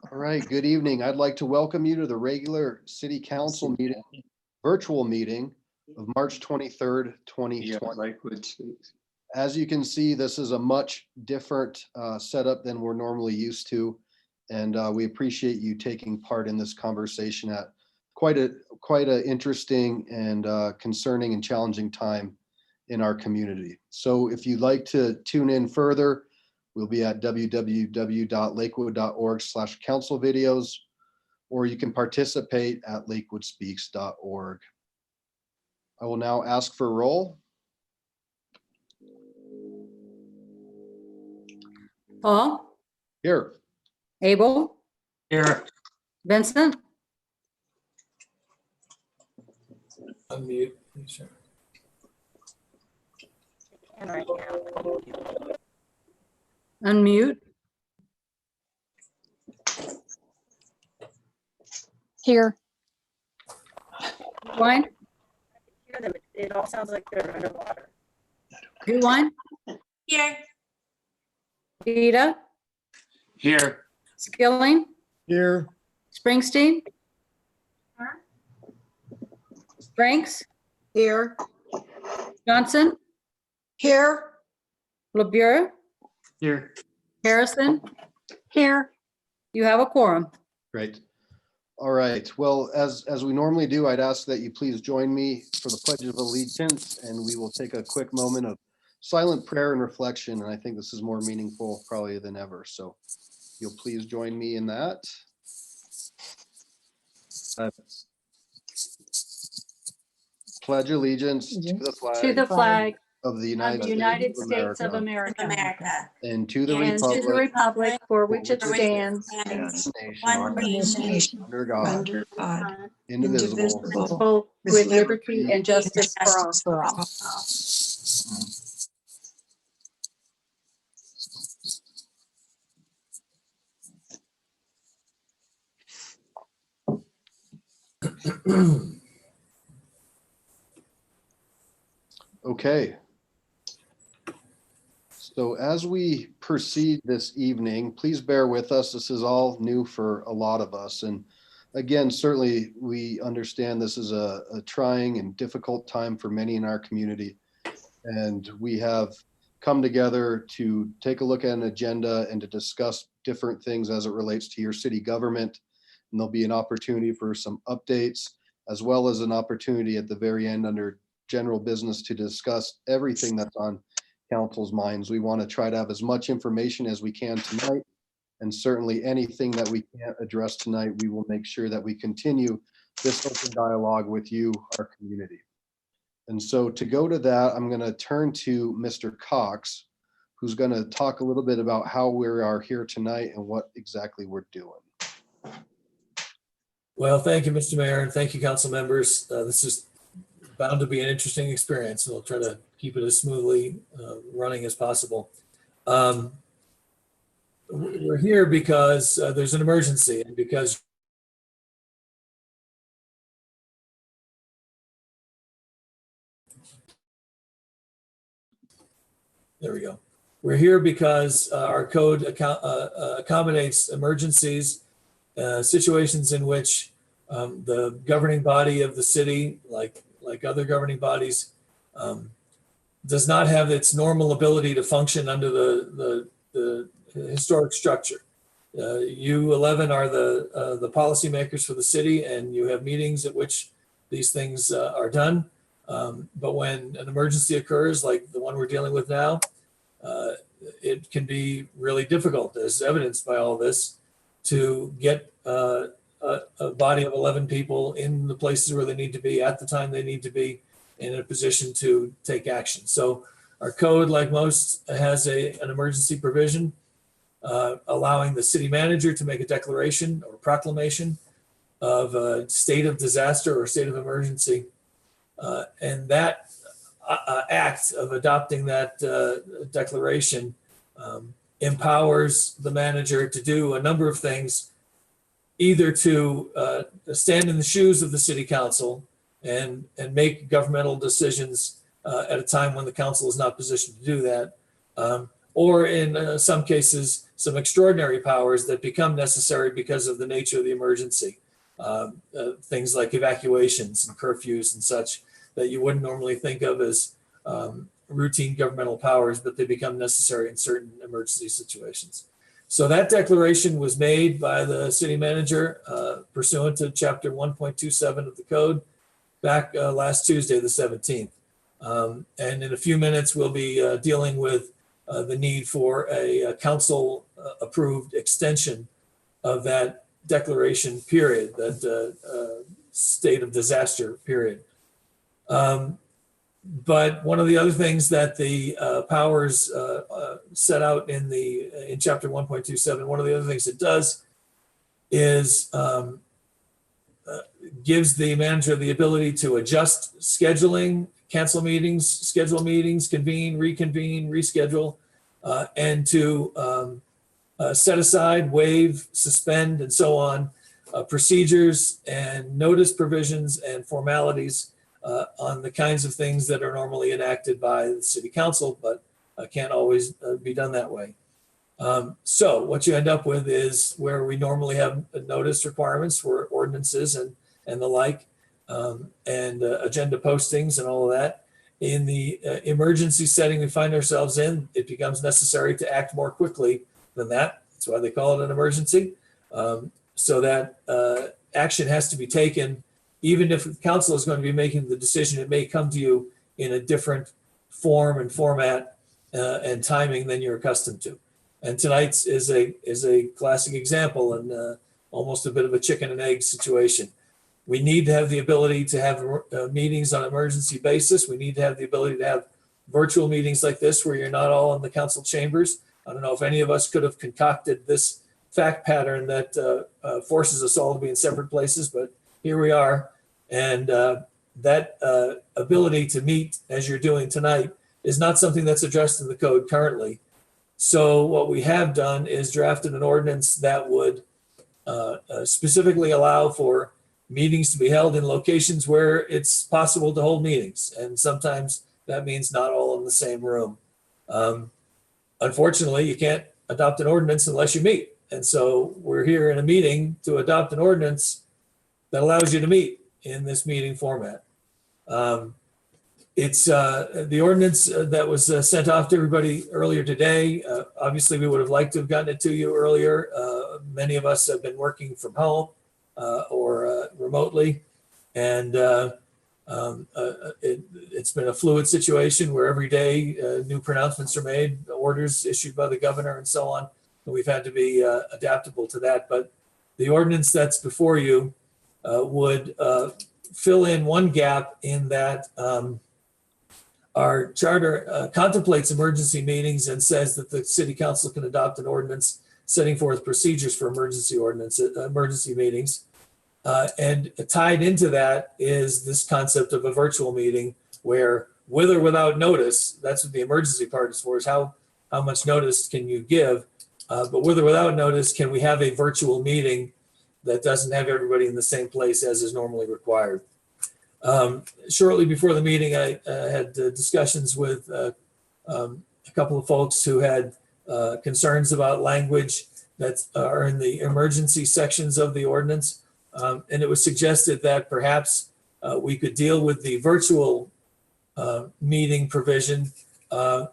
All right, good evening. I'd like to welcome you to the regular city council meeting, virtual meeting of March 23rd, 2020. As you can see, this is a much different setup than we're normally used to. And we appreciate you taking part in this conversation at quite a interesting and concerning and challenging time in our community. So if you'd like to tune in further, we'll be at www.lakewood.org/council videos, or you can participate at lakewoodspeaks.org. I will now ask for roll. Paul, Here. Abel, Here. Vincent, Unmute. Sure. unmute. Here. Wine, It all sounds like they're underwater. Wine, Here. Vita, Here. Skilling, Here. Springsteen, Franks, Here. Johnson, Here. LeBure, Here. Harrison. Here. You have a quorum. Great. All right. Well, as we normally do, I'd ask that you please join me for the Pledge of Allegiance, and we will take a quick moment of silent prayer and reflection. And I think this is more meaningful probably than ever. So you'll please join me in that. Pledge allegiance to the To the flag of the of the United States of America and to the and to the republic republic for which it stands, One nation under God, under God, indivisible, both with liberty and justice for all. Okay. So as we proceed this evening, please bear with us. This is all new for a lot of us. And again, certainly we understand this is a trying and difficult time for many in our community. And we have come together to take a look at an agenda and to discuss different things as it relates to your city government. And there'll be an opportunity for some updates, as well as an opportunity at the very end under general business to discuss everything that's on council's minds. We want to try to have as much information as we can tonight, and certainly anything that we can't address tonight, we will make sure that we continue this open dialogue with you, our community. And so to go to that, I'm going to turn to Mr. Cox, who's going to talk a little bit about how we are here tonight and what exactly we're doing. Well, thank you, Mr. Mayor, and thank you, council members. This is bound to be an interesting experience, and we'll try to keep it as smoothly running as possible. We're here because there's an emergency, and because there we go. We're here because our code accommodates emergencies, situations in which the governing body of the city, like other governing bodies, does not have its normal ability to function under the historic structure. You 11 are the policymakers for the city, and you have meetings at which these things are done. But when an emergency occurs, like the one we're dealing with now, it can be really difficult, as evidenced by all this, to get a body of 11 people in the places where they need to be at the time they need to be in a position to take action. So our code, like most, has an emergency provision allowing the city manager to make a declaration or proclamation of a state of disaster or state of emergency. And that act of adopting that declaration empowers the manager to do a number of things, either to stand in the shoes of the city council and make governmental decisions at a time when the council is not positioned to do that, or in some cases, some extraordinary powers that become necessary because of the nature of the emergency. Things like evacuations and curfews and such that you wouldn't normally think of as routine governmental powers, but they become necessary in certain emergency situations. So that declaration was made by the city manager pursuant to chapter 1.27 of the code back last Tuesday, the 17th. And in a few minutes, we'll be dealing with the need for a council approved extension of that declaration period, that state of disaster period. But one of the other things that the powers set out in chapter 1.27, one of the other things it does is gives the manager the ability to adjust scheduling, cancel meetings, schedule meetings, convene, reconvene, reschedule, and to set aside, waive, suspend, and so on, procedures and notice provisions and formalities on the kinds of things that are normally enacted by the city council, but can't always be done that way. So what you end up with is where we normally have notice requirements for ordinances and the like, and agenda postings and all of that. In the emergency setting we find ourselves in, it becomes necessary to act more quickly than that. That's why they call it an emergency. So that action has to be taken. Even if the council is going to be making the decision, it may come to you in a different form and format and timing than you're accustomed to. And tonight's is a classic example and almost a bit of a chicken and egg situation. We need to have the ability to have meetings on an emergency basis. We need to have the ability to have virtual meetings like this where you're not all in the council chambers. I don't know if any of us could have concocted this fact pattern that forces us all to be in separate places, but here we are. And that ability to meet as you're doing tonight is not something that's addressed in the code currently. So what we have done is drafted an ordinance that would specifically allow for meetings to be held in locations where it's possible to hold meetings. And sometimes that means not all in the same room. Unfortunately, you can't adopt an ordinance unless you meet. And so we're here in a meeting to adopt an ordinance that allows you to meet in this meeting format. It's the ordinance that was sent off to everybody earlier today. Obviously, we would have liked to have gotten it to you earlier. Many of us have been working from home or remotely, and it's been a fluid situation where every day new pronouncements are made, orders issued by the governor, and so on. And we've had to be adaptable to that. But the ordinance that's before you would fill in one gap in that our charter contemplates emergency meetings and says that the city council can adopt an ordinance setting forth procedures for emergency meetings. And tied into that is this concept of a virtual meeting where, with or without notice, that's what the emergency part is for, is how much notice can you give? But with or without notice, can we have a virtual meeting that doesn't have everybody in the same place as is normally required? Shortly before the meeting, I had discussions with a couple of folks who had concerns about language that are in the emergency sections of the ordinance. And it was suggested that perhaps we could deal with the virtual meeting provision,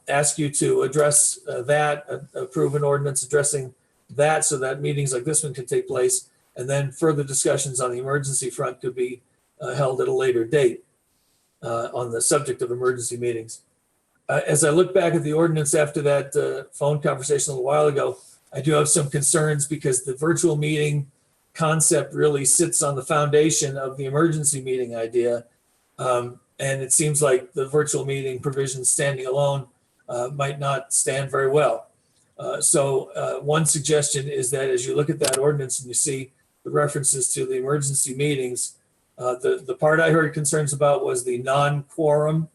ask you to address that, approve an ordinance addressing that so that meetings like this one could take place. And then further discussions on the emergency front could be held at a later date on the subject of emergency meetings. As I look back at the ordinance after that phone conversation a little while ago, I do have some concerns because the virtual meeting concept really sits on the foundation of the emergency meeting idea. And it seems like the virtual meeting provision standing alone might not stand very well. So one suggestion is that as you look at that ordinance and you see the references to the emergency meetings, the part I heard concerns about was the non-quorum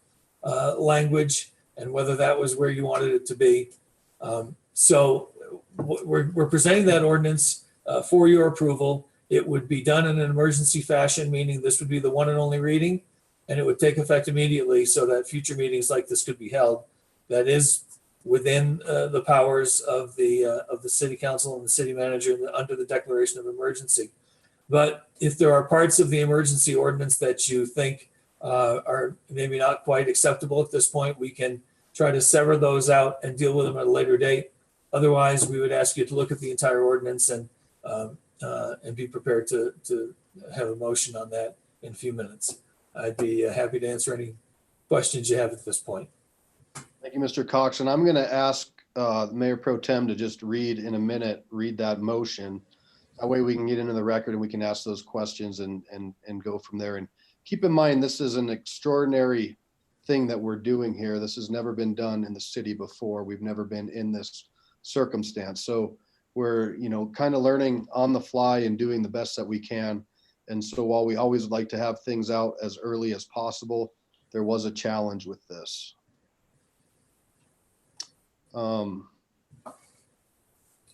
language and whether that was where you wanted it to be. So we're presenting that ordinance for your approval. It would be done in an emergency fashion, meaning this would be the one and only reading, and it would take effect immediately so that future meetings like this could be held. That is within the powers of the city council and the city manager under the declaration of emergency. But if there are parts of the emergency ordinance that you think are maybe not quite acceptable at this point, we can try to sever those out and deal with them at a later date. Otherwise, we would ask you to look at the entire ordinance and be prepared to have a motion on that in a few minutes. I'd be happy to answer any questions you have at this point. Thank you, Mr. Cox. And I'm going to ask Mayor Pro Tem to just read that motion. That way we can get into the record and we can ask those questions and go from there. And keep in mind, this is an extraordinary thing that we're doing here. This has never been done in the city before. We've never been in this circumstance. So we're, kind of learning on the fly and doing the best that we can. And so while we always like to have things out as early as possible, there was a challenge with this.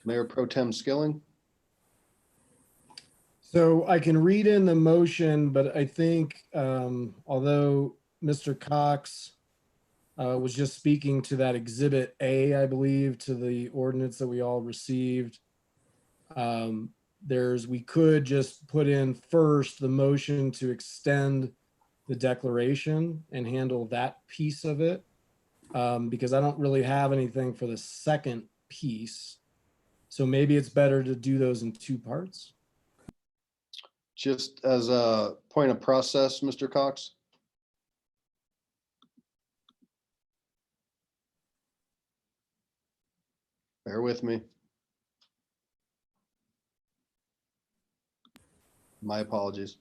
Mayor Pro Tem Skilling. So I can read in the motion, but I think although Mr. Cox was just speaking to that Exhibit A, I believe, to the ordinance that we all received, we could just put in first the motion to extend the declaration and handle that piece of it, because I don't really have anything for the second piece. So maybe it's better to do those in two parts. Just as a point of process, Mr. Cox. Bear with me. My apologies.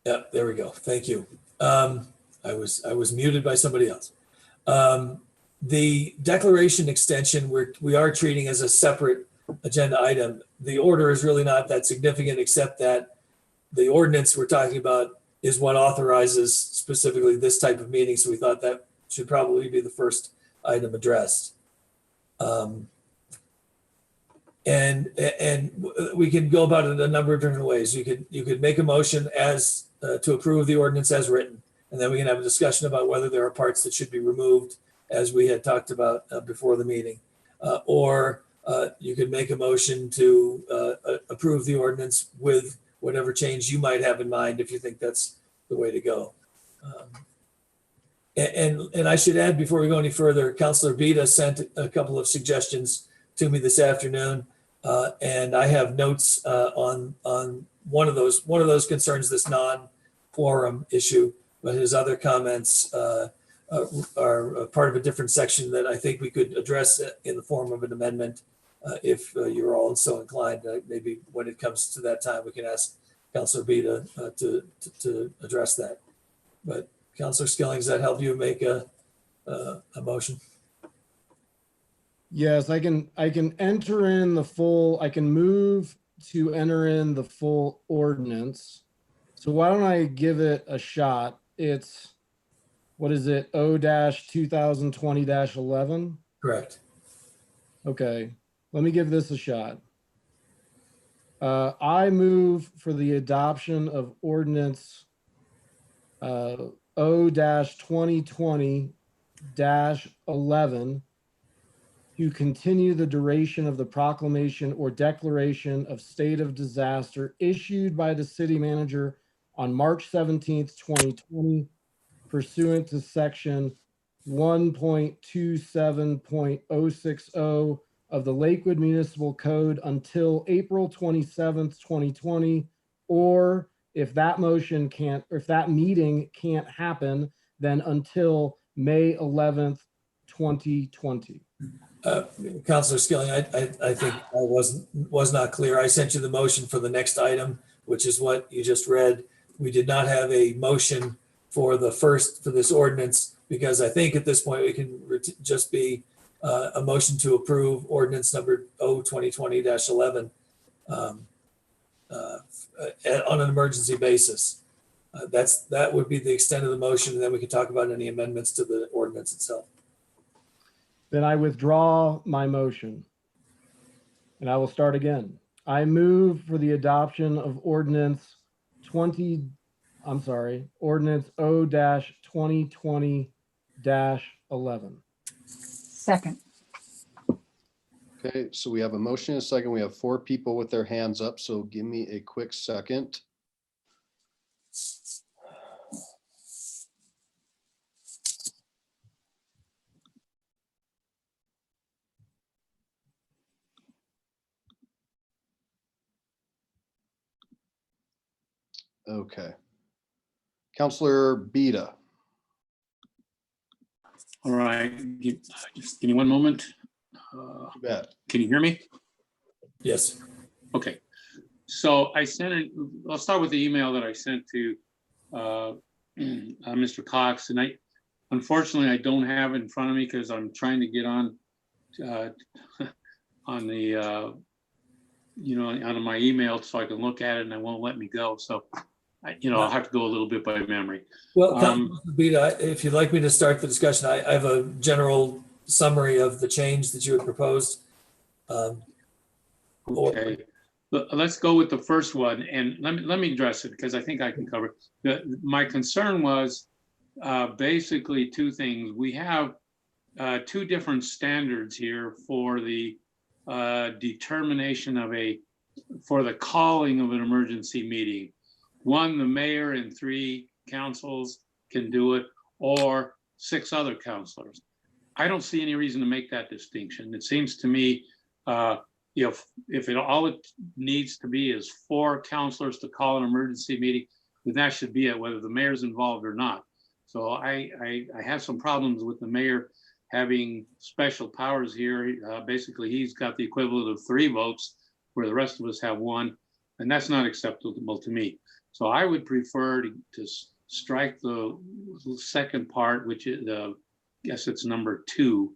Yeah, there we go. Thank you. I was muted by somebody else. The declaration extension we are treating as a separate agenda item. The order is really not that significant, except that the ordinance we're talking about is what authorizes specifically this type of meeting. So we thought that should probably be the first item addressed. And we can go about it a number of different ways. You could make a motion as to approve the ordinance as written, and then we can have a discussion about whether there are parts that should be removed, as we had talked about before the meeting. Or you could make a motion to approve the ordinance with whatever change you might have in mind, if you think that's the way to go. And I should add, before we go any further, Councilor Beta sent a couple of suggestions to me this afternoon, and I have notes on one of those concerns, this non-quorum issue, but his other comments are part of a different section that I think we could address in the form of an amendment. If you're all so inclined, maybe when it comes to that time, we can ask Councilor Beta to address that. But Councilor Skilling, does that help you make a motion? Yes, I can enter in the full, I can move to enter in the full ordinance. So why don't I give it a shot? It's, what is it, O-2020-11? Correct. Okay, let me give this a shot. I move for the adoption of ordinance O-2020-11 to continue the duration of the proclamation or declaration of state of disaster issued by the city manager on March 17th, 2020, pursuant to section 1.27.060 of the Lakewood Municipal Code until April 27th, 2020, or if that motion can't, or if that meeting can't happen, then until May 11th, 2020. Councilor Skilling, I think I was not clear. I sent you the motion for the next item, which is what you just read. We did not have a motion for this ordinance, because I think at this point we can just be a motion to approve ordinance number O-2020-11 on an emergency basis. That would be the extent of the motion, and then we can talk about any amendments to the ordinance itself. Then I withdraw my motion. And I will start again. I move for the adoption of ordinance ordinance O-2020-11. Second. Okay, so we have a motion and a second. We have 4 people with their hands up, so give me a quick second. Okay. Counselor Beta. All right, just give me one moment. You bet. Can you hear me? Yes. Okay. So I sent it, I'll start with the email that I sent to Mr. Cox, and unfortunately, I don't have it in front of me because I'm trying to get on on the on my email so I can look at it, and it won't let me go. So I'll have to go a little bit by memory. Well, Councilor Beta, if you'd like me to start the discussion, I have a general summary of the change that you had proposed. Okay, let's go with the first one, and let me address it because I think I can cover it. My concern was basically 2 things. We have 2 different standards here for the determination for the calling of an emergency meeting. 1, the mayor and 3 councils can do it, or 6 other councilors. I don't see any reason to make that distinction. It seems to me if all it needs to be is 4 councilors to call an emergency meeting, then that should be it, whether the mayor's involved or not. So I have some problems with the mayor having special powers here. Basically, he's got the equivalent of 3 votes, where the rest of us have 1, and that's not acceptable to me. So I would prefer to strike the second part, which is, I guess it's number 2,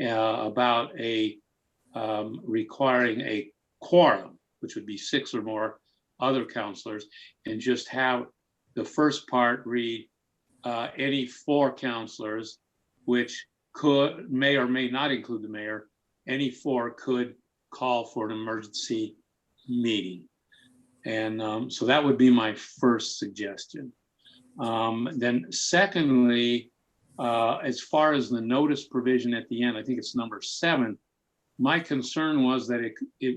about requiring a quorum, which would be 6 or more other councilors, and just have the first part read any 4 councilors, which may or may not include the mayor. Any 4 could call for an emergency meeting. And so that would be my first suggestion. Then secondly, as far as the notice provision at the end, I think it's number 7, my concern was that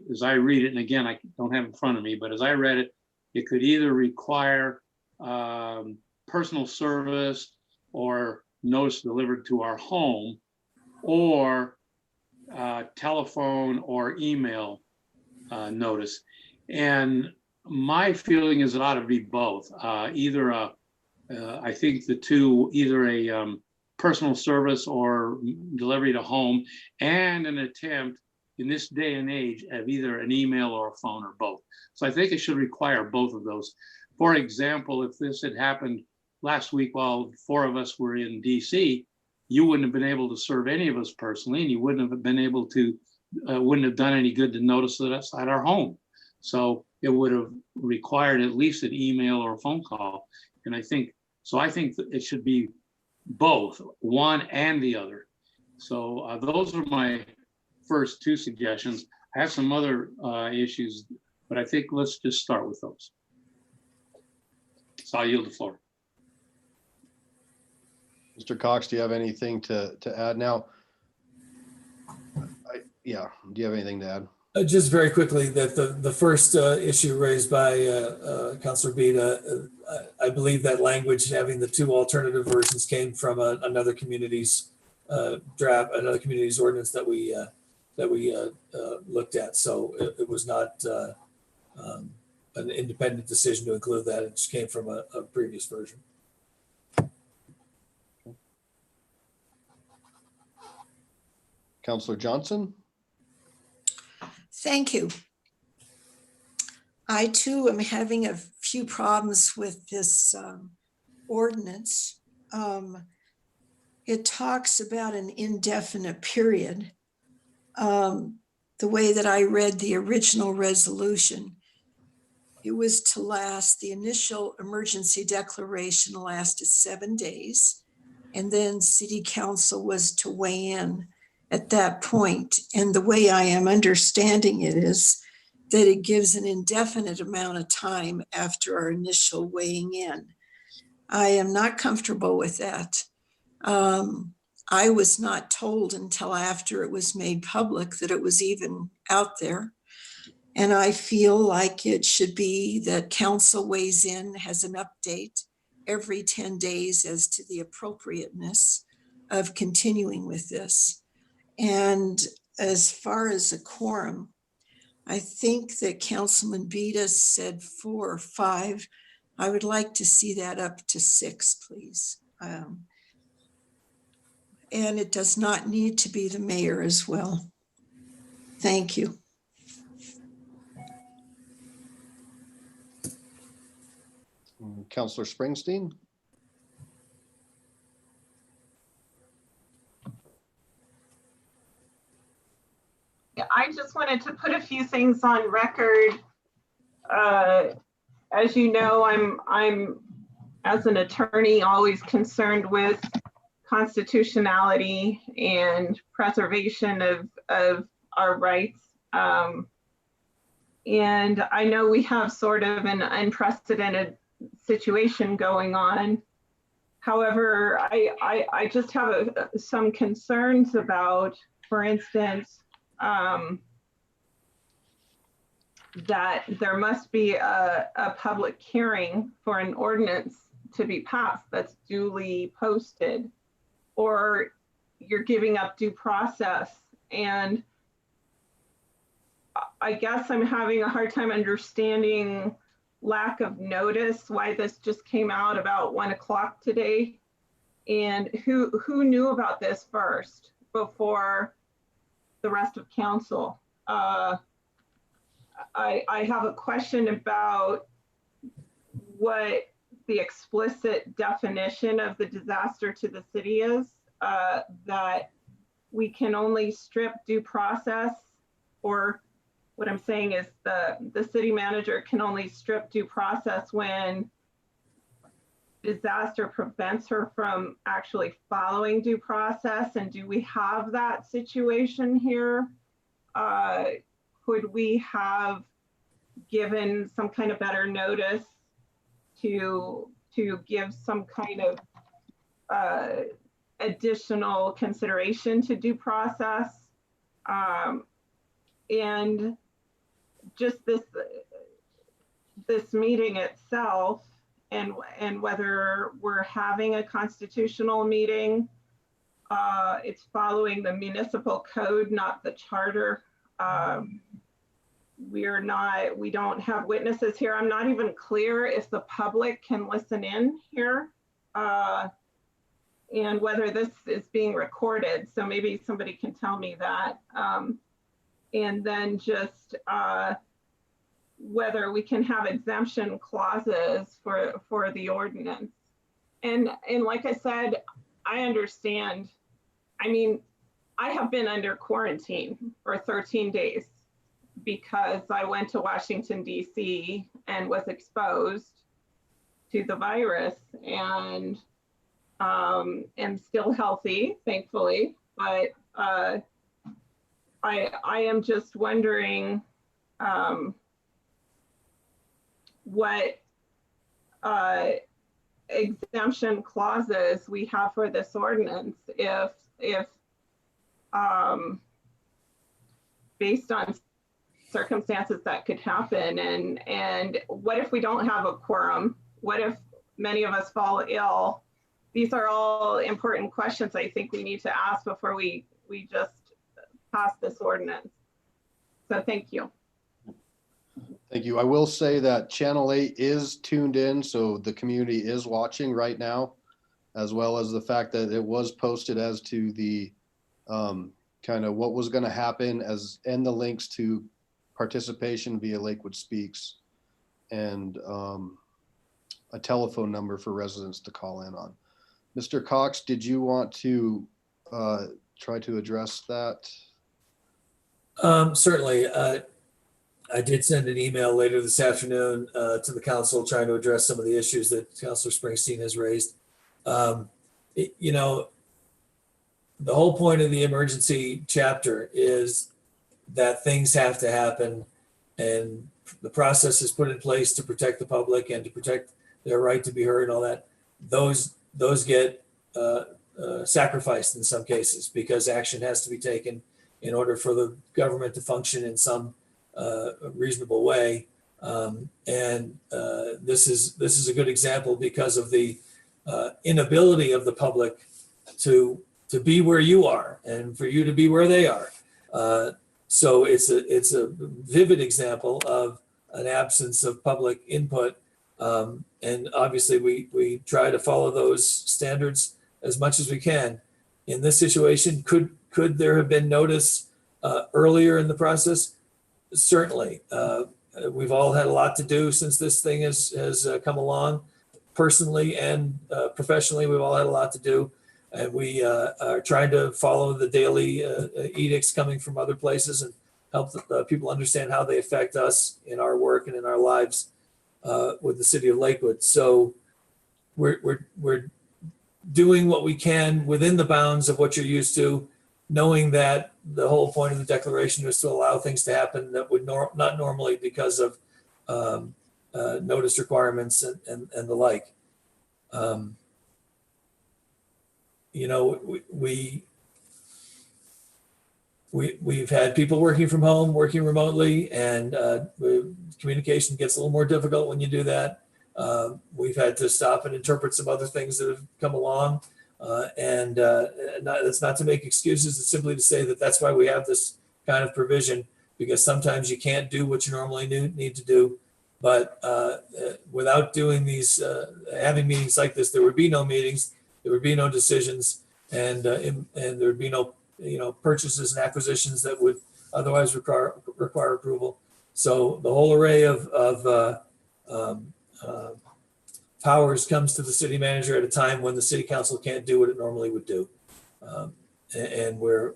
as I read it, and again, I don't have it in front of me, but as I read it, it could either require personal service or notice delivered to our home, or telephone or email notice. And my feeling is it ought to be both. I think the 2, either a personal service or delivery to home, and an attempt in this day and age of either an email or a phone or both. So I think it should require both of those. For example, if this had happened last week while 4 of us were in DC, you wouldn't have been able to serve any of us personally, and you wouldn't have been able to, wouldn't have done any good to notice us at our home. So it would have required at least an email or a phone call. And I think that it should be both, one and the other. So those are my first 2 suggestions. I have some other issues, but I think let's just start with those. So I'll yield the floor. Mr. Cox, do you have anything to add now? Do you have anything to add? Just very quickly, that the first issue raised by Councilor Beta, I believe that language having the 2 alternative versions came from another community's draft, another community's ordinance that we looked at. So it was not an independent decision to include that. It just came from a previous version. Counselor Johnson? Thank you. I too am having a few problems with this ordinance. It talks about an indefinite period. The way that I read the original resolution, it was to last, the initial emergency declaration lasted 7 days, and then city council was to weigh in at that point. And the way I am understanding it is that it gives an indefinite amount of time after our initial weighing in. I am not comfortable with that. I was not told until after it was made public that it was even out there. And I feel like it should be that council weighs in, has an update every 10 days as to the appropriateness of continuing with this. And as far as a quorum, I think that Councilman Beta said 4 or 5. I would like to see that up to 6, please. And it does not need to be the mayor as well. Thank you. Counselor Springsteen? Yeah, I just wanted to put a few things on record. As you know, I'm as an attorney always concerned with constitutionality and preservation of our rights. And I know we have sort of an unprecedented situation going on. However, I just have some concerns about, for instance, that there must be a public hearing for an ordinance to be passed that's duly posted, or you're giving up due process. And I guess I'm having a hard time understanding lack of notice, why this just came out about 1 o'clock today, and who knew about this first before the rest of council. I have a question about what the explicit definition of the disaster to the city is, that we can only strip due process, or what I'm saying is the city manager can only strip due process when disaster prevents her from actually following due process. And do we have that situation here? Could we have given some kind of better notice to give some kind of additional consideration to due process? And just this meeting itself, and whether we're having a constitutional meeting, it's following the municipal code, not the charter. We don't have witnesses here. I'm not even clear if the public can listen in here, and whether this is being recorded. So maybe somebody can tell me that. And then just whether we can have exemption clauses for the ordinance. And like I said, I understand. I mean, I have been under quarantine for 13 days because I went to Washington, D.C. and was exposed to the virus, and am still healthy, thankfully. But I am just wondering what exemption clauses we have for this ordinance if based on circumstances that could happen. And what if we don't have a quorum? What if many of us fall ill? These are all important questions I think we need to ask before we just pass this ordinance. So thank you. Thank you. I will say that Channel 8 is tuned in, so the community is watching right now, as well as the fact that it was posted as to the kind of what was going to happen, and the links to participation via Lakewood Speaks, and a telephone number for residents to call in on. Mr. Cox, did you want to try to address that? Certainly. I did send an email later this afternoon to the council trying to address some of the issues that Councilor Springsteen has raised. You know, the whole point of the emergency chapter is that things have to happen, and the process is put in place to protect the public and to protect their right to be heard and all that. Those get sacrificed in some cases because action has to be taken in order for the government to function in some reasonable way. This is a good example because of the inability of the public to be where you are and for you to be where they are. So it's a vivid example of an absence of public input. And obviously we try to follow those standards as much as we can. In this situation, could there have been notice earlier in the process? Certainly. We've all had a lot to do since this thing has come along. Personally and professionally, we've all had a lot to do. And we are trying to follow the daily edicts coming from other places and help people understand how they affect us in our work and in our lives with the city of Lakewood. So we're doing what we can within the bounds of what you're used to, knowing that the whole point of the declaration is to allow things to happen that would not normally because of notice requirements and the like. You know, we've had people working from home, working remotely, and communication gets a little more difficult when you do that. We've had to stop and interpret some other things that have come along. That's not to make excuses. It's simply to say that that's why we have this kind of provision, because sometimes you can't do what you normally need to do. But without doing these, having meetings like this, there would be no meetings, there would be no decisions, and there would be no purchases and acquisitions that would otherwise require approval. So the whole array of powers comes to the city manager at a time when the city council can't do what it normally would do. And we're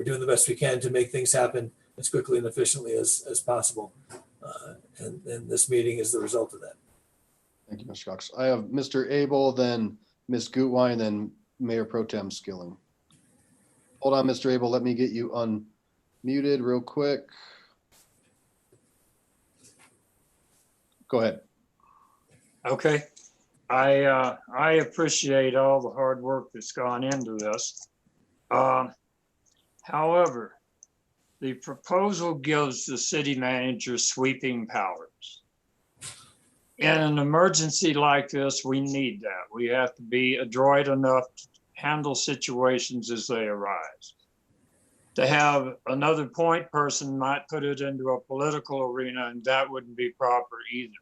doing the best we can to make things happen as quickly and efficiently as possible. And this meeting is the result of that. Thank you, Mr. Cox. I have Mr. Abel, then Ms. Gutwein, then Mayor Pro Tem Skilling. Hold on, Mr. Abel. Let me get you unmuted real quick. Go ahead. Okay. I appreciate all the hard work that's gone into this. However, the proposal gives the city manager sweeping powers. In an emergency like this, we need that. We have to be adroit enough to handle situations as they arise. To have another point person might put it into a political arena, and that wouldn't be proper either.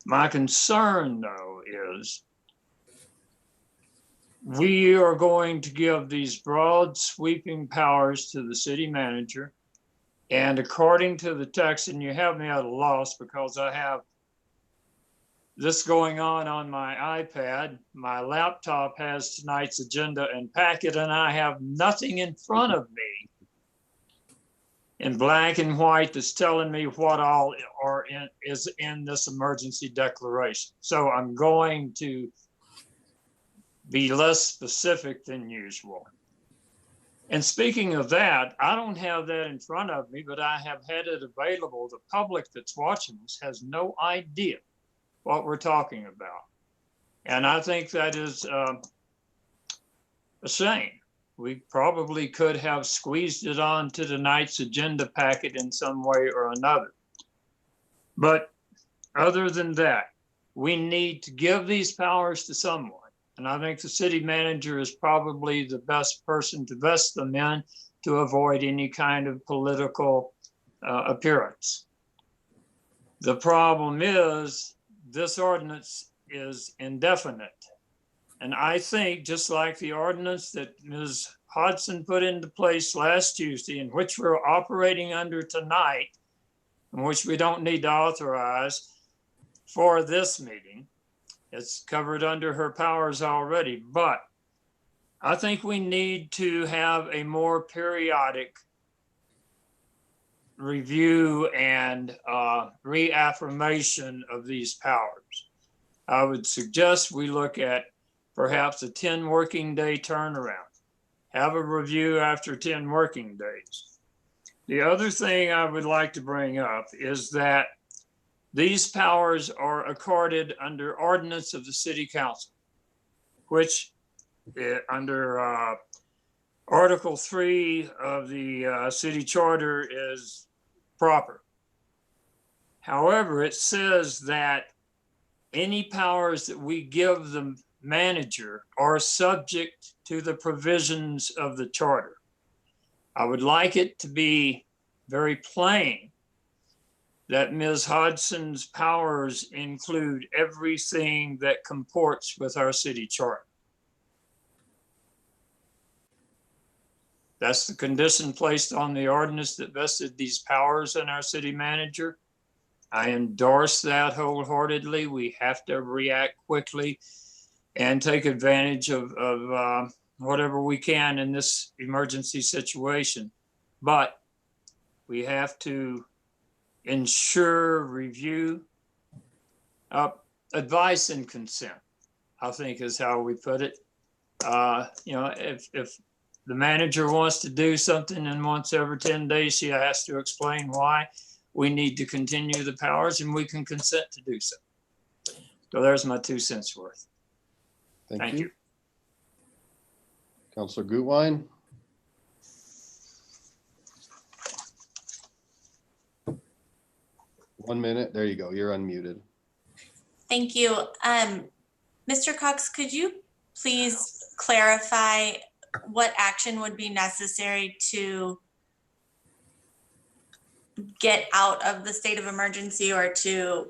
My concern, though, is we are going to give these broad sweeping powers to the city manager. And according to the text, and you have me at a loss because I have this going on my iPad. My laptop has tonight's agenda and packet, and I have nothing in front of me in black and white that's telling me what all is in this emergency declaration. So I'm going to be less specific than usual. And speaking of that, I don't have that in front of me, but I have had it available. The public that's watching this has no idea what we're talking about. And I think that is a shame. We probably could have squeezed it on to tonight's agenda packet in some way or another. But other than that, we need to give these powers to someone. And I think the city manager is probably the best person to vest them in to avoid any kind of political appearance. The problem is this ordinance is indefinite. And I think just like the ordinance that Ms. Hodson put into place last Tuesday, in which we're operating under tonight, in which we don't need to authorize for this meeting, it's covered under her powers already. But I think we need to have a more periodic review and reaffirmation of these powers. I would suggest we look at perhaps a 10 working day turnaround. Have a review after 10 working days. The other thing I would like to bring up is that these powers are accorded under ordinance of the city council, which under Article 3 of the city charter is proper. However, it says that any powers that we give the manager are subject to the provisions of the charter. I would like it to be very plain that Ms. Hodson's powers include everything that comports with our city charter. That's the condition placed on the ordinance that vested these powers in our city manager. I endorse that wholeheartedly. We have to react quickly and take advantage of whatever we can in this emergency situation. But we have to ensure review, advice and consent, I think is how we put it. If the manager wants to do something and once every 10 days, she has to explain why, we need to continue the powers and we can consent to do so. So there's my 2 cents worth. Thank you. Councilor Gutwein. One minute. There you go. You're unmuted. Thank you. Mr. Cox, could you please clarify what action would be necessary to get out of the state of emergency, or to,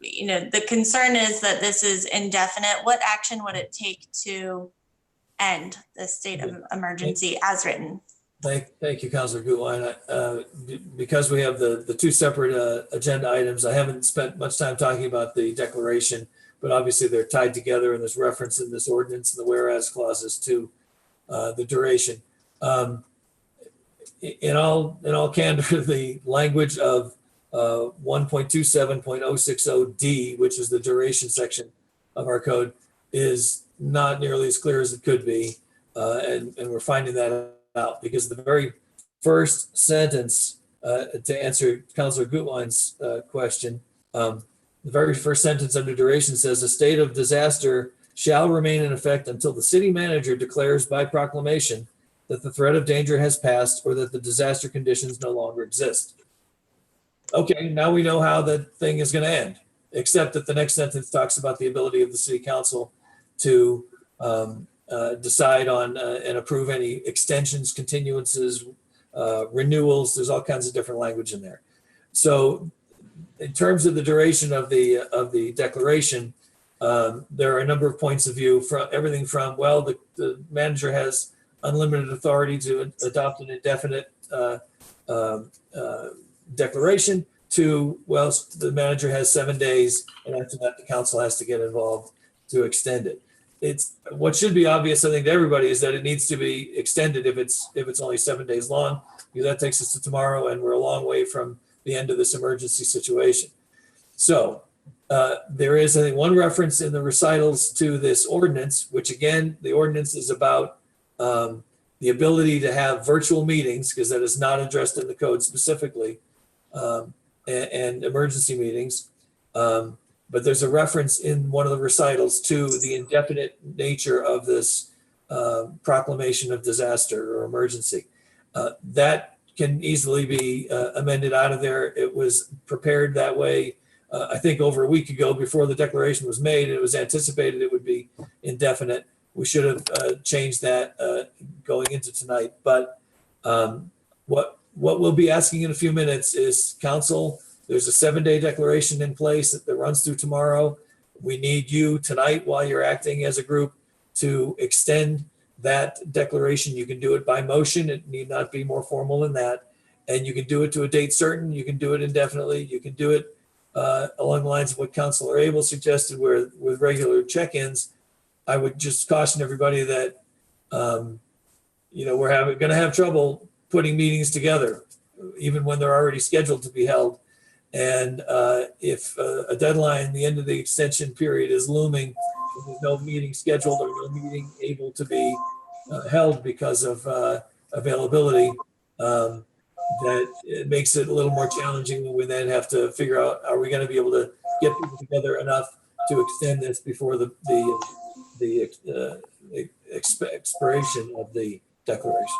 the concern is that this is indefinite. What action would it take to end the state of emergency as written? Thank you, Councilor Gutwein. Because we have the 2 separate agenda items, I haven't spent much time talking about the declaration, but obviously they're tied together and there's reference in this ordinance and the whereas clauses to the duration. In all candor, the language of 1.27.060D, which is the duration section of our code, is not nearly as clear as it could be. And we're finding that out because the very first sentence, to answer Councilor Gutwein's question, the very first sentence under duration says a state of disaster shall remain in effect until the city manager declares by proclamation that the threat of danger has passed or that the disaster conditions no longer exist. Okay, now we know how that thing is going to end, except that the next sentence talks about the ability of the city council to decide on and approve any extensions, continuances, renewals. There's all kinds of different language in there. So in terms of the duration of the declaration, there are a number of points of view, from everything from, well, the manager has unlimited authority to adopt an indefinite declaration to, well, the manager has 7 days, and after that, the council has to get involved to extend it. It's what should be obvious, I think, to everybody is that it needs to be extended if it's only 7 days long, because that takes us to tomorrow, and we're a long way from the end of this emergency situation. So there is, I think, one reference in the recitals to this ordinance, which again, the ordinance is about the ability to have virtual meetings, because that is not addressed in the code specifically, and emergency meetings. But there's a reference in one of the recitals to the indefinite nature of this proclamation of disaster or emergency. That can easily be amended out of there. It was prepared that way, I think, over a week ago before the declaration was made. It was anticipated it would be indefinite. We should have changed that going into tonight. But what we'll be asking in a few minutes is, council, there's a 7-day declaration in place that runs through tomorrow. We need you tonight, while you're acting as a group, to extend that declaration. You can do it by motion. It need not be more formal than that. And you can do it to a date certain. You can do it indefinitely. You can do it along the lines of what Councilor Abel suggested, where with regular check-ins. I would just caution everybody that, we're going to have trouble putting meetings together, even when they're already scheduled to be held. And if a deadline, the end of the extension period is looming, there's no meeting scheduled or no meeting able to be held because of availability, that it makes it a little more challenging when we then have to figure out, are we going to be able to get people together enough to extend this before the the expiration of the declaration.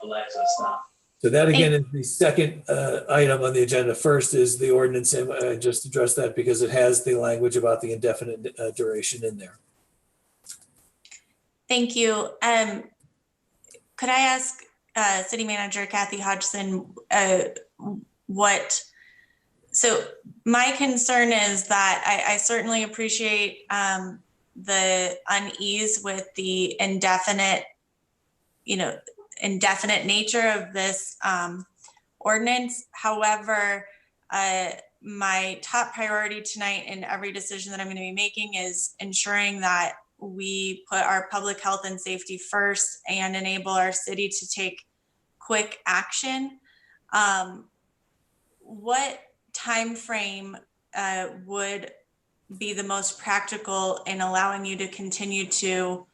Alexa, stop. So that again is the second item on the agenda. First is the ordinance, and I just addressed that because it has the language about the indefinite duration in there. Thank you. Could I ask City Manager Kathy Hodgson so my concern is that I certainly appreciate the unease with the indefinite nature of this ordinance. However, my top priority tonight in every decision that I'm going to be making is ensuring that we put our public health and safety first and enable our city to take quick action. What time frame would be the most practical in allowing you to continue to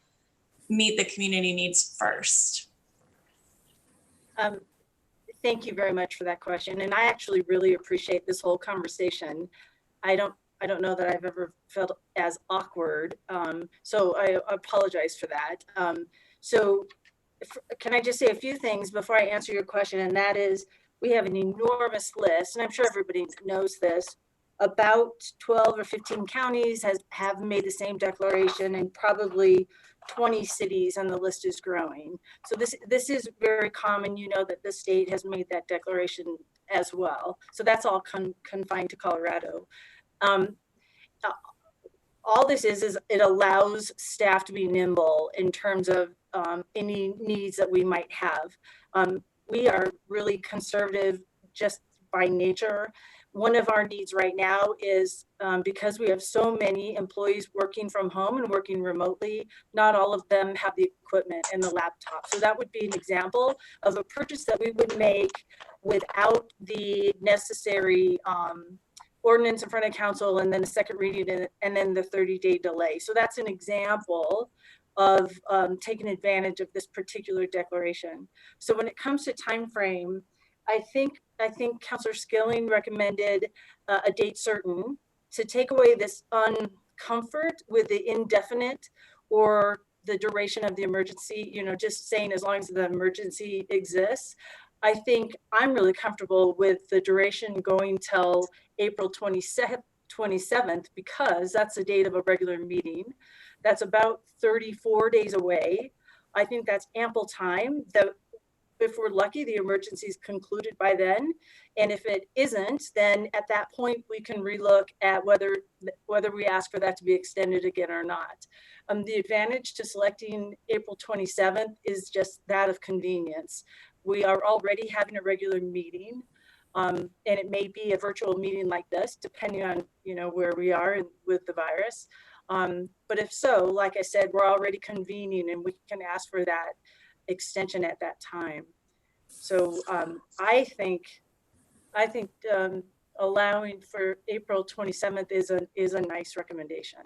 meet the community needs first? Thank you very much for that question. And I actually really appreciate this whole conversation. I don't know that I've ever felt as awkward. So I apologize for that. Can I just say a few things before I answer your question? And that is, we have an enormous list, and I'm sure everybody knows this, about 12 or 15 counties have made the same declaration, and probably 20 cities, and the list is growing. So this is very common. You know that the state has made that declaration as well. So that's all confined to Colorado. All this is it allows staff to be nimble in terms of any needs that we might have. We are really conservative just by nature. One of our needs right now is because we have so many employees working from home and working remotely, not all of them have the equipment and the laptop. So that would be an example of a purchase that we would make without the necessary ordinance in front of council, and then a second reading, and then the 30-day delay. So that's an example of taking advantage of this particular declaration. So when it comes to time frame, I think Councilor Skilling recommended a date certain to take away this uncomfort with the indefinite or the duration of the emergency, just saying as long as the emergency exists. I think I'm really comfortable with the duration going till April 27th, because that's the date of a regular meeting. That's about 34 days away. I think that's ample time that if we're lucky, the emergency is concluded by then. And if it isn't, then at that point, we can relook at whether we ask for that to be extended again or not. The advantage to selecting April 27th is just that of convenience. We are already having a regular meeting, and it may be a virtual meeting like this, depending on where we are with the virus. But if so, like I said, we're already convening, and we can ask for that extension at that time. So I think allowing for April 27th is a nice recommendation.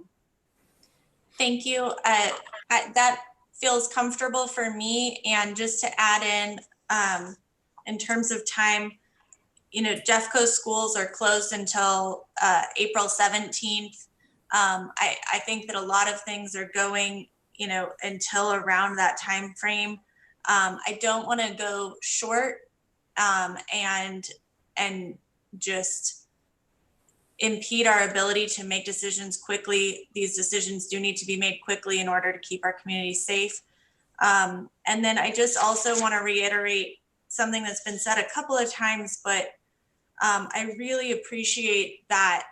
Thank you. That feels comfortable for me. And just to add in terms of time, Jeffco schools are closed until April 17th. I think that a lot of things are going, until around that time frame. I don't want to go short and just impede our ability to make decisions quickly. These decisions do need to be made quickly in order to keep our community safe. And then I just also want to reiterate something that's been said a couple of times, but I really appreciate that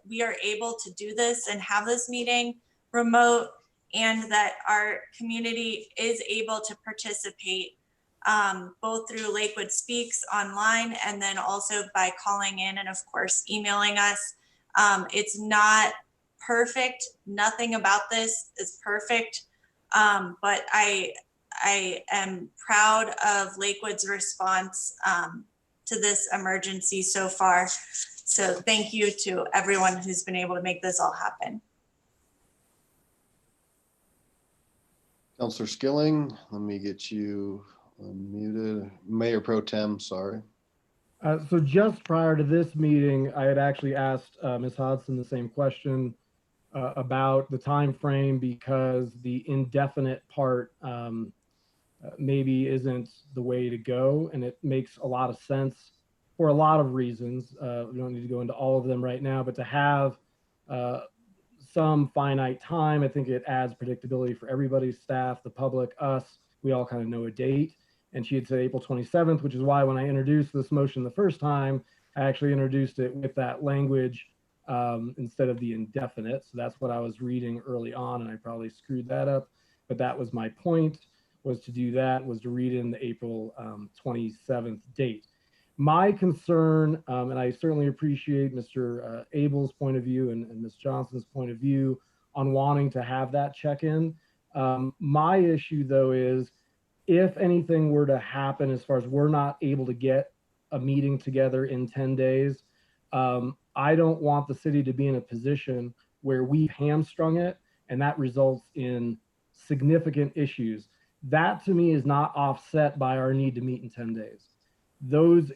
we are able to do this and have this meeting remote, and that our community is able to participate both through Lakewood Speaks online, and then also by calling in and of course emailing us. It's not perfect. Nothing about this is perfect. But I am proud of Lakewood's response to this emergency so far. So thank you to everyone who's been able to make this all happen. Councilor Skilling, let me get you unmuted. Mayor Pro Tem, sorry. So just prior to this meeting, I had actually asked Ms. Hodgson the same question. about the time frame because the indefinite part maybe isn't the way to go, and it makes a lot of sense for a lot of reasons. We don't need to go into all of them right now, but to have some finite time, I think it adds predictability for everybody's staff, the public, us. We all kind of know a date. And she had said April 27th, which is why when I introduced this motion the first time, I actually introduced it with that language instead of the indefinite. So that's what I was reading early on, and I probably screwed that up. But that was my point, was to do that, was to read in the April 27th date. My concern, and I certainly appreciate Mr. Abel's point of view and Ms. Johnson's point of view on wanting to have that check-in. My issue, though, is if anything were to happen as far as we're not able to get a meeting together in 10 days, I don't want the city to be in a position where we've hamstrung it and that results in significant issues. That to me is not offset by our need to meet in 10 days. Those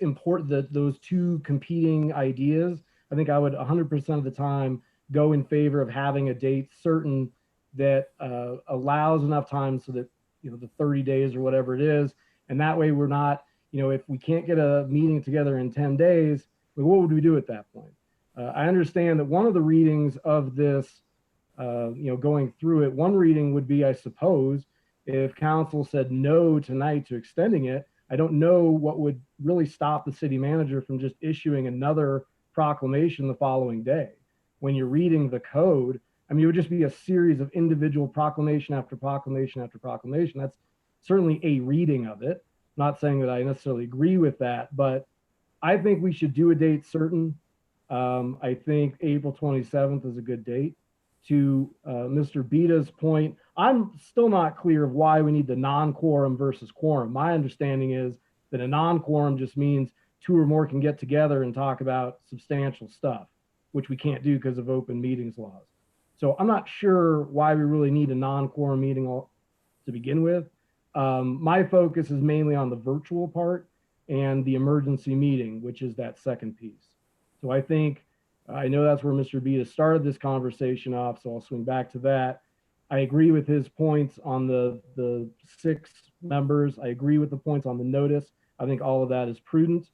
two competing ideas, I think I would 100% of the time go in favor of having a date certain that allows enough time so that, the 30 days or whatever it is. And that way we're not, if we can't get a meeting together in 10 days, what would we do at that point? I understand that one of the readings of this, going through it, one reading would be, I suppose, if council said no tonight to extending it, I don't know what would really stop the city manager from just issuing another proclamation the following day. When you're reading the code, I mean, it would just be a series of individual proclamation after proclamation after proclamation. That's certainly a reading of it. Not saying that I necessarily agree with that, but I think we should do a date certain. I think April 27th is a good date. To Mr. Beta's point, I'm still not clear of why we need the non-quorum versus quorum. My understanding is that a non-quorum just means two or more can get together and talk about substantial stuff, which we can't do because of open meetings laws. So I'm not sure why we really need a non-quorum meeting to begin with. My focus is mainly on the virtual part and the emergency meeting, which is that second piece. So I know that's where Mr. Beta started this conversation off, so I'll swing back to that. I agree with his points on the 6 members. I agree with the points on the notice. I think all of that is prudent.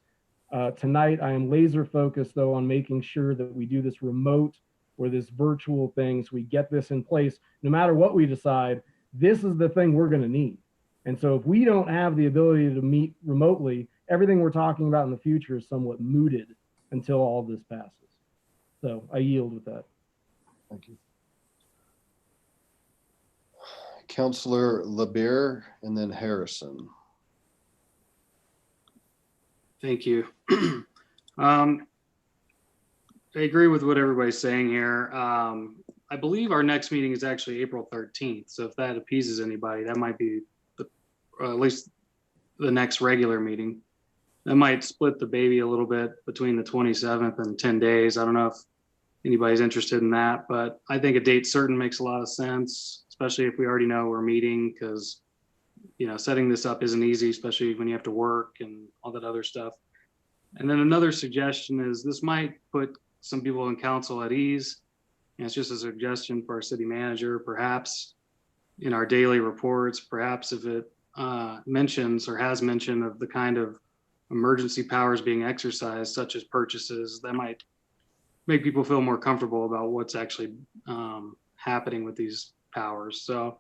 Tonight, I am laser focused, though, on making sure that we do this remote or this virtual thing so we get this in place. No matter what we decide, this is the thing we're going to need. And so if we don't have the ability to meet remotely, everything we're talking about in the future is somewhat mooted until all this passes. So I yield with that. Thank you. Councillor LeBeer and then Harrison. Thank you. I agree with what everybody's saying here. I believe our next meeting is actually April 13th. So if that appeases anybody, that might be at least the next regular meeting. That might split the baby a little bit between the 27th and 10 days. I don't know if anybody's interested in that, but I think a date certain makes a lot of sense, especially if we already know we're meeting, because setting this up isn't easy, especially when you have to work and all that other stuff. And then another suggestion is this might put some people in council at ease. And it's just a suggestion for our city manager, perhaps in our daily reports, perhaps if it mentions or has mention of the kind of emergency powers being exercised, such as purchases, that might make people feel more comfortable about what's actually happening with these powers. So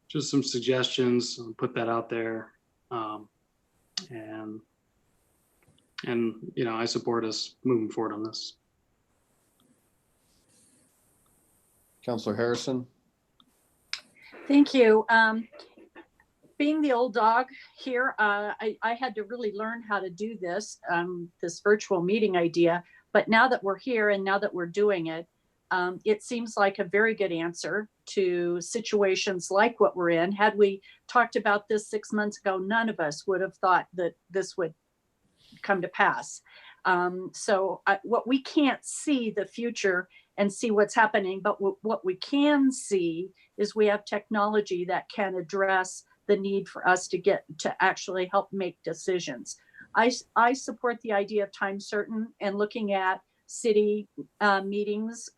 just some suggestions, I'll put that out there. And I support us moving forward on this. Councillor Harrison. Thank you. Being the old dog here, I had to really learn how to do this, this virtual meeting idea. But now that we're here and now that we're doing it, it seems like a very good answer to situations like what we're in. Had we talked about this 6 months ago, none of us would have thought that this would come to pass. So what we can't see the future and see what's happening, but what we can see is we have technology that can address the need for us to get to actually help make decisions. I support the idea of time certain and looking at city meetings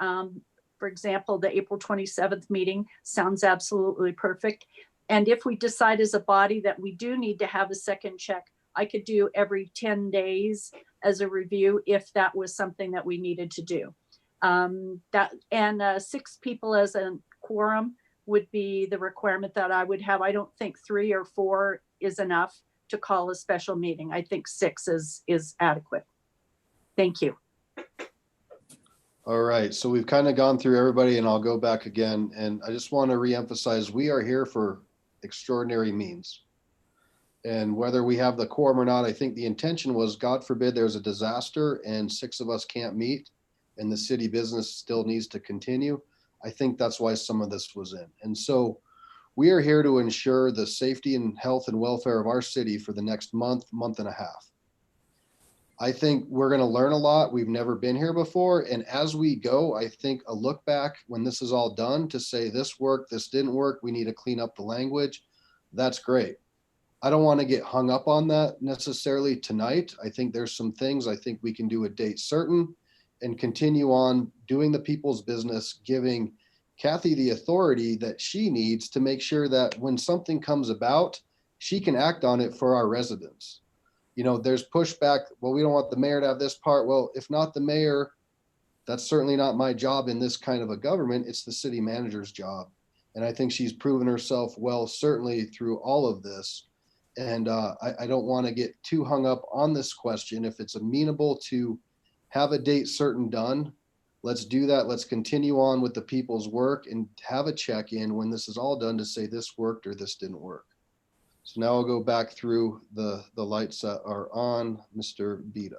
For example, the April 27th meeting sounds absolutely perfect. And if we decide as a body that we do need to have a second check, I could do every 10 days as a review if that was something that we needed to do. 6 people as a quorum would be the requirement that I would have. I don't think 3 or 4 is enough to call a special meeting. I think 6 is adequate. Thank you. All right, so we've kind of gone through everybody, and I'll go back again. And I just want to reemphasize, we are here for extraordinary means. And whether we have the quorum or not, I think the intention was, God forbid there's a disaster and 6 of us can't meet and the city business still needs to continue. I think that's why some of this was in. And so we are here to ensure the safety and health and welfare of our city for the next month, month and a half. I think we're going to learn a lot. We've never been here before. And as we go, I think a look back when this is all done to say this worked, this didn't work, we need to clean up the language. That's great. I don't want to get hung up on that necessarily tonight. I think there's some things I think we can do a date certain and continue on doing the people's business, giving Kathy the authority that she needs to make sure that when something comes about, she can act on it for our residents. You know, there's pushback. Well, we don't want the mayor to have this part. Well, if not the mayor, that's certainly not my job in this kind of a government. It's the city manager's job. And I think she's proven herself well, certainly through all of this. And I don't want to get too hung up on this question. If it's amenable to have a date certain done, let's do that. Let's continue on with the people's work and have a check-in when this is all done to say this worked or this didn't work. So now I'll go back through the lights that are on. Mr. Beta.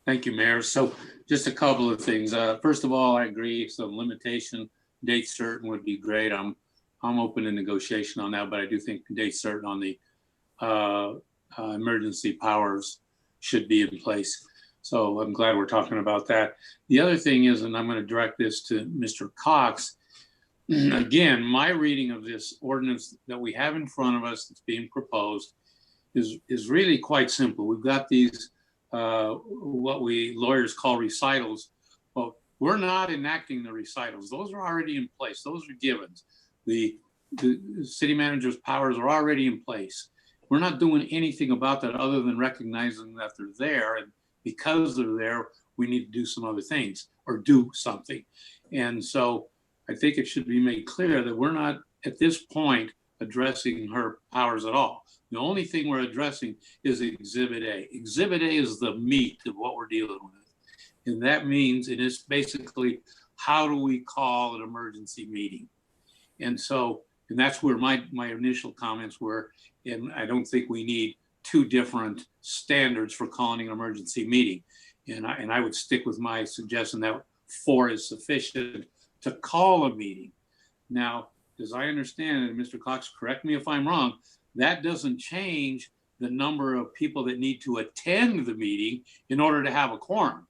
Thank you, Mayor. So just a couple of things. First of all, I agree. Some limitation, date certain would be great. I'm open to negotiation on that, but I do think date certain on the emergency powers should be in place. So I'm glad we're talking about that. The other thing is, and I'm going to direct this to Mr. Cox. Again, my reading of this ordinance that we have in front of us that's being proposed is really quite simple. We've got these what we lawyers call recitals. Well, we're not enacting the recitals. Those are already in place. Those are givens. The city manager's powers are already in place. We're not doing anything about that other than recognizing that they're there. And because they're there, we need to do some other things or do something. And so I think it should be made clear that we're not at this point addressing her powers at all. The only thing we're addressing is Exhibit A. Exhibit A is the meat of what we're dealing with. And that means it is basically, how do we call an emergency meeting? And so, and that's where my initial comments were. And I don't think we need 2 different standards for calling an emergency meeting. And I would stick with my suggestion that 4 is sufficient to call a meeting. Now, as I understand it, and Mr. Cox, correct me if I'm wrong, that doesn't change the number of people that need to attend the meeting in order to have a quorum.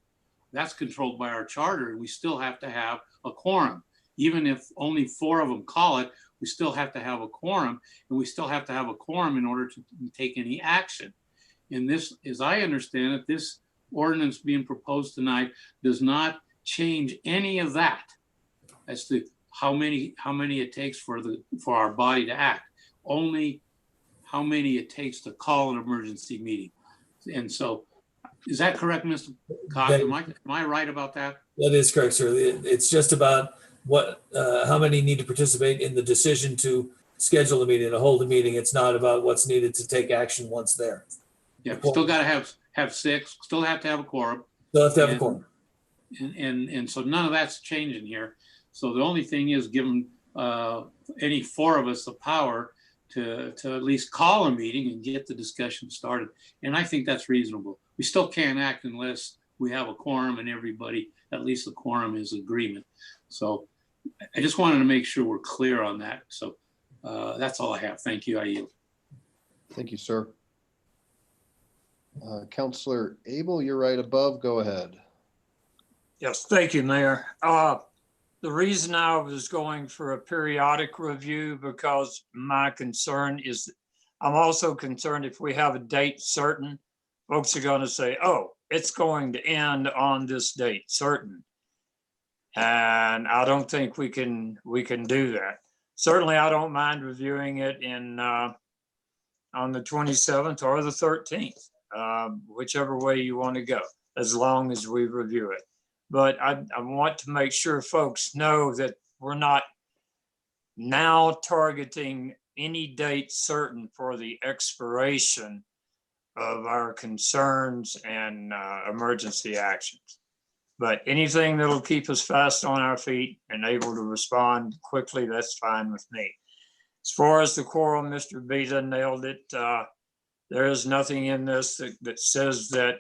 That's controlled by our charter, and we still have to have a quorum. Even if only 4 of them call it, we still have to have a quorum, and we still have to have a quorum in order to take any action. And this, as I understand it, this ordinance being proposed tonight does not change any of that as to how many it takes for our body to act. Only how many it takes to call an emergency meeting. And so, is that correct, Mr. Cox? Am I right about that? That is correct, sir. It's just about how many need to participate in the decision to schedule a meeting, to hold a meeting. It's not about what's needed to take action once there. Yeah, still got to have 6, still have to have a quorum. Still have to have a quorum. And so none of that's changing here. So the only thing is giving any 4 of us the power to at least call a meeting and get the discussion started. And I think that's reasonable. We still can't act unless we have a quorum and everybody, at least the quorum is agreement. So I just wanted to make sure we're clear on that. So that's all I have. Thank you. I yield. Thank you, sir. Councillor Abel, you're right above. Go ahead. Yes, thank you, Mayor. The reason I was going for a periodic review because my concern is, I'm also concerned if we have a date certain, folks are going to say, oh, it's going to end on this date certain. And I don't think we can do that. Certainly, I don't mind reviewing it on the 27th or the 13th, whichever way you want to go, as long as we review it. But I want to make sure folks know that we're not now targeting any date certain for the expiration of our concerns and emergency actions. But anything that'll keep us fast on our feet and able to respond quickly, that's fine with me. As far as the quorum, Mr. Beta nailed it. There is nothing in this that says that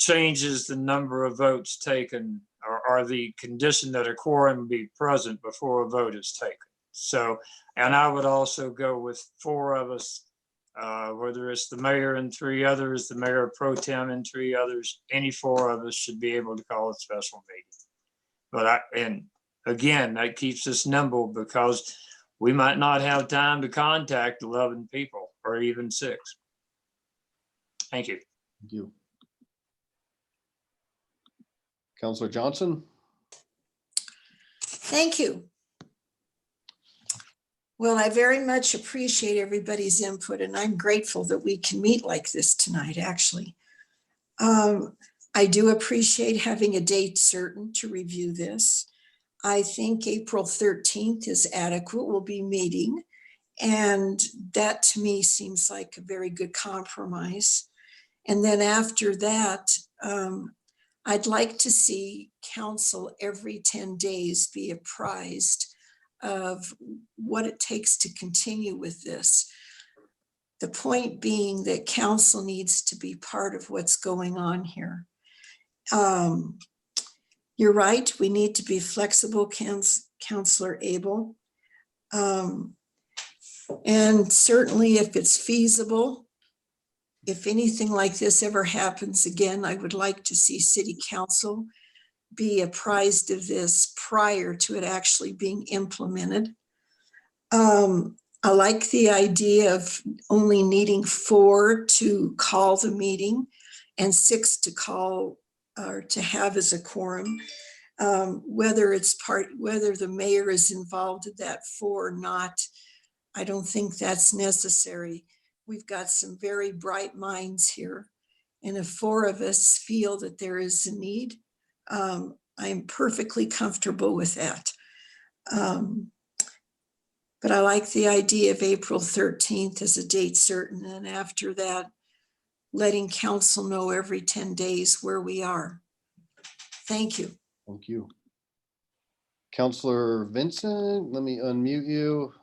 changes the number of votes taken or the condition that a quorum be present before a vote is taken. So, and I would also go with 4 of us, whether it's the mayor and 3 others, the mayor pro tem and 3 others, any 4 of us should be able to call a special meeting. But and again, that keeps us nimble because we might not have time to contact 11 people or even 6. Thank you. Thank you. Councillor Johnson. Thank you. Well, I very much appreciate everybody's input, and I'm grateful that we can meet like this tonight, actually. I do appreciate having a date certain to review this. I think April 13th is adequate. We'll be meeting, and that to me seems like a very good compromise. And then after that, I'd like to see council every 10 days be apprised of what it takes to continue with this. The point being that council needs to be part of what's going on here. You're right, we need to be flexible, Councillor Abel. And certainly if it's feasible, if anything like this ever happens again, I would like to see City Council be apprised of this prior to it actually being implemented. I like the idea of only needing 4 to call the meeting and 6 to call or to have as a quorum. Whether the mayor is involved in that 4 or not, I don't think that's necessary. We've got some very bright minds here. And if 4 of us feel that there is a need, I'm perfectly comfortable with that. But I like the idea of April 13th as a date certain. And after that, letting council know every 10 days where we are. Thank you. Thank you. Councillor Vincent, let me unmute you.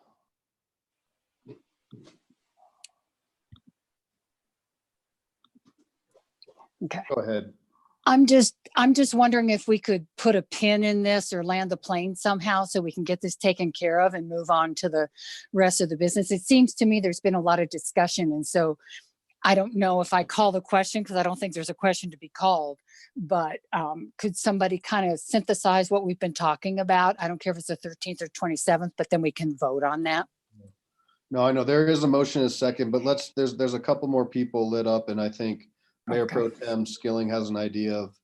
Okay. Go ahead. I'm just wondering if we could put a pin in this or land the plane somehow so we can get this taken care of and move on to the rest of the business. It seems to me there's been a lot of discussion, and so I don't know if I call the question because I don't think there's a question to be called, but could somebody kind of synthesize what we've been talking about? I don't care if it's the 13th or 27th, but then we can vote on that. No, I know there is a motion in a second, but there's a couple more people lit up, and I think Mayor Pro Tem Skilling has an idea of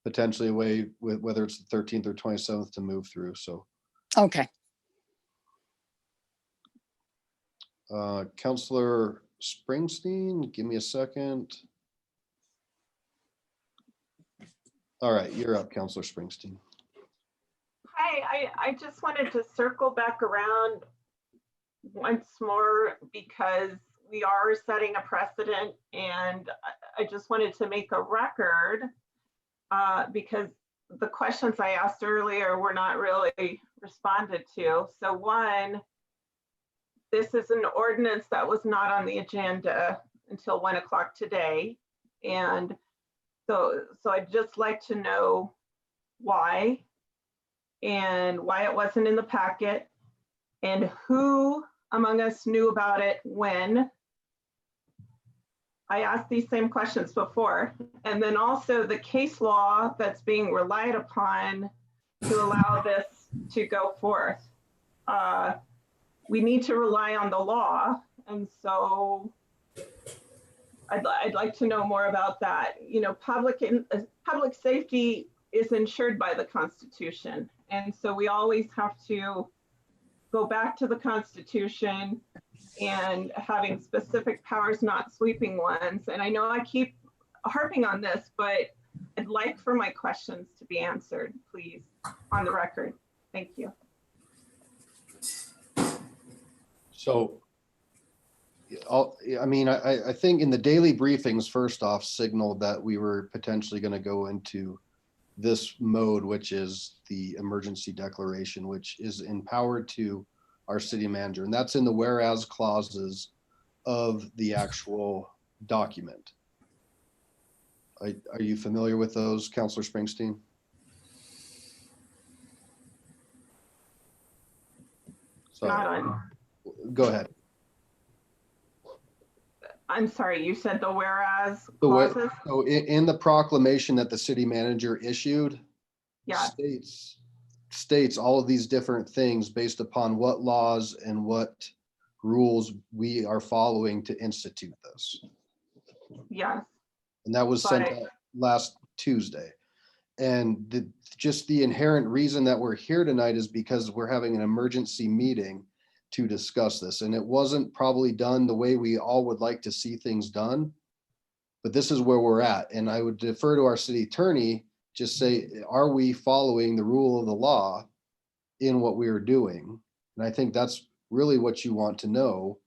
potentially a way with whether it's the 13th or 27th to move through. So, okay. Councillor Springsteen, give me a second. All right, you're up, Councillor Springsteen. Hi, I just wanted to circle back around once more because we are setting a precedent, and I just wanted to make a record because the questions I asked earlier were not really responded to. So one, this is an ordinance that was not on the agenda until 1 o'clock today. And so I'd just like to know why and why it wasn't in the packet and who among us knew about it when. I asked these same questions before. And then also the case law that's being relied upon to allow this to go forth. We need to rely on the law. And so I'd like to know more about that. You know, public safety is ensured by the Constitution. And so we always have to go back to the Constitution and having specific powers, not sweeping ones. And I know I keep harping on this, but I'd like for my questions to be answered, please, on the record. Thank you. So, I think in the daily briefings, first off, signaled that we were potentially going to go into this mode, which is the emergency declaration, which is empowered to our city manager. And that's in the whereas clauses of the actual document. Are you familiar with those, Councilor Springsteen? Sorry. Go ahead. I'm sorry, you said the whereas clauses? So in the proclamation that the city manager issued, Yeah. states all of these different things based upon what laws and what rules we are following to institute this. Yes. And that was sent out last Tuesday. And just the inherent reason that we're here tonight is because we're having an emergency meeting to discuss this. And it wasn't probably done the way we all would like to see things done, but this is where we're at. And I would defer to our city attorney, just say, are we following the rule of the law in what we are doing? And I think that's really what you want to know.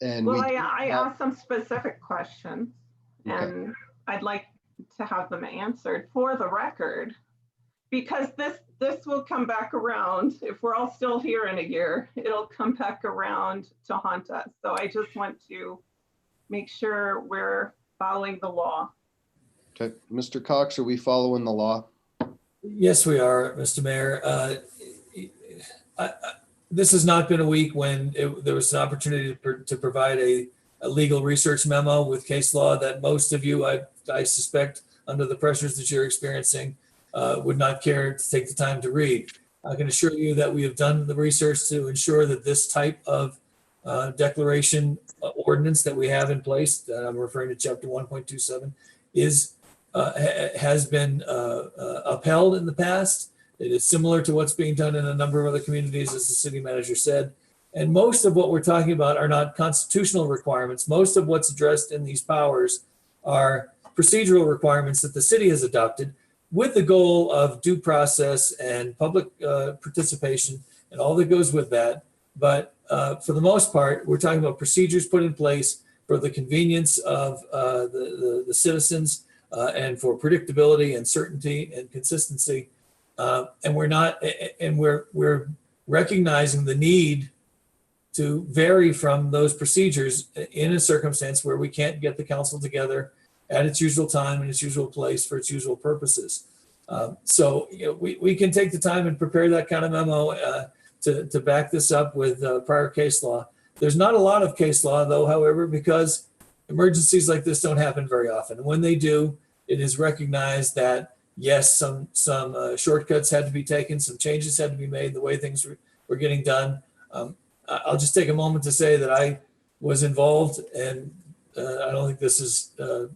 And well, I asked some specific questions, okay, and I'd like to have them answered for the record, because this will come back around. If we're all still here in a year, it'll come back around to haunt us. So I just want to make sure we're following the law. okay. Mr. Cox, are we following the law? Yes, we are, Mr. Mayor. This has not been a week when there was an opportunity to provide a legal research memo with case law that most of you, I suspect, under the pressures that you're experiencing, would not care to take the time to read. I can assure you that we have done the research to ensure that this type of declaration ordinance that we have in place, that I'm referring to chapter 1.27, has been upheld in the past. It is similar to what's being done in a number of other communities, as the city manager said. And most of what we're talking about are not constitutional requirements. Most of what's addressed in these powers are procedural requirements that the city has adopted with the goal of due process and public participation and all that goes with that. But for the most part, we're talking about procedures put in place for the convenience of the citizens and for predictability and certainty and consistency. And we're recognizing the need to vary from those procedures in a circumstance where we can't get the council together at its usual time and its usual place for its usual purposes. So we can take the time and prepare that kind of memo to back this up with prior case law. There's not a lot of case law, though, however, because emergencies like this don't happen very often. When they do, it is recognized that, yes, some shortcuts had to be taken, some changes had to be made, the way things were getting done. I'll just take a moment to say that I was involved, and I don't think this is a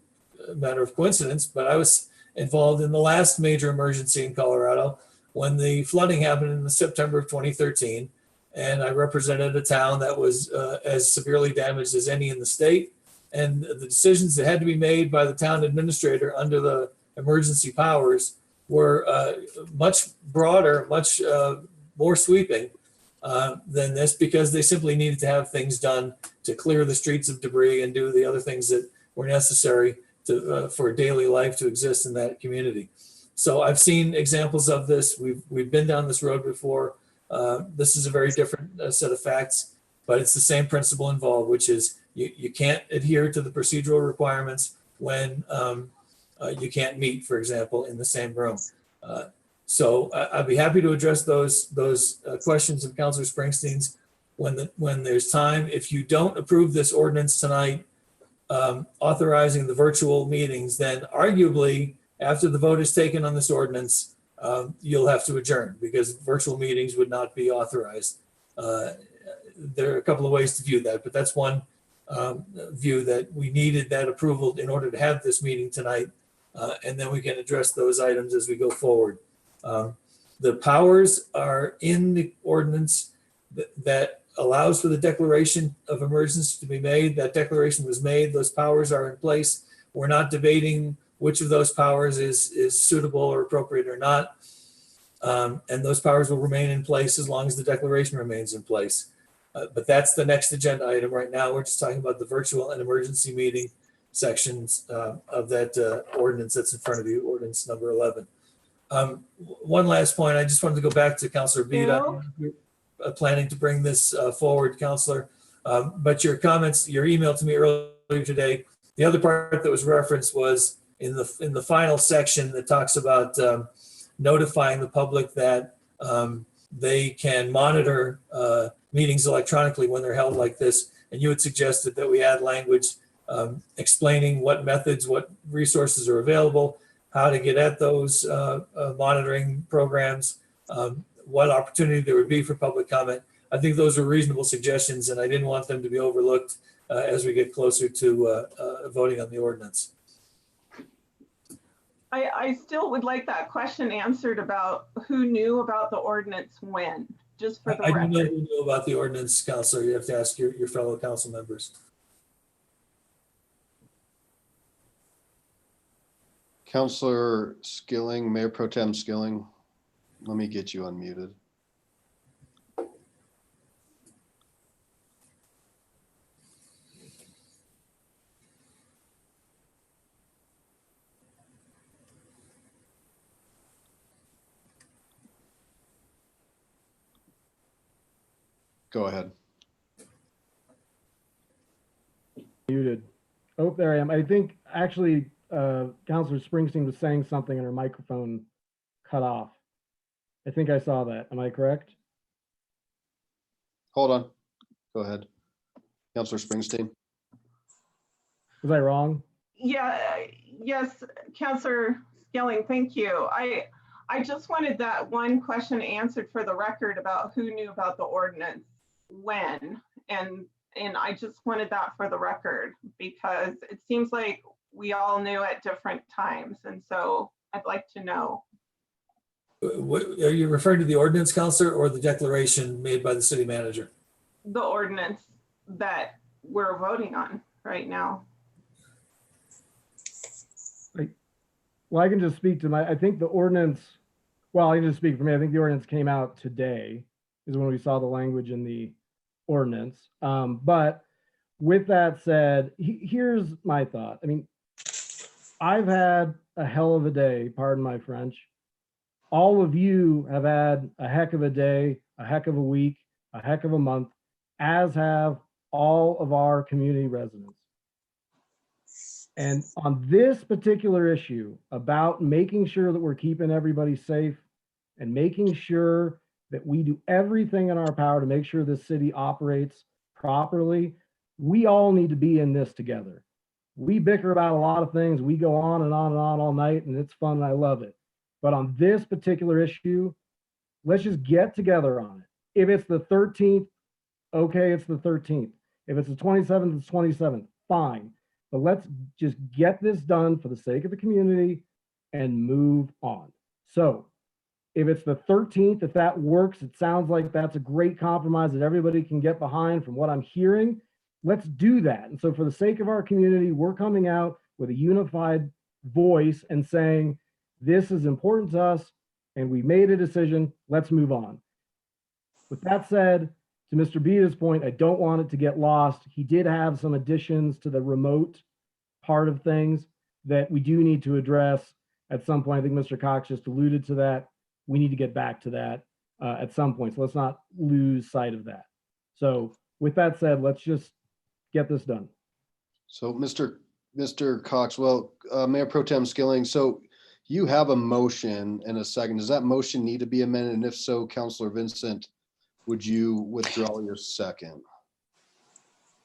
matter of coincidence, but I was involved in the last major emergency in Colorado when the flooding happened in the September of 2013. And I represented a town that was as severely damaged as any in the state. And the decisions that had to be made by the town administrator under the emergency powers were much broader, much more sweeping than this, because they simply needed to have things done to clear the streets of debris and do the other things that were necessary for daily life to exist in that community. So I've seen examples of this. We've been down this road before. This is a very different set of facts, but it's the same principle involved, which is you can't adhere to the procedural requirements when you can't meet, for example, in the same room. So I'd be happy to address those questions of Councilor Springsteen's when there's time. If you don't approve this ordinance tonight, authorizing the virtual meetings, then arguably after the vote is taken on this ordinance, you'll have to adjourn because virtual meetings would not be authorized. There are a couple of ways to view that, but that's one view, that we needed that approval in order to have this meeting tonight. and then we can address those items as we go forward. The powers are in the ordinance that allows for the declaration of emergency to be made. That declaration was made. Those powers are in place. We're not debating which of those powers is suitable or appropriate or not. And those powers will remain in place as long as the declaration remains in place. But that's the next agenda item. Right now, we're just talking about the virtual and emergency meeting sections of that ordinance that's in front of you, ordinance number 11. One last point, I just wanted to go back to Councilor Bida. You're planning to bring this forward, Councilor. But your comments, your email to me earlier today, the other part that was referenced was in the final section that talks about notifying the public that they can monitor meetings electronically when they're held like this. And you had suggested that we add language explaining what methods, what resources are available, how to get at those monitoring programs, what opportunity there would be for public comment. I think those are reasonable suggestions, and I didn't want them to be overlooked as we get closer to voting on the ordinance. I still would like that question answered about who knew about the ordinance when, just for the I record. don't know who knew about the ordinance, Councilor. You have to ask your fellow council members. Councilor Skilling, Mayor Pro Tem Skilling, let me get you unmuted. Go ahead. Muted. Oh, there I am. I think actually Councilor Springsteen was saying something and her microphone cut off. I think I saw that. Am I correct? Hold on. Go ahead. Councilor Springsteen. Was I wrong? Yeah, yes, Councilor Skilling, thank you. I just wanted that one question answered for the record about who knew about the ordinance when, and I just wanted that for the record because it seems like we all knew at different times, and so I'd like to know. What, are you referring to the ordinance, Councilor, or the declaration made by the city manager? The ordinance that we're voting on right now. Well, I can just speak to I think the ordinance, well, I can just speak for me. I think the ordinance came out today is when we saw the language in the ordinance. But with that said, here's my thought. I mean, I've had a hell of a day, pardon my French. All of you have had a heck of a day, a heck of a week, a heck of a month, as have all of our community residents. And on this particular issue about making sure that we're keeping everybody safe and making sure that we do everything in our power to make sure this city operates properly, we all need to be in this together. We bicker about a lot of things. We go on and on and on all night, and it's fun and I love it. But on this particular issue, let's just get together on it. If it's the 13th, okay, it's the 13th. If it's the 27th, it's 27th, fine. But let's just get this done for the sake of the community and move on. So if it's the 13th, if that works, it sounds like that's a great compromise that everybody can get behind from what I'm hearing. Let's do that. And so for the sake of our community, we're coming out with a unified voice and saying, this is important to us and we made a decision, let's move on. With that said, to Mr. Bida's point, I don't want it to get lost. He did have some additions to the remote part of things that we do need to address at some point. I think Mr. Cox just alluded to that. We need to get back to that at some point. So let's not lose sight of that. So with that said, let's just get this done. So Mr. Cox, well, Mayor Pro Tem Skilling, so you have a motion and a second. Does that motion need to be amended? And if so, Councilor Vincent, would you withdraw your second?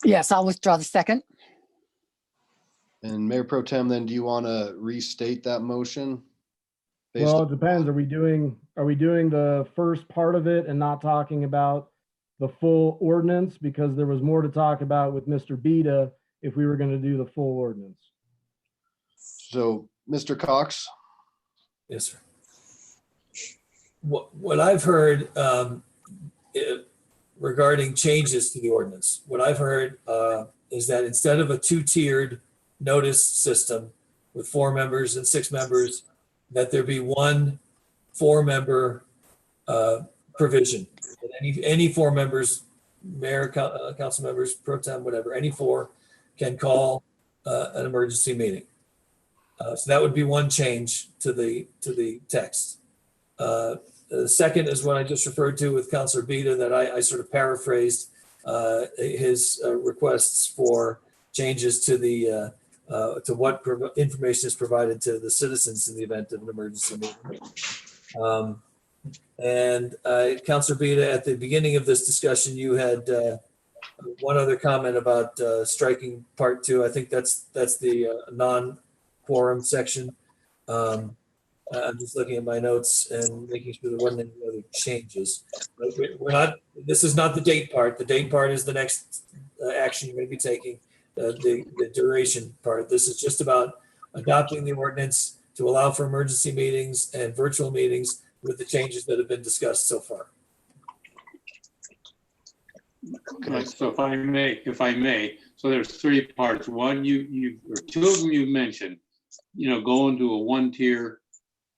Yes, I'll withdraw the second. And Mayor Pro Tem, then do you want to restate that motion? Well, it depends. Are we doing the first part of it and not talking about the full ordinance? Because there was more to talk about with Mr. Bida if we were going to do the full ordinance. So Mr. Cox? Yes, sir. What I've heard regarding changes to the ordinance, what I've heard is that instead of a two-tiered notice system with 4 members and 6 members, that there be one 4-member provision. That any 4 members, mayor, council members, pro tem, whatever, any 4 can call an emergency meeting. So that would be one change to the text. The second is what I just referred to with Councilor Beta, that I sort of paraphrased his requests for changes to the to what information is provided to the citizens in the event of an emergency meeting. And Councilor Beta, at the beginning of this discussion, you had one other comment about striking part 2. I think that's the non-quorum section. I'm just looking at my notes and making sure there wasn't any other changes. But we're not, this is not the date part. The date part is the next action you're going to be taking, the duration part. This is just about adopting the ordinance to allow for emergency meetings and virtual meetings with the changes that have been discussed so far. So if I may, so there's 3 parts. One, you or 2 of them you mentioned, going to a 1-tier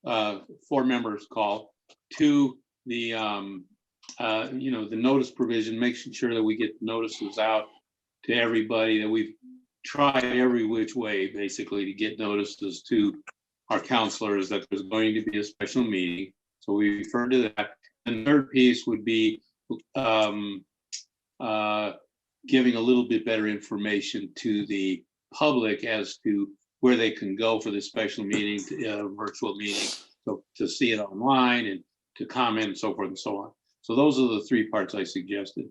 4 members call. 2, the the notice provision, making sure that we get notices out to everybody, that we've tried every which way basically to get notices to our counselors that there's going to be a special meeting. So we refer to that. And the 3rd piece would be giving a little bit better information to the public as to where they can go for this special meeting, virtual meeting, so to see it online and to comment and so forth and so on. So those are the 3 parts I suggested.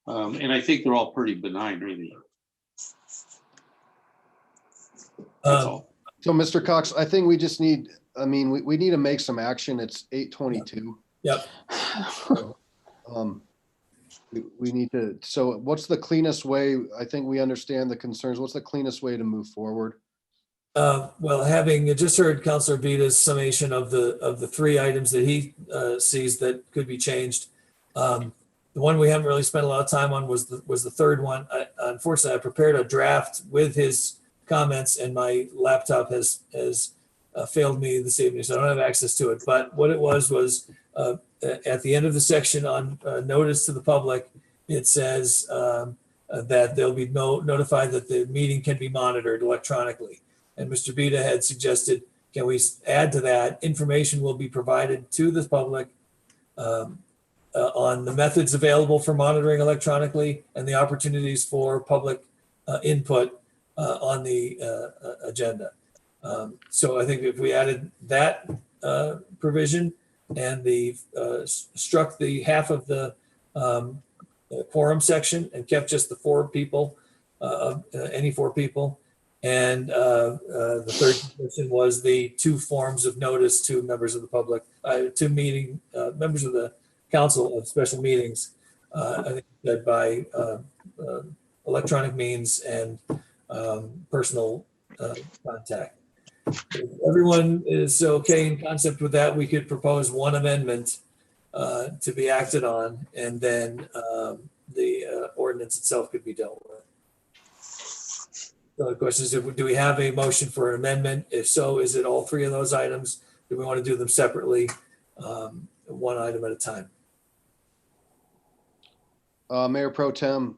And I think they're all pretty benign, really. That's all. So Mr. Cox, I think we just need, we need to make some action. It's 8:22. Yep. We need to, so what's the cleanest way? I think we understand the concerns. What's the cleanest way to move forward? Well, having just heard Councilor Beta's summation of the 3 items that he sees that could be changed, the one we haven't really spent a lot of time on was the 3rd one. Unfortunately, I prepared a draft with his comments, and my laptop has failed me this evening, so I don't have access to it. But what it was at the end of the section on notice to the public, it says that they'll be notified that the meeting can be monitored electronically. And Mr. Beta had suggested, can we add to that, information will be provided to the public on the methods available for monitoring electronically and the opportunities for public input on the agenda. So I think if we added that provision and struck the half of the quorum section and kept just the 4 people, any 4 people, and the 3rd condition was the 2 forms of notice to members of the public, to members of the council of special meetings, I think that by electronic means and personal contact. If everyone is okay in concept with that, we could propose one amendment to be acted on, and then the ordinance itself could be dealt with. So the question is, do we have a motion for an amendment? If so, is it all 3 of those items? Do we want to do them separately, one item at a time? Mayor Pro Tem,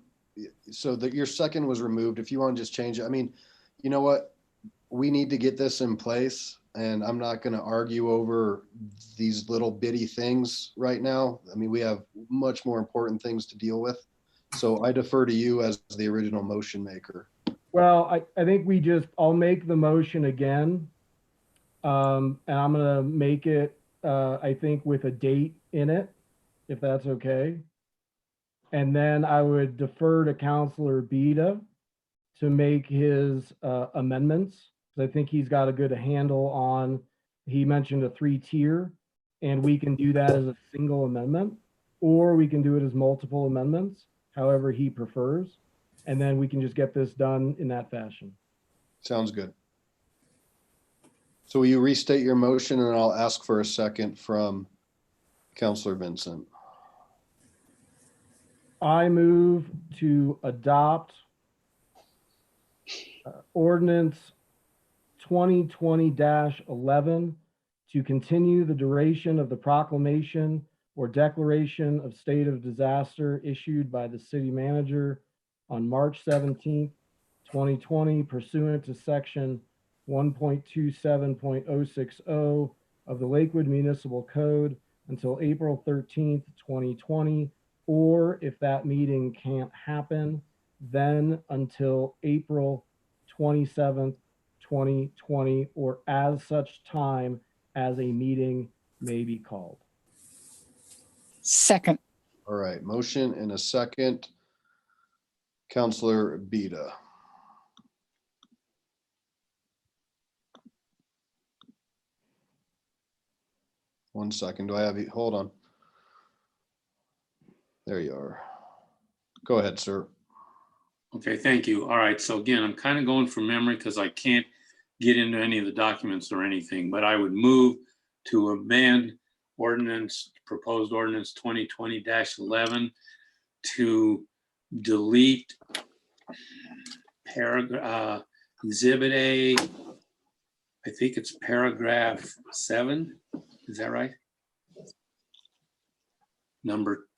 so your 2nd was removed. If you want to just change it, you know what? We need to get this in place, and I'm not going to argue over these little bitty things right now. We have much more important things to deal with. So I defer to you as the original motion maker. Well, I think I'll make the motion again. And I'm going to make it, I think, with a date in it, if that's okay. And then I would defer to Councilor Beta to make his amendments. I think he's got a good handle on, he mentioned a 3-tier, and we can do that as a single amendment, or we can do it as multiple amendments, however he prefers. And then we can just get this done in that fashion. Sounds good. So will you restate your motion and I'll ask for a second from Counselor Vincent. I move to adopt ordinance 2020-11 to continue the duration of the proclamation or declaration of state of disaster issued by the city manager on March 17th, 2020 pursuant to section 1.27.060 of the Lakewood Municipal Code until April 13th, 2020, or if that meeting can't happen, then until April 27th, 2020, or as such time as a meeting may be called. Second. All right, motion and a second. Counselor Beta. One second, do I have you? Hold on. There you are. Go ahead, sir. Okay, thank you. All right, so again, I'm kind of going from memory because I can't get into any of the documents or anything, but I would move to amend proposed ordinance 2020-11 to delete paragraph exhibit A. I think it's paragraph 7. Is that right?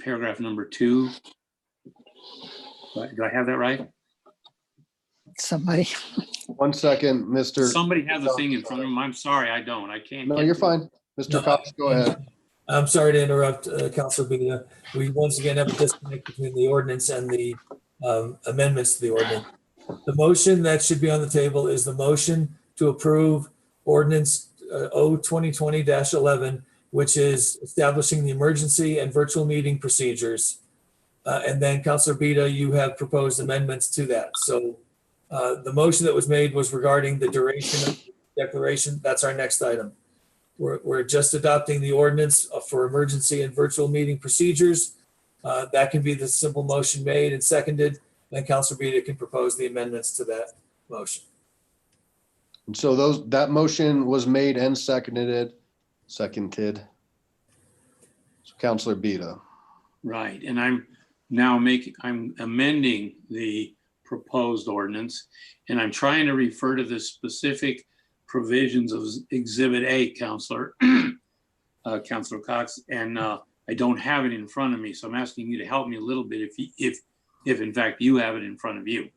Paragraph number 2. Do I have that right? Somebody. One second, Mr. Somebody has the thing in front of them. I'm sorry, I don't. I can't. No, get you're to it. fine. Mr. Cox, go ahead. I'm sorry to interrupt, Councilor Beta. We once again have a disconnect between the ordinance and the amendments to the ordinance. The motion that should be on the table is the motion to approve ordinance O 2020-11, which is establishing the emergency and virtual meeting procedures. And then Councilor Beta, you have proposed amendments to that. So the motion that was made was regarding the duration of the declaration. That's our next item. We're just adopting the ordinance for emergency and virtual meeting procedures. That can be the simple motion made and seconded. Then Councilor Beta can propose the amendments to that motion. And so that motion was made and seconded. So Counselor Beta. Right, and I'm amending the proposed ordinance, and I'm trying to refer to the specific provisions of Exhibit A, Counselor Cox, and I don't have it in front of me, so I'm asking you to help me a little bit if in fact you have it in front of you.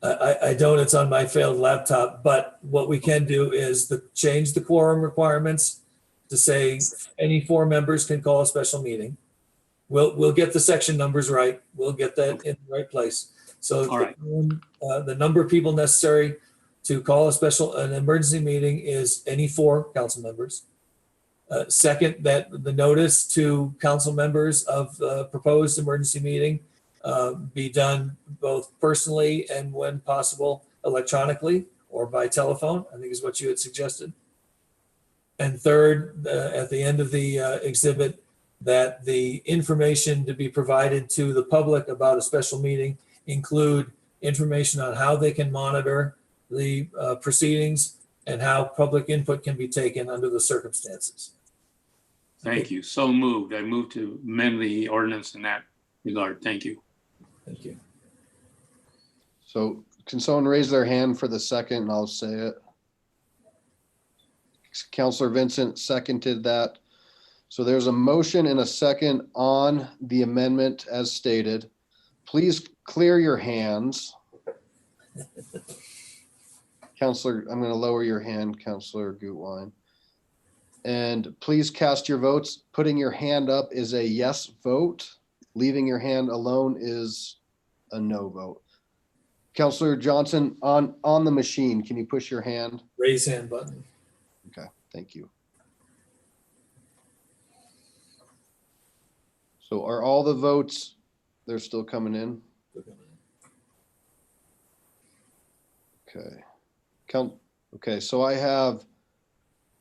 I don't, it's on my failed laptop, but what we can do is change the quorum requirements to say any 4 members can call a special meeting. We'll get the section numbers right. We'll get that in the right place. So all right. The number of people necessary to call an emergency meeting is any 4 council members. Second, that the notice to council members of the proposed emergency meeting be done both personally and when possible electronically or by telephone, I think is what you had suggested. And third, at the end of the exhibit, that the information to be provided to the public about a special meeting include information on how they can monitor the proceedings and how public input can be taken under the circumstances. Thank you. So moved. I move to amend the ordinance in that regard. Thank you. Thank you. So can someone raise their hand for the second and I'll say it? Counselor Vincent seconded that. So there's a motion and a second on the amendment as stated. Please clear your hands. Counselor, I'm going to lower your hand, Counselor Gutwein. And please cast your votes. Putting your hand up is a yes vote. Leaving your hand alone is a no vote. Counselor Johnson, on the machine, can you push your hand? Raise hand button. Okay, thank you. So are all the votes, they're still coming in? Okay. Okay, so I have,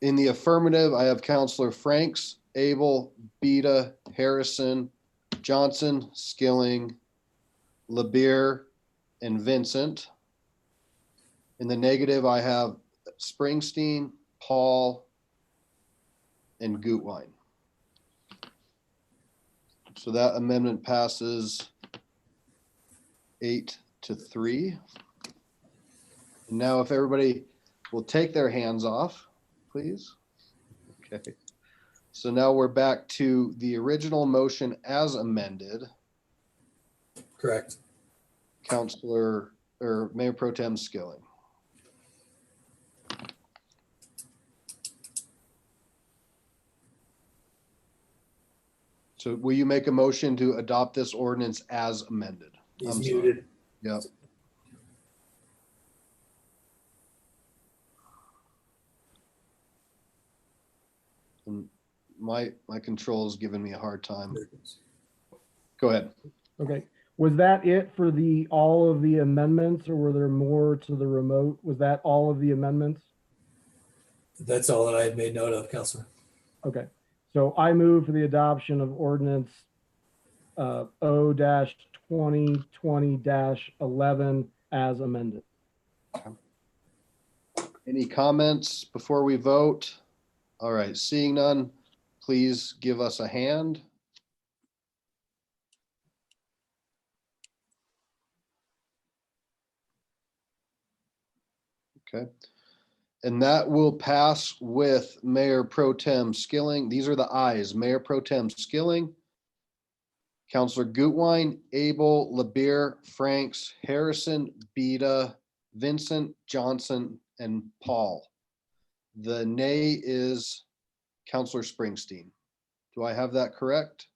in the affirmative, I have Counselor Franks, Abel, Beta, Harrison, Johnson, Skilling, LeBeer, and Vincent. In the negative, I have Springsteen, Paul, and Gutwein. So that amendment passes 8-3. And now if everybody will take their hands off, please. Okay. So now we're back to the original motion as amended. Correct. Councilor or Mayor Pro Tem Skilling. So will you make a motion to adopt this ordinance as amended? He's I'm sorry. muted. Yep. And my control is giving me a hard time. Go ahead. Okay, was that it for all of the amendments, or were there more to the remote? Was that all of the amendments? That's all that I had made note of, Councilor. Okay, so I move for the adoption of ordinance O-2020-11 as amended. Any comments before we vote? All right, seeing none, please give us a hand. Okay. And that will pass with Mayor Pro Tem Skilling. These are the ayes. Mayor Pro Tem Skilling, Councilor Gutwein, Abel, LeBeer, Franks, Harrison, Beta, Vincent, Johnson, and Paul. The nay is Councilor Springsteen. Do I have that correct?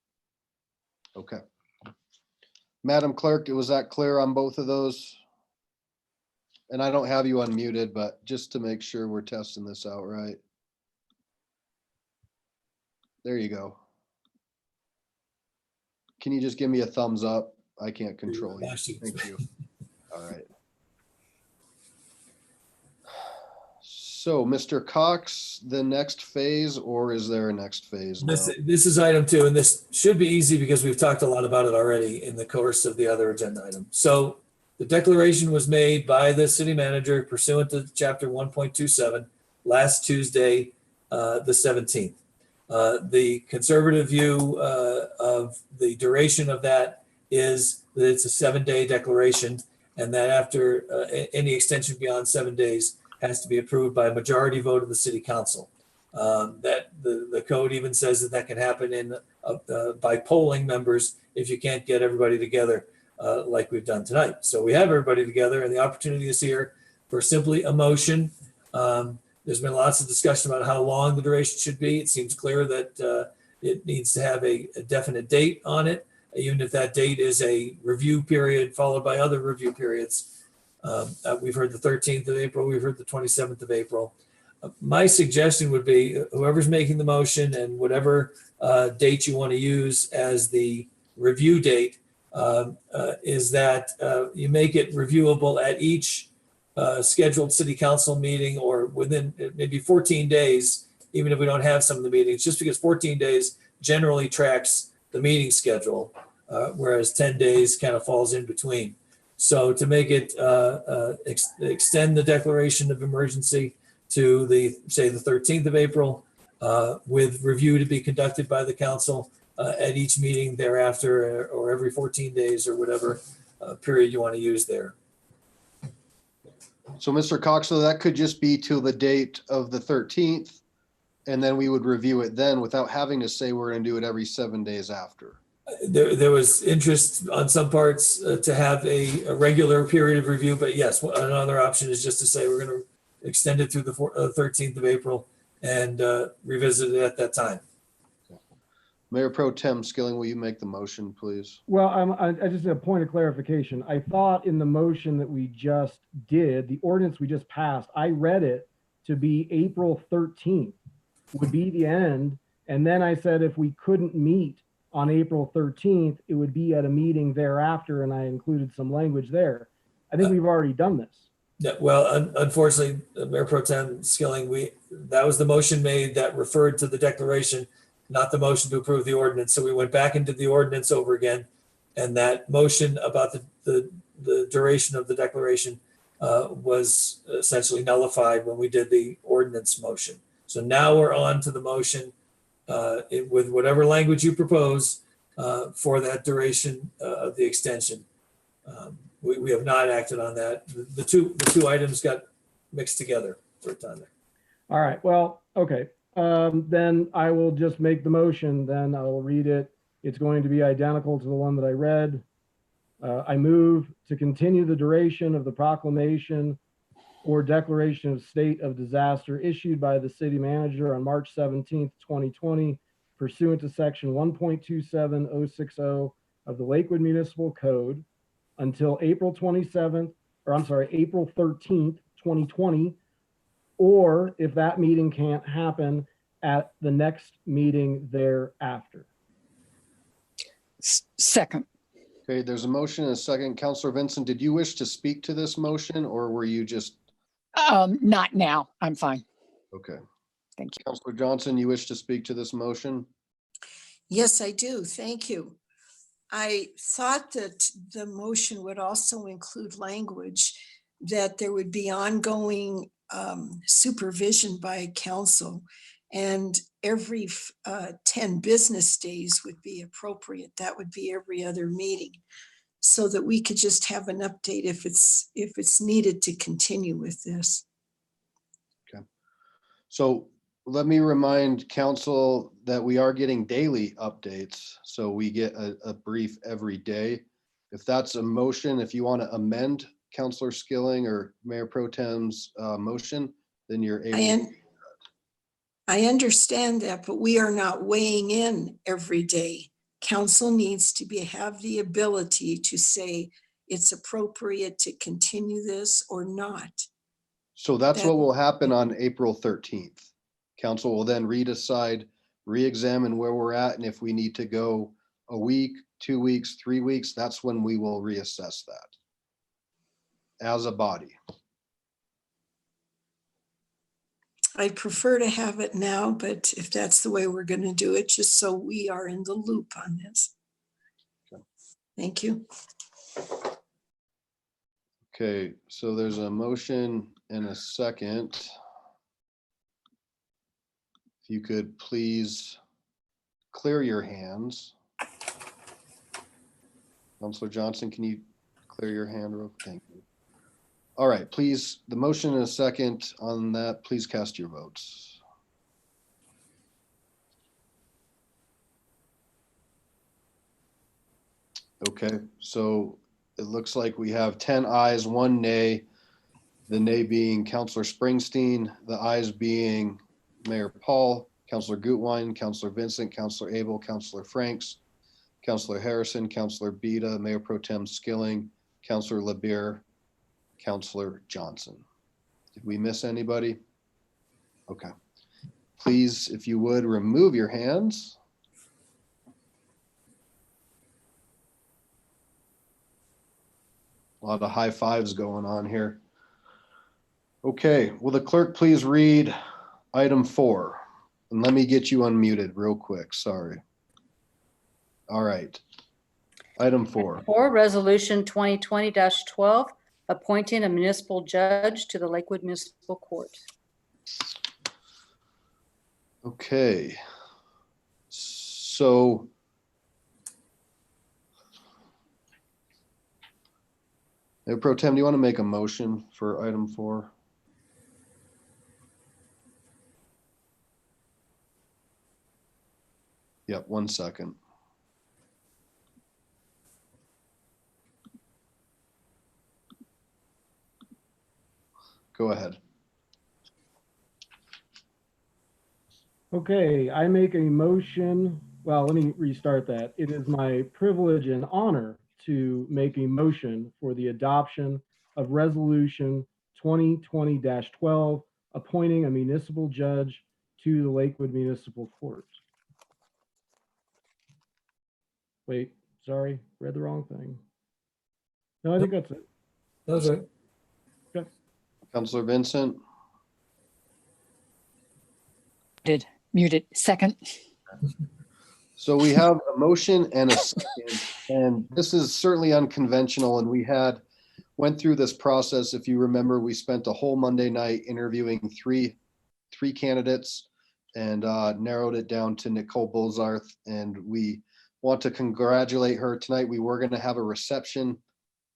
Okay. Madam Clerk, was that clear on both of those? And I don't have you unmuted, but just to make sure we're testing this out right. There you go. Can you just give me a thumbs up? I can't control you. Thank you. All right. So, Mr. Cox, the next phase, or is there a next phase now? This is item 2, and this should be easy because we've talked a lot about it already in the course of the other agenda item. So the declaration was made by the city manager pursuant to chapter 1.27 last Tuesday, the 17th. The conservative view of the duration of that is that it's a 7-day declaration, and that after any extension beyond 7 days has to be approved by a majority vote of the city council. That the code even says that can happen by polling members if you can't get everybody together like we've done tonight. So we have everybody together, and the opportunity is here for simply a motion. There's been lots of discussion about how long the duration should be. It seems clear that it needs to have a definite date on it, even if that date is a review period followed by other review periods. We've heard the 13th of April, we've heard the 27th of April. My suggestion would be whoever's making the motion and whatever date you want to use as the review date is that you make it reviewable at each scheduled city council meeting, or within maybe 14 days, even if we don't have some of the meetings, just because 14 days generally tracks the meeting schedule, whereas 10 days kind of falls in between. So to make it extend the declaration of emergency to say the 13th of April, with review to be conducted by the council at each meeting thereafter, or every 14 days, or whatever period you want to use there. So Mr. Cox, so that could just be to the date of the 13th, and then we would review it then without having to say we're going to do it every 7 days after. There was interest on some parts to have a regular period of review, but yes, another option is just to say we're going to extend it through the 13th of April and revisit it at that time. Mayor Pro Tem Skilling, will you make the motion, please? Well, I just need a point of clarification. I thought in the motion that we just did, the ordinance we just passed, I read it to be April 13th would be the end. And then I said if we couldn't meet on April 13th, it would be at a meeting thereafter, and I included some language there. I think we've already done this. Yeah, well, unfortunately, Mayor Pro Tem Skilling, that was the motion made that referred to the declaration, not the motion to approve the ordinance. So we went back into the ordinance over again, and that motion about the duration of the declaration was essentially nullified when we did the ordinance motion. So now we're on to the motion with whatever language you propose for that duration of the extension. We have not acted on that. The two items got mixed together for a time there. All right, well, okay. Then I will just make the motion, then I'll read it. It's going to be identical to the one that I read. I move to continue the duration of the proclamation or declaration of state of disaster issued by the city manager on March 17th, 2020, pursuant to section 1.27060 of the Lakewood Municipal Code until April 13th, 2020, or if that meeting can't happen, at the next meeting thereafter. Second. Okay, there's a motion and a second. Counselor Vincent, did you wish to speak to this motion or were you just? Not now. I'm fine. Okay. Thank you. Counselor Johnson, you wish to speak to this motion? Yes, I do. Thank you. I thought that the motion would also include language that there would be ongoing supervision by council, and every 10 business days would be appropriate. That would be every other meeting, so that we could just have an update if it's needed to continue with this. Okay. So let me remind council that we are getting daily updates. So we get a brief every day. If that's a motion, if you want to amend Councilor Skilling or Mayor Pro Tem's motion, then you're able. I understand that, but we are not weighing in every day. Council needs to have the ability to say it's appropriate to continue this or not. So that's what will happen on April 13th. Council will then redecide, re-examine where we're at, and if we need to go a week, 2 weeks, 3 weeks, that's when we will reassess that as a body. I'd prefer to have it now, but if that's the way we're going to do it, just so we are in the loop on this. Okay. Thank you. Okay, so there's a motion and a second. If you could please clear your hands. Councilor Johnson, can you clear your hand real quick? Thank you. All right, please, the motion and a second on that, please cast your votes. Okay, so it looks like we have 10 ayes, 1 nay. The nay being Councilor Springsteen, the ayes being Mayor Paul, Councilor Gutwein, Councilor Vincent, Councilor Abel, Councilor Franks, Councilor Harrison, Councilor Beta, Mayor Pro Tem Skilling, Councilor LeBeer, Councilor Johnson. Did we miss anybody? Okay. Please, if you would, remove your hands. A lot of high fives going on here. Okay, will the clerk please read item 4? And let me get you unmuted real quick, sorry. All right, item 4. For Resolution 2020-12, appointing a municipal judge to the Lakewood Municipal Court. Okay, so Mayor Pro Tem, do you want to make a motion for item 4? Yep, 1 second. Go ahead. Okay, I make a motion. Well, let me restart that. It is my privilege and honor to make a motion for the adoption of Resolution 2020-12, appointing a municipal judge to the Lakewood Municipal Court. Wait, sorry, read the wrong thing. No, I think that's it. That's right. Okay. Councilor Vincent. Muted. Second. So we have a motion and a second, and this is certainly unconventional. And we had went through this process. If you remember, we spent a whole Monday night interviewing three candidates and narrowed it down to Nicole Bolzarth. And we want to congratulate her tonight. We were going to have a reception.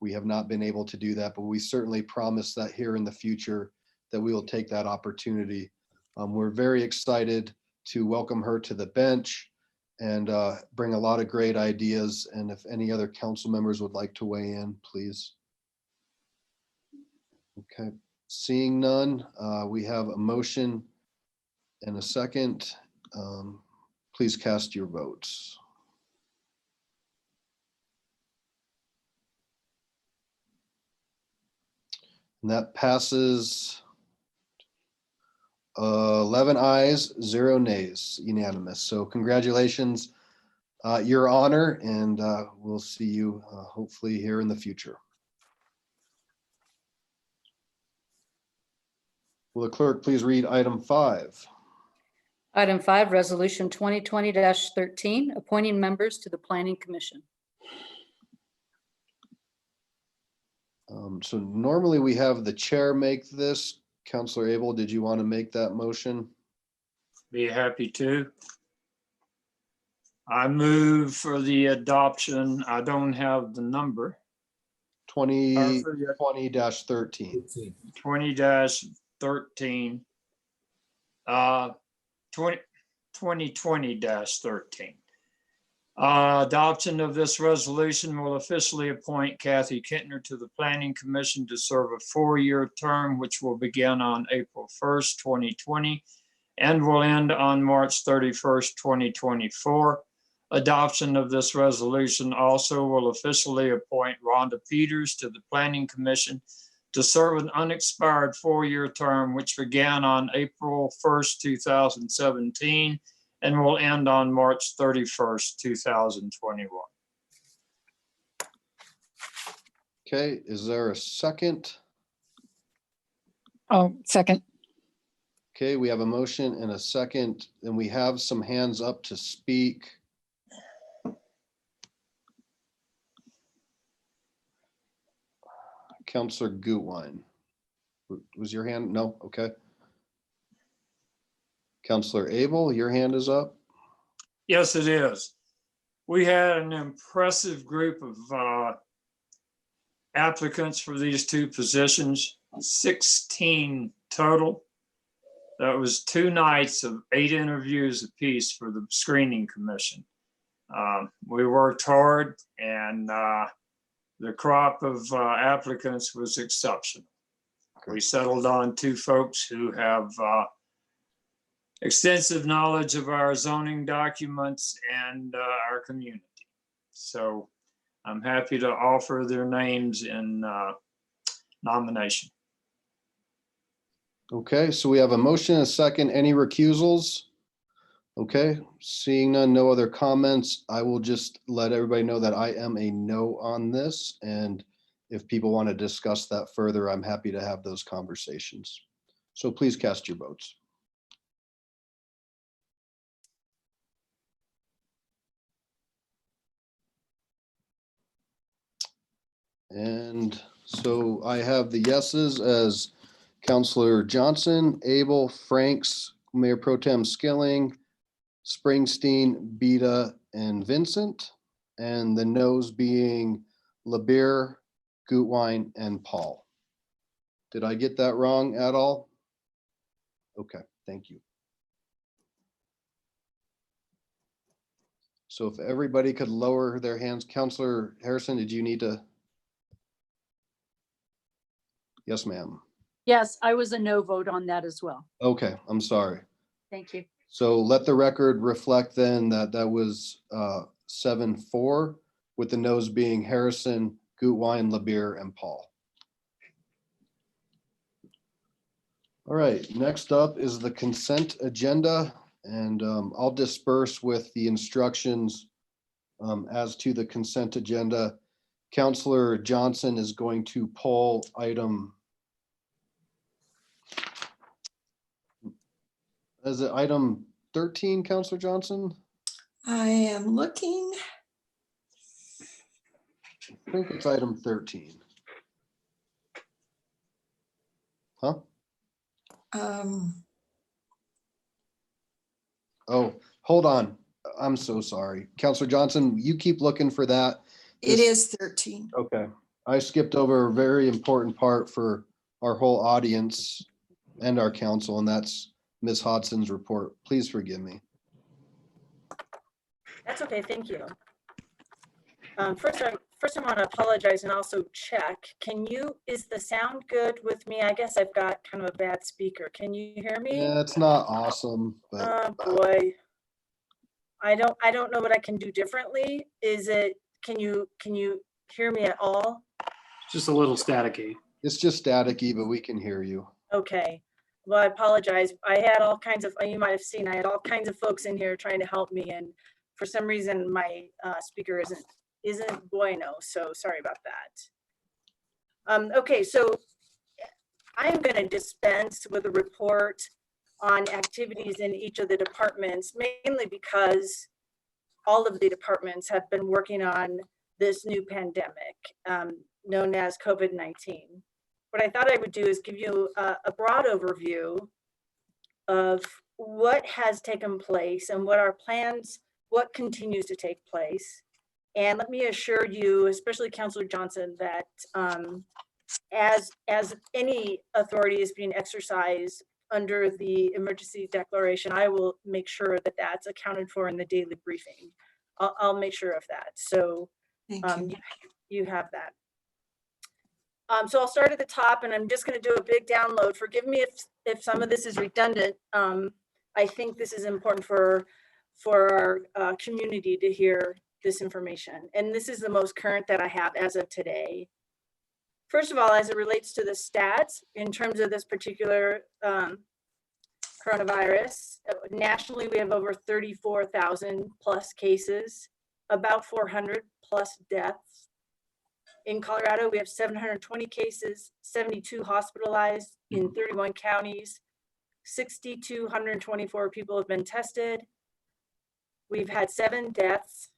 We have not been able to do that, but we certainly promise that here in the future that we will take that opportunity. We're very excited to welcome her to the bench and bring a lot of great ideas. And if any other council members would like to weigh in, please. Okay, seeing none, we have a motion and a second. Please cast your votes. And that passes 11 ayes, 0 nays, unanimous. So congratulations, Your Honor, and we'll see you hopefully here in the future. Will the clerk please read item 5? Item 5, Resolution 2020-13, appointing members to the Planning Commission. So normally we have the chair make this. Counselor Abel, did you want to make that motion? Be happy to. I move for the adoption. I don't have the number. 2020-13. 20-13. 2020-13. Adoption of this resolution will officially appoint Kathy Kintner to the Planning Commission to serve a 4-year term, which will begin on April 1st, 2020, and will end on March 31st, 2024. Adoption of this resolution also will officially appoint Rhonda Peters to the Planning Commission to serve an unexpired 4-year term, which began on April 1st, 2017, and will end on March 31st, 2021. Okay, is there a second? Oh, second. Okay, we have a motion and a second, and we have some hands up to speak. Counselor Gutwein. Was your hand? No, okay. Counselor Abel, your hand is up. Yes, it is. We had an impressive group of applicants for these 2 positions, 16 total. That was 2 nights of 8 interviews apiece for the screening commission. We worked hard, and the crop of applicants was exceptional. We settled on 2 folks who have extensive knowledge of our zoning documents and our community. So I'm happy to offer their names in nomination. Okay, so we have a motion and a second. Any recusals? Okay, seeing none, no other comments. I will just let everybody know that I am a no on this. And if people want to discuss that further, I'm happy to have those conversations. So please cast your votes. And so I have the yeses as Counselor Johnson, Abel, Franks, Mayor Pro Tem Skilling, Springsteen, Beta, and Vincent, and the noes being LeBeer, Gutwein, and Paul. Did I get that wrong at all? Okay, thank you. So if everybody could lower their hands. Counselor Harrison, did you need to? Yes, ma'am. Yes, I was a no vote on that as well. Okay, I'm sorry. Thank you. So let the record reflect then that that was 7-4, with the noes being Harrison, Gutwein, LeBeer, and Paul. All right, next up is the consent agenda, and I'll disperse with the instructions as to the consent agenda. Counselor Johnson is going to pull item. Is it item 13, Counselor Johnson? I am looking. I think it's item 13. Huh? Oh, hold on. I'm so sorry. Counselor Johnson, you keep looking for that. It is 13. Okay. I skipped over a very important part for our whole audience and our council, and that's Ms. Hodson's report. Please forgive me. That's okay, thank you. First I want to apologize and also check. Is the sound good with me? I guess I've got kind of a bad speaker. Can you hear me? Yeah, it's not awesome, but Oh boy. I don't know what I can do differently. Can you hear me at all? Just a little staticky. it's just staticky, but we can hear you. Okay. Well, I apologize. I had all kinds of, you might have seen, I had all kinds of folks in here trying to help me, and for some reason my speaker isn't bueno, so sorry about that. Okay, so I'm going to dispense with a report on activities in each of the departments, mainly because all of the departments have been working on this new pandemic known as COVID-19. What I thought I would do is give you a broad overview of what has taken place and what our plans, what continues to take place. And let me assure you, especially Councilor Johnson, that as any authority is being exercised under the emergency declaration, I will make sure that that's accounted for in the daily briefing. I'll make sure of that. So you have that. So I'll start at the top, and I'm just going to do a big download. Forgive me if some of this is redundant. I think this is important for our community to hear this information. And this is the most current that I have as of today. First of all, as it relates to the stats, in terms of this particular coronavirus, nationally, we have over 34,000 plus cases, about 400 plus deaths. In Colorado, we have 720 cases, 72 hospitalized in 31 counties, 6,224 people have been tested. We've had 7 deaths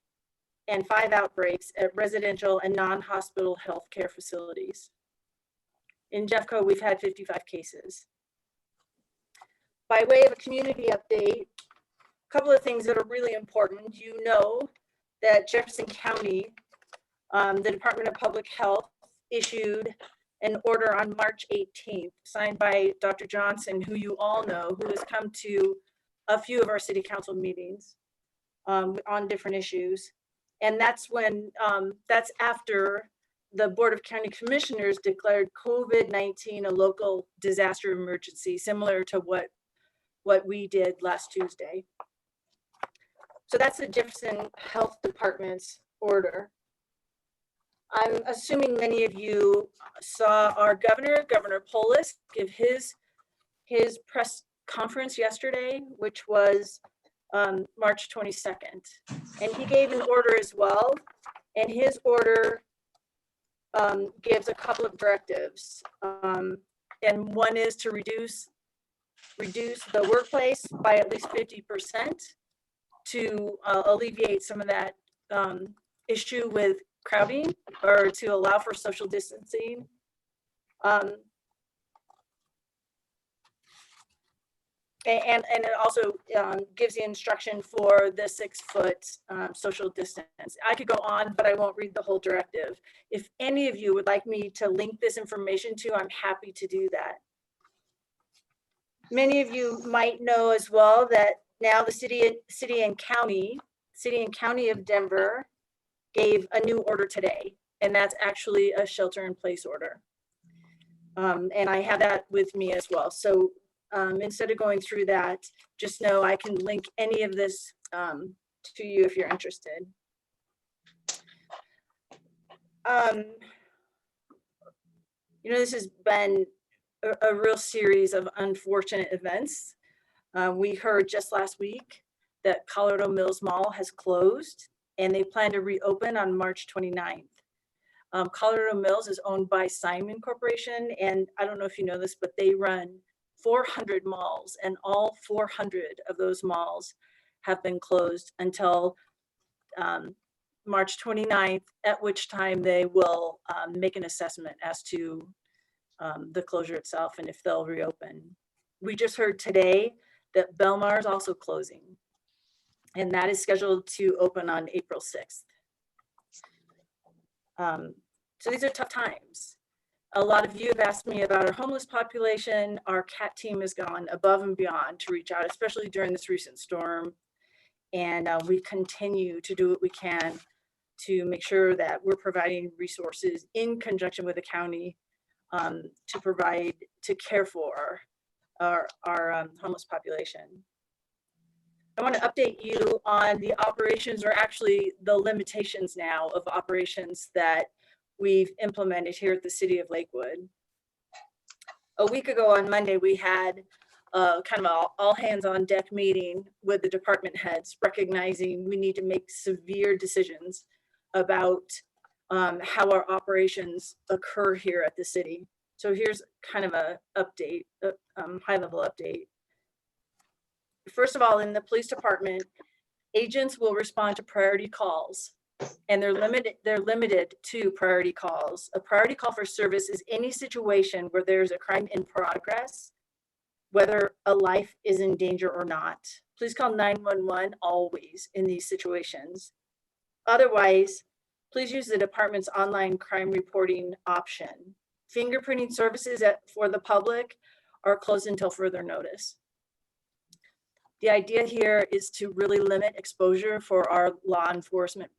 and 5 outbreaks at residential and non-hospital healthcare facilities. In Jeffco, we've had 55 cases. By way of a community update, a couple of things that are really important. You know that Jefferson County, the Department of Public Health issued an order on March 18th, signed by Dr. Johnson, who you all know, who has come to a few of our city council meetings on different issues. And that's when, that's after the Board of County Commissioners declared COVID-19 a local disaster emergency, similar to what we did last Tuesday. So that's the Jefferson Health Department's order. I'm assuming many of you saw our Governor Polis, give his press conference yesterday, which was March 22nd. And he gave an order as well. And his order gives a couple of directives. And one is to reduce the workplace by at least 50% to alleviate some of that issue with crowding, or to allow for social distancing. And it also gives the instruction for the 6-foot social distance. I could go on, but I won't read the whole directive. If any of you would like me to link this information to, I'm happy to do that. Many of you might know as well that now the city and county of Denver gave a new order today, and that's actually a shelter-in-place order. And I have that with me as well. So instead of going through that, just know I can link any of this to you if you're interested. You know, this has been a real series of unfortunate events. We heard just last week that Colorado Mills Mall has closed, and they plan to reopen on March 29th. Colorado Mills is owned by Simon Corporation, and I don't know if you know this, but they run 400 malls, and all 400 of those malls have been closed until March 29th, at which time they will make an assessment as to the closure itself and if they'll reopen. We just heard today that Belmar is also closing, and that is scheduled to open on April 6th. So these are tough times. A lot of you have asked me about our homeless population. Our CAT team has gone above and beyond to reach out, especially during this recent storm. And we continue to do what we can to make sure that we're providing resources in conjunction with the county to care for our homeless population. I want to update you on the operations, or actually the limitations now of operations that we've implemented here at the City of Lakewood. A week ago on Monday, we had kind of an all hands on deck meeting with the department heads, recognizing we need to make severe decisions about how our operations occur here at the city. So here's kind of a update, high level update. First of all, in the police department, agents will respond to priority calls, and they're limited to priority calls. A priority call for service is any situation where there's a crime in progress, whether a life is in danger or not. Please call 911 always in these situations. Otherwise, please use the department's online crime reporting option. Fingerprinting services for the public are closed until further notice. The idea here is to really limit exposure for our law enforcement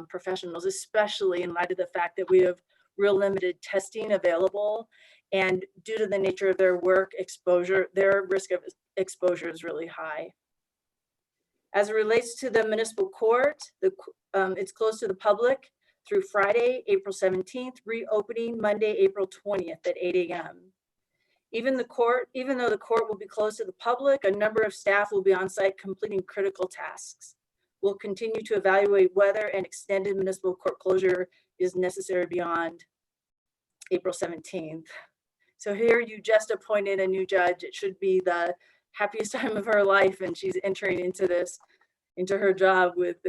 professionals, especially in light of the fact that we have real limited testing available, and due to the nature of their work exposure, their risk of exposure is really high. As it relates to the municipal court, it's closed to the public through Friday, April 17th, reopening Monday, April 20th at 8 a.m. Even though the court will be closed to the public, a number of staff will be on site completing critical tasks. We'll continue to evaluate whether an extended municipal court closure is necessary beyond April 17th. So here you just appointed a new judge. It should be the happiest time of her life, and she's entering into her job with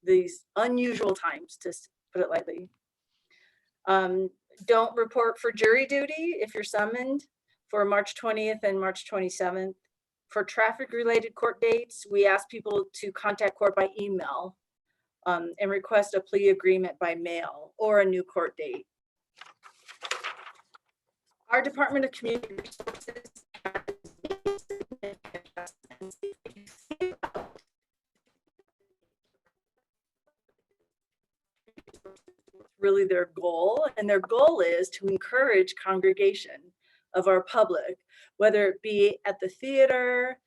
these unusual times, to put it lightly. Don't report for jury duty if you're summoned for March 20th and March 27th. For traffic-related court dates, we ask people to contact court by email and request a plea agreement by mail or a new court date. Our Department of Community Resources really their goal, and their goal is to encourage congregation of our public, whether it be at the theater,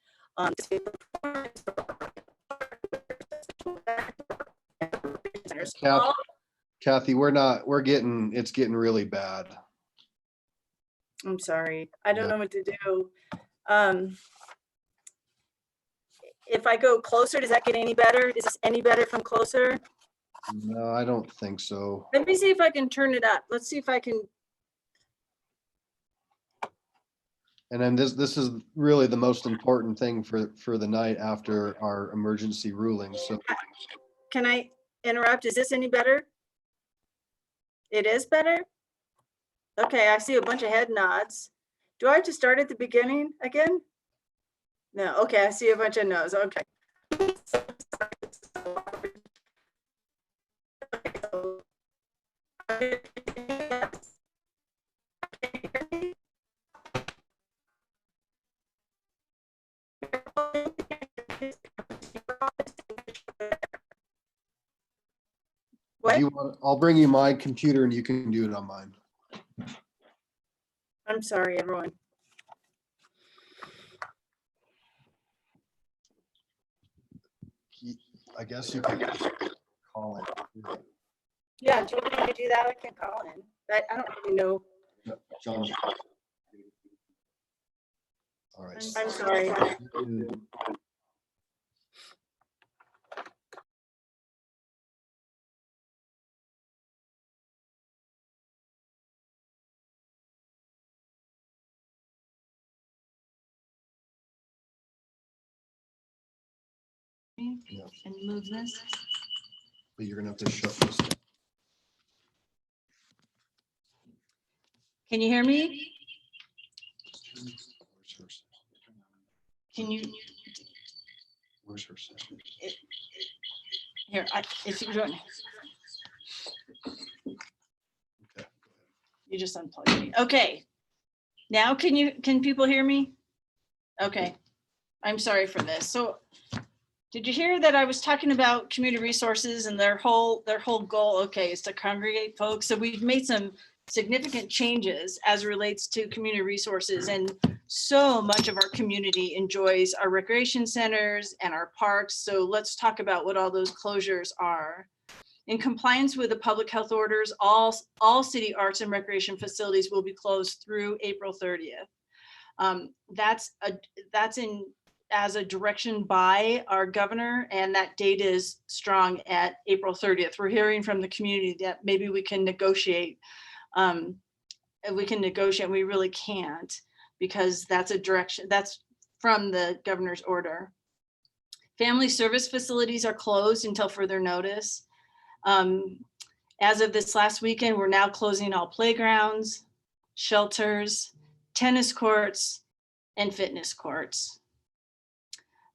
Kathy, it's getting really bad. I'm sorry, I don't know what to do. If I go closer, does that get any better? Is this any better from closer? No, I don't think so. Let me see if I can turn it up. Let's see if I can. And then this is really the most important thing for the night after our emergency ruling. So Can I interrupt? Is this any better? It is better? Okay, I see a bunch of head nods. Do I have to start at the beginning again? No, okay, I see a bunch of no's, okay. What? I'll bring you my computer and you can do it on mine. I'm sorry, everyone. I guess you can call it. Yeah, do you want me to do that? I can call in. I don't really know. John. All right. I'm sorry. And move this. But you're gonna have to shut this. Can you hear me? Can you? Where's her session? Here, if you don't. Okay. You just unplugged me. Okay. Now can people hear me? Okay. I'm sorry for this. So did you hear that I was talking about community resources and their whole goal, okay, is to congregate folks. So we've made some significant changes as it relates to community resources, and so much of our community enjoys our recreation centers and our parks. So let's talk about what all those closures are. In compliance with the public health orders, all city arts and recreation facilities will be closed through April 30th. That's as a direction by our governor, and that date is strong at April 30th. We're hearing from the community that maybe we can negotiate. We really can't, because that's a direction that's from the governor's order. Family service facilities are closed until further notice. As of this last weekend, we're now closing all playgrounds, shelters, tennis courts, and fitness courts.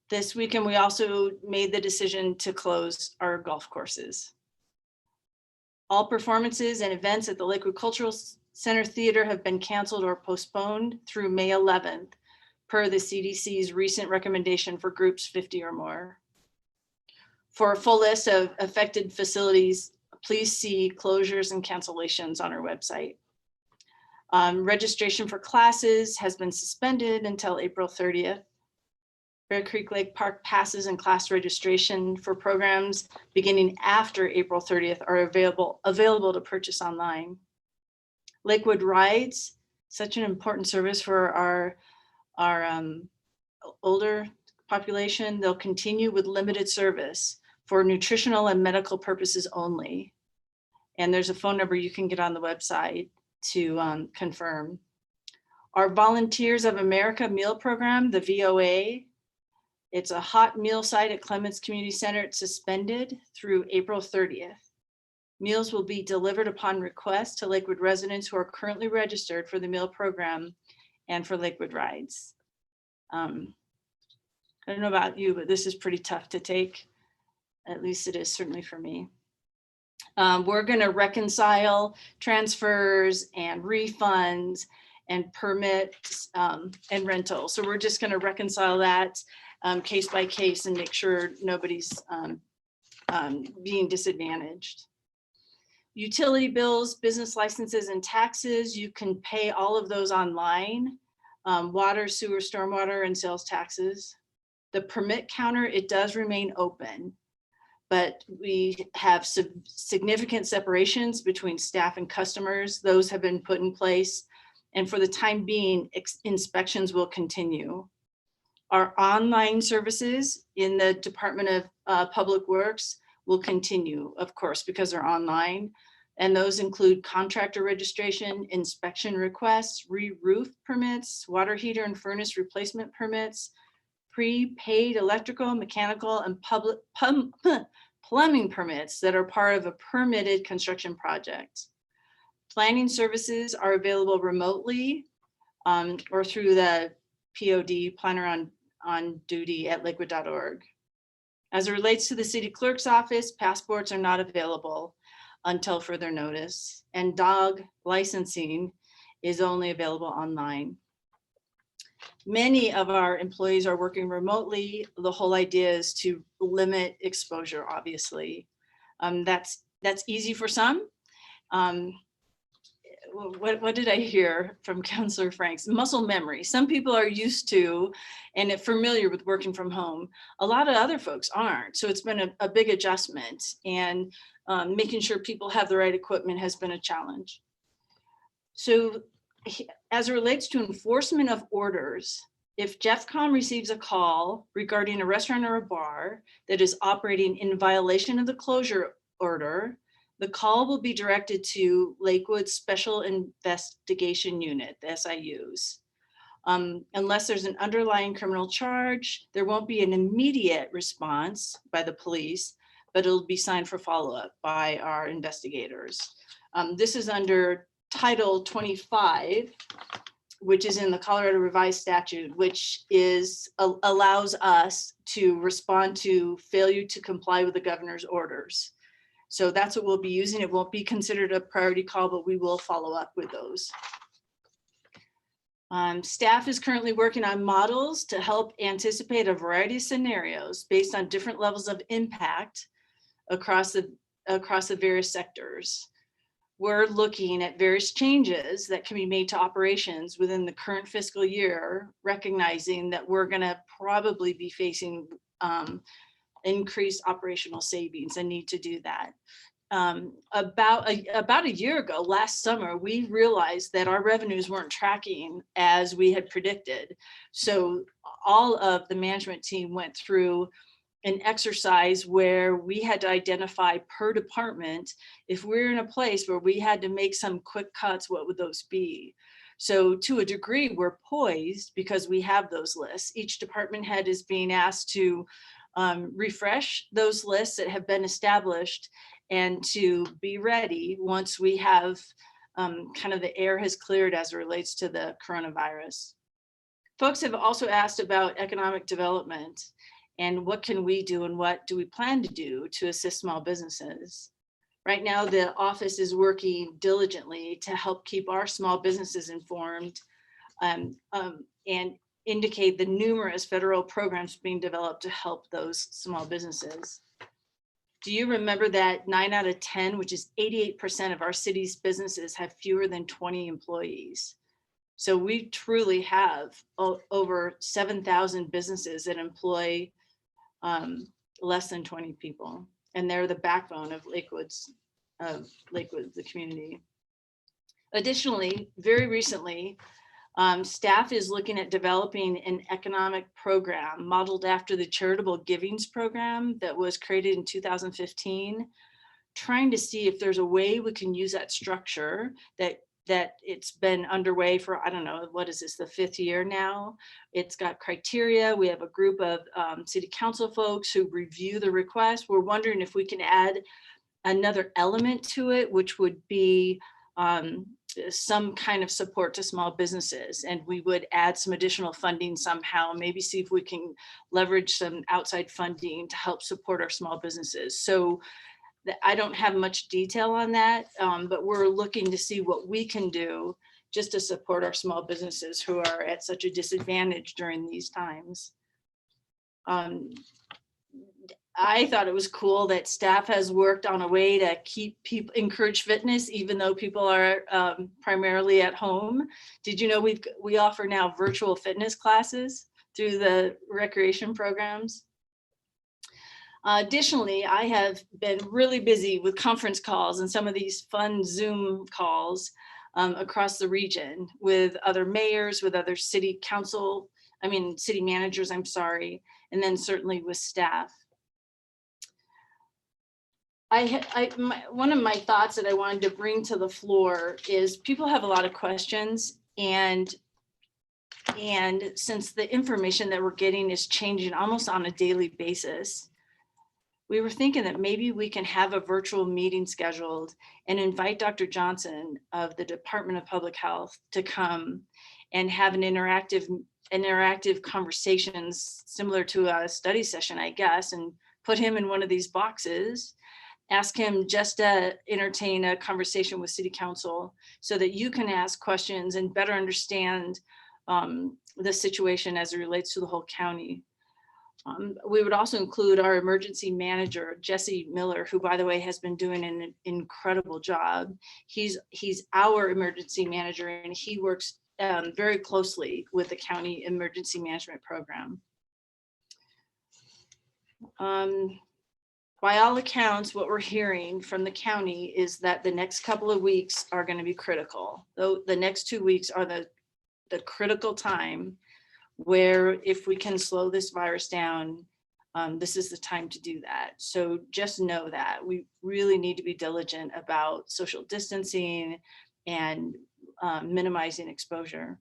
This weekend, we also made the decision to close our golf courses. All performances and events at the Lakewood Cultural Center Theater have been canceled or postponed through May 11th, per the CDC's recent recommendation for groups 50 or more. For a full list of affected facilities, please see closures and cancellations on our website. Registration for classes has been suspended until April 30th. Bear Creek Lake Park passes and class registration for programs beginning after April 30th are available to purchase online. Lakewood Rides, such an important service for our older population, they'll continue with limited service for nutritional and medical purposes only. And there's a phone number you can get on the website to confirm. Our Volunteers of America meal program, the VOA, it's a hot meal site at Clements Community Center. It's suspended through April 30th. Meals will be delivered upon request to Lakewood residents who are currently registered for the meal program and for Lakewood Rides. I don't know about you, but this is pretty tough to take. At least it is certainly for me. We're going to reconcile transfers and refunds and permits and rentals. So we're just going to reconcile that case by case and make sure nobody's being disadvantaged. Utility bills, business licenses, and taxes, you can pay all of those online. Water, sewer, stormwater, and sales taxes. The permit counter, it does remain open, but we have significant separations between staff and customers. Those have been put in place. And for the time being, inspections will continue. Our online services in the Department of Public Works will continue, of course, because they're online. And those include contractor registration, inspection requests, re-roof permits, water heater and furnace replacement permits, prepaid electrical, mechanical, and public plumbing permits that are part of a permitted construction project. Planning services are available remotely or through the POD, planner on duty at lakewood.org. As it relates to the city clerk's office, passports are not available until further notice, and dog licensing is only available online. Many of our employees are working remotely. The whole idea is to limit exposure, obviously. That's easy for some. What did I hear from Councillor Franks? Muscle memory. Some people are used to and familiar with working from home. A lot of other folks aren't. So it's been a big adjustment, and making sure people have the right equipment has been a challenge. So as it relates to enforcement of orders, if JeffCom receives a call regarding a restaurant or a bar that is operating in violation of the closure order, the call will be directed to Lakewood Special Investigation Unit, the SIUs. Unless there's an underlying criminal charge, there won't be an immediate response by the police, but it'll be signed for follow-up by our investigators. This is under Title 25, which is in the Colorado Revised Statute, which allows us to respond to failure to comply with the governor's orders. So that's what we'll be using. It won't be considered a priority call, but we will follow up with those. Staff is currently working on models to help anticipate a variety of scenarios based on different levels of impact across the various sectors. We're looking at various changes that can be made to operations within the current fiscal year, recognizing that we're going to probably be facing increased operational savings and need to do that. About a year ago, last summer, we realized that our revenues weren't tracking as we had predicted. So all of the management team went through an exercise where we had to identify per department, if we're in a place where we had to make some quick cuts, what would those be? So to a degree, we're poised because we have those lists. Each department head is being asked to refresh those lists that have been established and to be ready once we have kind of the air has cleared as it relates to the coronavirus. Folks have also asked about economic development and what can we do and what do we plan to do to assist small businesses. Right now, the office is working diligently to help keep our small businesses informed and indicate the numerous federal programs being developed to help those small businesses. Do you remember that 9 out of 10, which is 88% of our city's businesses, have fewer than 20 employees? So we truly have over 7,000 businesses that employ less than 20 people, and they're the backbone of Lakewood, the community. Additionally, very recently, staff is looking at developing an economic program modeled after the charitable givings program that was created in 2015, trying to see if there's a way we can use that structure that it's been underway for, I don't know, what is this, the 5th year now? It's got criteria. We have a group of city council folks who review the request. We're wondering if we can add another element to it, which would be some kind of support to small businesses. And we would add some additional funding somehow, maybe see if we can leverage some outside funding to help support our small businesses. So I don't have much detail on that, but we're looking to see what we can do just to support our small businesses who are at such a disadvantage during these times. I thought it was cool that staff has worked on a way to keep people, encourage fitness, even though people are primarily at home. Did you know we offer now virtual fitness classes through the recreation programs? Additionally, I have been really busy with conference calls and some of these fun Zoom calls across the region with other mayors, with other city managers, I'm sorry, and then certainly with staff. One of my thoughts that I wanted to bring to the floor is people have a lot of questions, and since the information that we're getting is changing almost on a daily basis, we were thinking that maybe we can have a virtual meeting scheduled and invite Dr. Johnson of the Department of Public Health to come and have an interactive conversations similar to a study session, I guess, and put him in one of these boxes, ask him just to entertain a conversation with City Council so that you can ask questions and better understand the situation as it relates to the whole county. We would also include our emergency manager, Jesse Miller, who, by the way, has been doing an incredible job. He's our emergency manager, and he works very closely with the county emergency management program. By all accounts, what we're hearing from the county is that the next couple of weeks are going to be critical. Though the next 2 weeks are the critical time where if we can slow this virus down, this is the time to do that. So just know that we really need to be diligent about social distancing and minimizing exposure.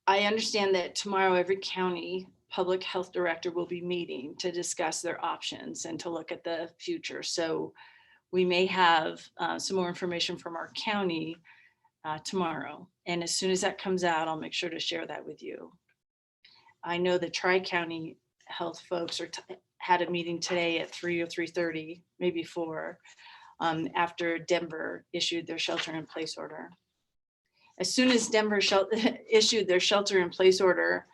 I understand that tomorrow every county public health director will be meeting to discuss their options and to look at the future. So we may have some more information from our county tomorrow. And as soon as that comes out, I'll make sure to share that with you. I know the Tri-County Health folks had a meeting today at 3 or 3:30, maybe 4, after Denver issued their shelter-in-place order. As soon as Denver issued their shelter-in-place order,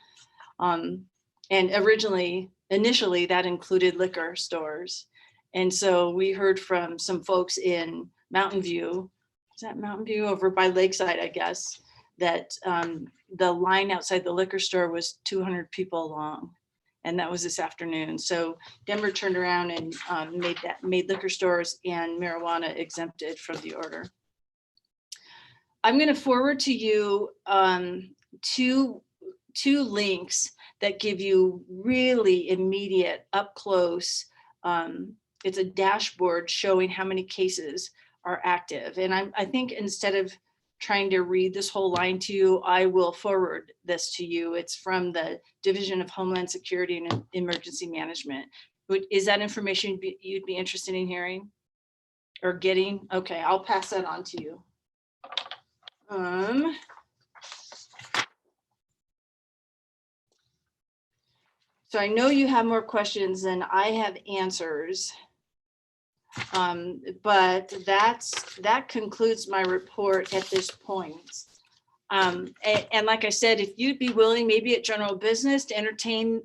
and initially that included liquor stores. And so we heard from some folks in Mountain View, is that Mountain View over by Lakeside, I guess, that the line outside the liquor store was 200 people long. And that was this afternoon. So Denver turned around and made liquor stores and marijuana exempted from the order. I'm going to forward to you two links that give you really immediate, up close. It's a dashboard showing how many cases are active. And I think instead of trying to read this whole line to you, I will forward this to you. It's from the Division of Homeland Security and Emergency Management. Is that information you'd be interested in hearing or getting? Okay, I'll pass that on to you. So I know you have more questions than I have answers. But that concludes my report at this point. And like I said, if you'd be willing, maybe at general business, to entertain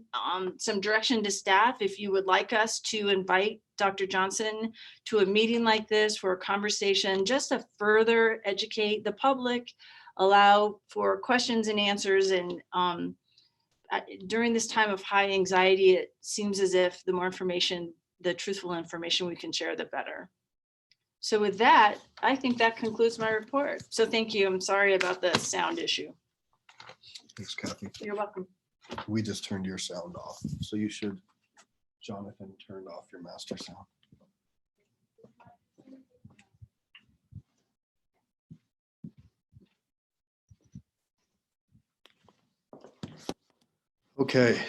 some direction to staff, if you would like us to invite Dr. Johnson to a meeting like this for a conversation, just to further educate the public, allow for questions and answers. And during this time of high anxiety, it seems as if the more information, the truthful information we can share, the better. So with that, I think that concludes my report. So thank you. I'm sorry about the sound issue. Thanks, Kathy. You're welcome. We just turned your sound off. So you should, Jonathan, turned off your master sound. Okay,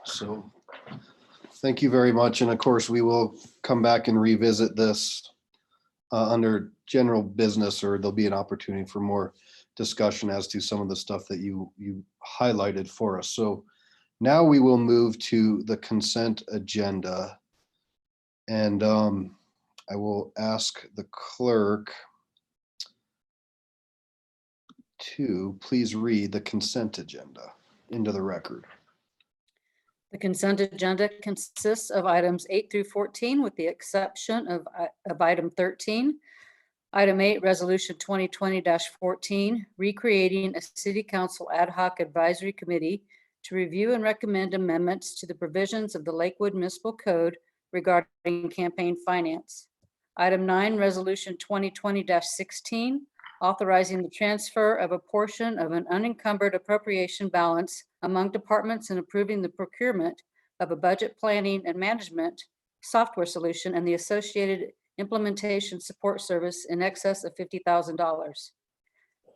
so thank you very much. And of course, we will come back and revisit this under general business, or there'll be an opportunity for more discussion as to some of the stuff that you highlighted for us. So now we will move to the consent agenda. And I will ask the clerk to please read the consent agenda into the record. The consent agenda consists of items 8 through 14, with the exception of item 13. Item 8, Resolution 2020-14, recreating a City Council Ad Hoc Advisory Committee to review and recommend amendments to the provisions of the Lakewood Municipal Code regarding campaign finance. Item 9, Resolution 2020-16, authorizing the transfer of a portion of an unencumbered appropriation balance among departments and approving the procurement of a budget planning and management software solution and the associated implementation support service in excess of $50,000.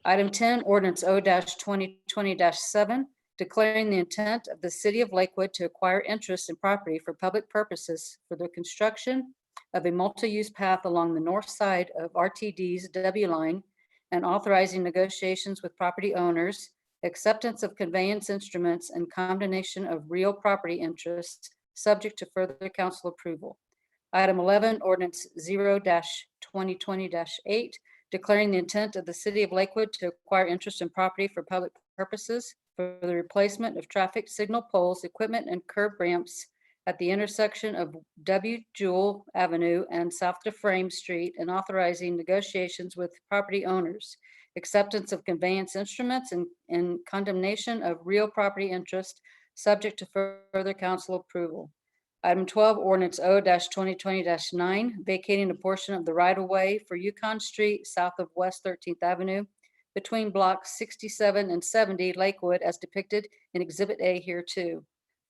Item 10, Ordinance O-2020-7, declaring the intent of the City of Lakewood to acquire interest in property for public purposes for the construction of a multi-use path along the north side of RTD's W line, and authorizing negotiations with property owners, acceptance of conveyance instruments, and condemnation of real property interests, subject to further council approval. Item 11, Ordinance 0-2020-8, declaring the intent of the City of Lakewood to acquire interest in property for public purposes for the replacement of traffic signal poles, equipment, and curb ramps at the intersection of W. Jewell Avenue and South DeFrame Street, and authorizing negotiations with property owners, acceptance of conveyance instruments, and condemnation of real property interest, subject to further council approval. Item 12, Ordinance O-2020-9, vacating a portion of the right-of-way for Yukon Street south of West 13th Avenue between blocks 67 and 70 Lakewood as depicted in Exhibit A hereto.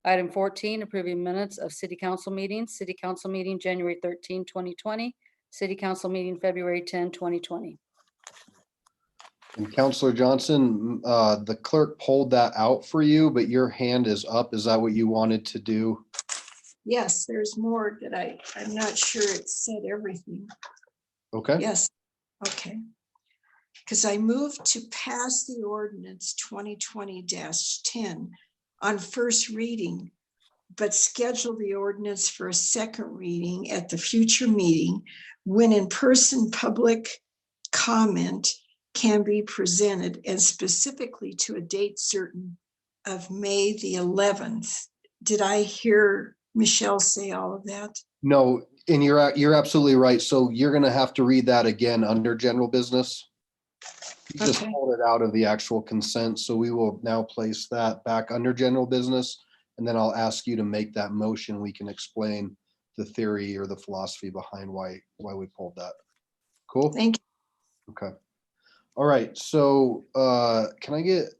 Item 14, approving minutes of City Council meetings. City Council meeting January 13, 2020. City Council meeting February 10, 2020. And Councilor Johnson, the clerk pulled that out for you, but your hand is up. Is that what you wanted to do? Yes, there's more that I'm not sure it said everything. Okay. Yes, okay. Because I moved to pass the ordinance 2020-10 on first reading, but schedule the ordinance for a second reading at the future meeting when in-person public comment can be presented, and specifically to a date certain of May the 11th. Did I hear Michelle say all of that? No, and you're absolutely right. So you're gonna have to read that again under general business. You just Okay. pulled it out of the actual consent, so we will now place that back under general business. And then I'll ask you to make that motion. We can explain the theory or the philosophy behind why we pulled that. Cool? Thank you. Okay. All right, so can I get,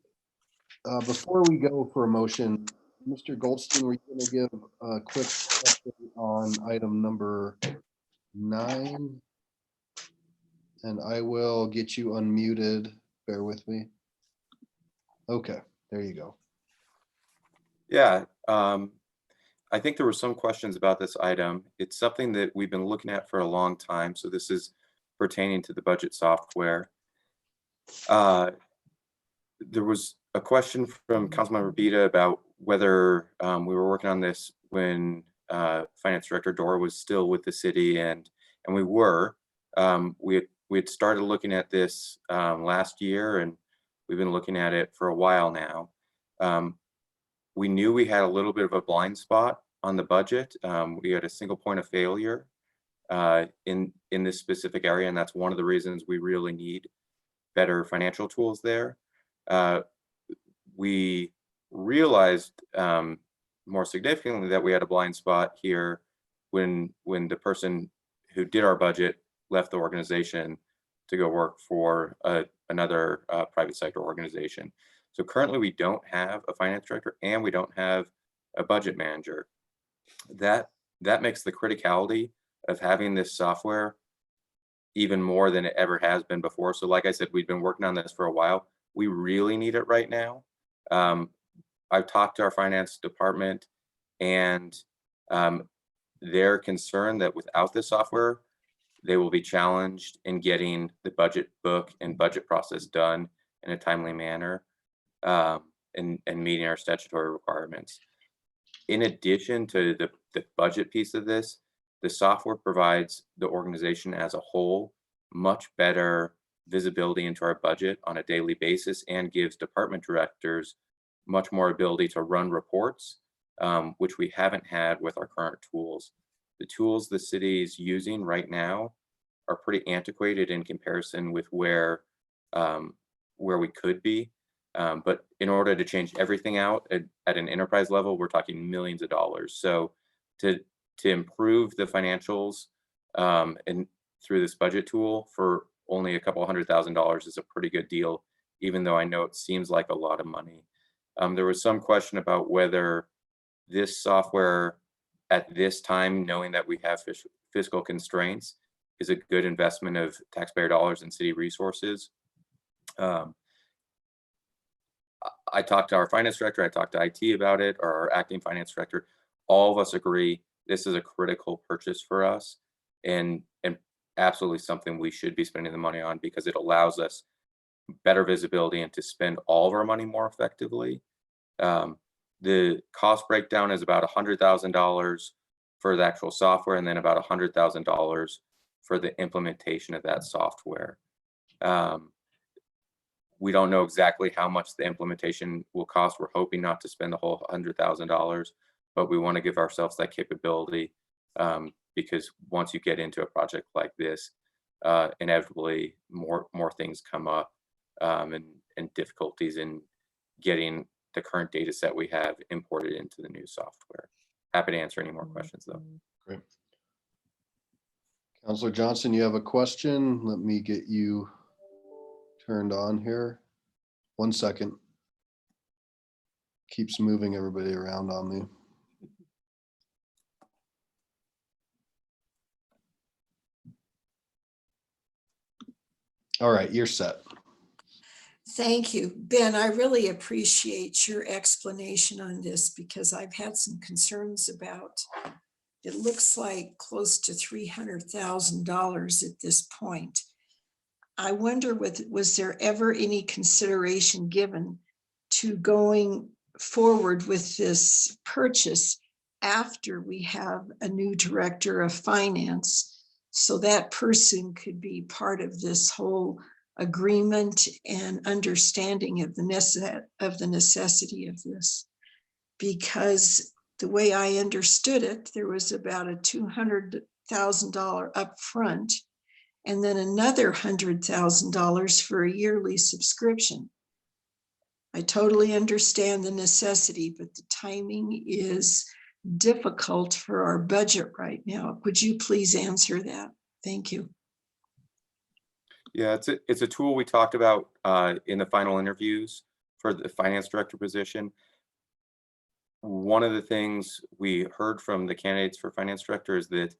before we go for a motion, Mr. Goldstein, were you gonna give a quick update on item number 9? And I will get you unmuted. Bear with me. Okay, there you go. Yeah, I think there were some questions about this item. It's something that we've been looking at for a long time. So this is pertaining to the budget software. There was a question from Councilmember Beta about whether we were working on this when Finance Director Dora was still with the city, and we were. We had started looking at this last year, and we've been looking at it for a while now. We knew we had a little bit of a blind spot on the budget. We had a single point of failure in this specific area, and that's one of the reasons we really need better financial tools there. We realized more significantly that we had a blind spot here when the person who did our budget left the organization to go work for another private sector organization. So currently we don't have a finance director and we don't have a budget manager. That makes the criticality of having this software even more than it ever has been before. So like I said, we've been working on this for a while. We really need it right now. I've talked to our finance department, and they're concerned that without this software, they will be challenged in getting the budget book and budget process done in a timely manner, and meeting our statutory requirements. In addition to the budget piece of this, the software provides the organization as a whole much better visibility into our budget on a daily basis, and gives department directors much more ability to run reports, which we haven't had with our current tools. The tools the city is using right now are pretty antiquated in comparison with where we could be. But in order to change everything out at an enterprise level, we're talking millions of dollars. So to improve the financials and through this budget tool for only a couple $100,000 is a pretty good deal, even though I know it seems like a lot of money. There was some question about whether this software at this time, knowing that we have fiscal constraints, is a good investment of taxpayer dollars and city resources. I talked to our finance director, I talked to IT about it, or our acting finance director. All of us agree this is a critical purchase for us, and absolutely something we should be spending the money on, because it allows us better visibility and to spend all of our money more effectively. The cost breakdown is about $100,000 for the actual software, and then about $100,000 for the implementation of that software. We don't know exactly how much the implementation will cost. We're hoping not to spend the whole $100,000, but we want to give ourselves that capability, because once you get into a project like this, inevitably more things come up, and difficulties in getting the current data set we have imported into the new software. Happy to answer any more questions though. Great. Councilor Johnson, you have a question? Let me get you turned on here. 1 second. Keeps moving everybody around on me. All right, you're set. Thank you, Ben. I really appreciate your explanation on this because I've had some concerns about, it looks like close to $300,000 at this point. I wonder, was there ever any consideration given to going forward with this purchase after we have a new director of finance, so that person could be part of this whole agreement and understanding of the necessity of this? Because the way I understood it, there was about a $200,000 upfront and then another $100,000 for a yearly subscription. I totally understand the necessity, but the timing is difficult for our budget right now. Would you please answer that? Thank you. Yeah, it's a tool we talked about in the final interviews for the finance director position. One of the things we heard from the candidates for finance director is that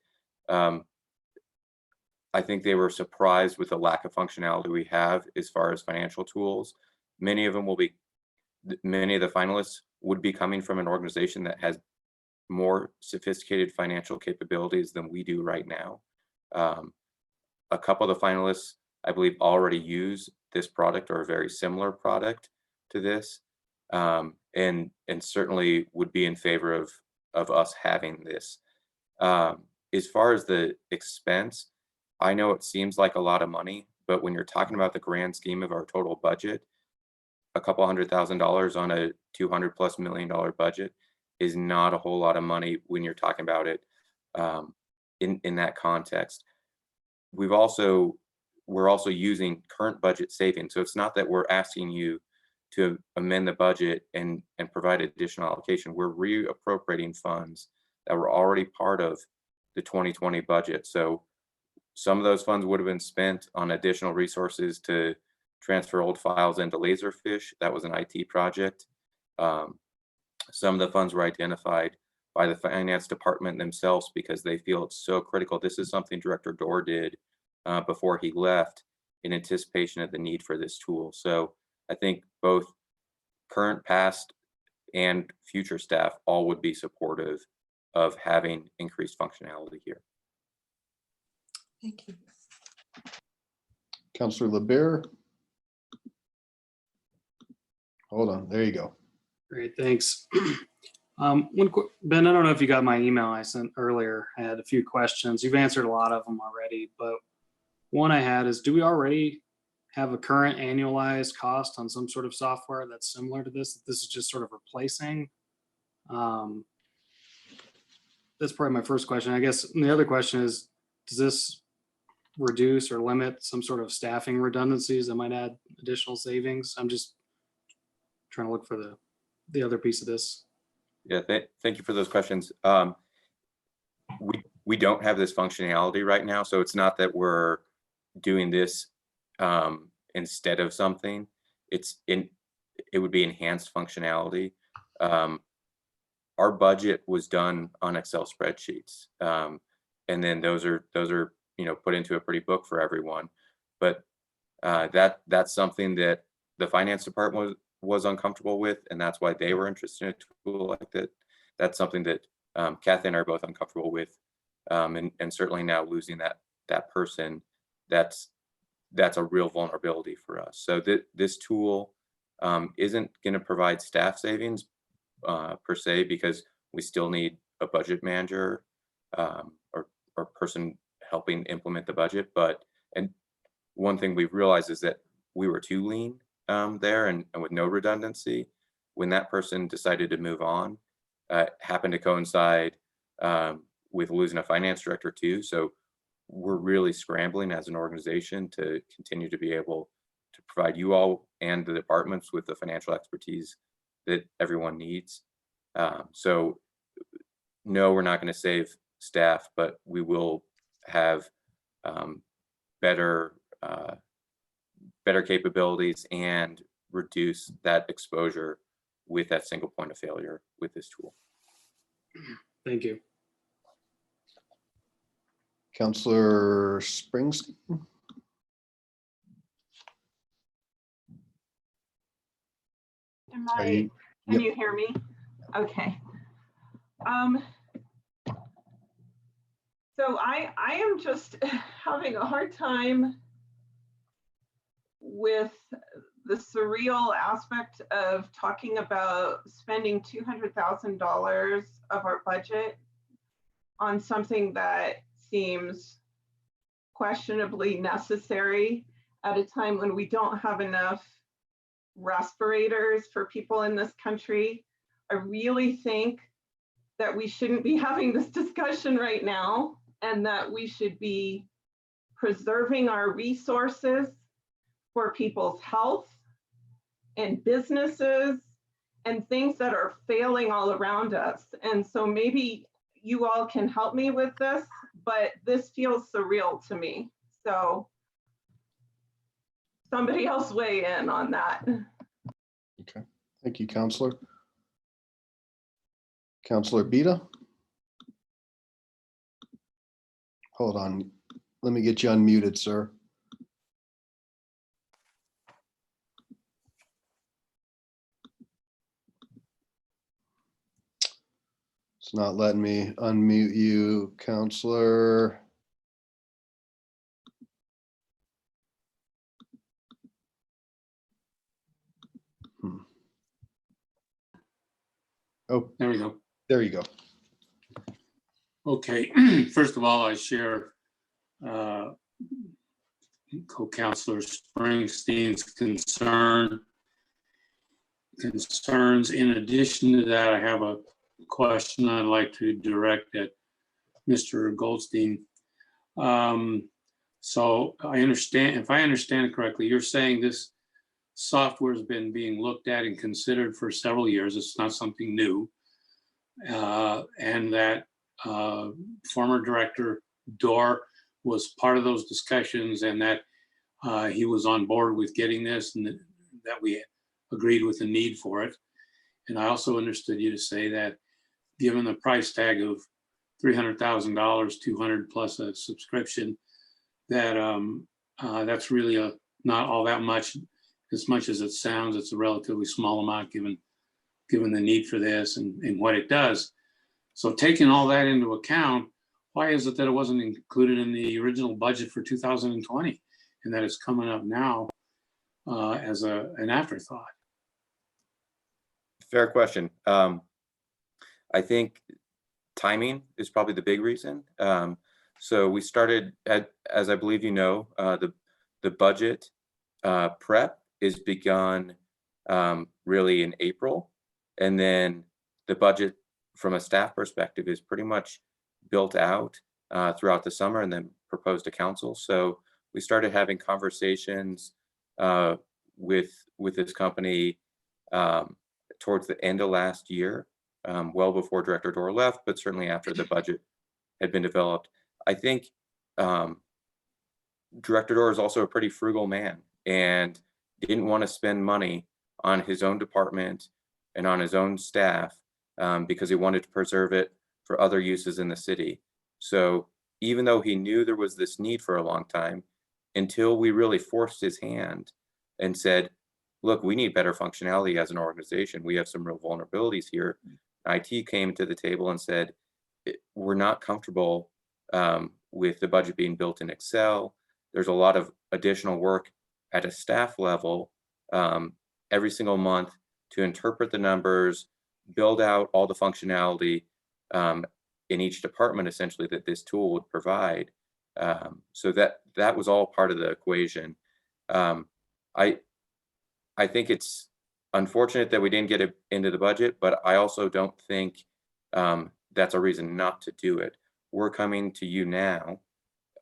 I think they were surprised with the lack of functionality we have as far as financial tools. Many of them will be, many of the finalists would be coming from an organization that has more sophisticated financial capabilities than we do right now. A couple of the finalists, I believe, already use this product or a very similar product to this, and certainly would be in favor of us having this. As far as the expense, I know it seems like a lot of money, but when you're talking about the grand scheme of our total budget, a couple $100,000 on a $200+ million budget is not a whole lot of money when you're talking about it in that context. We're also using current budget savings. So it's not that we're asking you to amend the budget and provide additional allocation. We're reappropriating funds that were already part of the 2020 budget. So some of those funds would have been spent on additional resources to transfer old files into Laserfish. That was an IT project. Some of the funds were identified by the finance department themselves because they feel it's so critical. This is something Director Dorr did before he left in anticipation of the need for this tool. So I think both current, past, and future staff all would be supportive of having increased functionality here. Thank you. Councillor LeBear. Hold on, there you go. Great, thanks. Ben, I don't know if you got my email I sent earlier. I had a few questions. You've answered a lot of them already, but one I had is, do we already have a current annualized cost on some sort of software that's similar to this, that this is just sort of replacing? That's probably my first question. I guess the other question is, does this reduce or limit some sort of staffing redundancies that might add additional savings? I'm just trying to look for the other piece of this. Yeah, thank you for those questions. We don't have this functionality right now, so it's not that we're doing this instead of something. It would be enhanced functionality. Our budget was done on Excel spreadsheets, and then those are put into a pretty book for everyone. But that's something that the finance department was uncomfortable with, and that's why they were interested in a tool like that. That's something that Kathy and I are both uncomfortable with, and certainly now losing that person, that's a real vulnerability for us. So this tool isn't going to provide staff savings per se, because we still need a budget manager or person helping implement the budget. And one thing we've realized is that we were too lean there and with no redundancy. When that person decided to move on, happened to coincide with losing a finance director too. So we're really scrambling as an organization to continue to be able to provide you all and the departments with the financial expertise that everyone needs. So no, we're not going to save staff, but we will have better capabilities and reduce that exposure with that single point of failure with this tool. Thank you. Councillor Springsteen. Can you hear me? Okay. So I am just having a hard time with the surreal aspect of talking about spending $200,000 of our budget on something that seems questionably necessary at a time when we don't have enough respirators for people in this country. I really think that we shouldn't be having this discussion right now, and that we should be preserving our resources for people's health and businesses and things that are failing all around us. And so maybe you all can help me with this, but this feels surreal to me. So somebody else weigh in on that. Okay, thank you, Counselor. Counselor Beta. Hold on, let me get you unmuted, sir. It's not letting me unmute you, Counselor. Oh, There we go. there you go. Okay, first of all, I share Co-Councilor Springsteen's concerns. In addition to that, I have a question I'd like to direct at Mr. Goldstein. So I understand, if I understand it correctly, you're saying this software has been being looked at and considered for several years. It's not something new. And that former Director Dorr was part of those discussions, and that he was on board with getting this, and that we agreed with the need for it. And I also understood you to say that given the price tag of $300,000, 200 plus a subscription, that that's really not all that much. As much as it sounds, it's a relatively small amount given the need for this and what it does. So taking all that into account, why is it that it wasn't included in the original budget for 2020 and that it's coming up now as an afterthought? Fair question. I think timing is probably the big reason. So we started, as I believe you know, the budget prep is begun really in April, and then the budget from a staff perspective is pretty much built out throughout the summer and then proposed to council. So we started having conversations with this company towards the end of last year, well before Director Dorr left, but certainly after the budget had been developed. I think Director Dorr is also a pretty frugal man and didn't want to spend money on his own department and on his own staff because he wanted to preserve it for other uses in the city. So even though he knew there was this need for a long time, until we really forced his hand and said, look, we need better functionality as an organization. We have some real vulnerabilities here. IT came to the table and said, we're not comfortable with the budget being built in Excel. There's a lot of additional work at a staff level every single month to interpret the numbers, build out all the functionality in each department, essentially, that this tool would provide. So that was all part of the equation. I think it's unfortunate that we didn't get it into the budget, but I also don't think that's a reason not to do it. We're coming to you now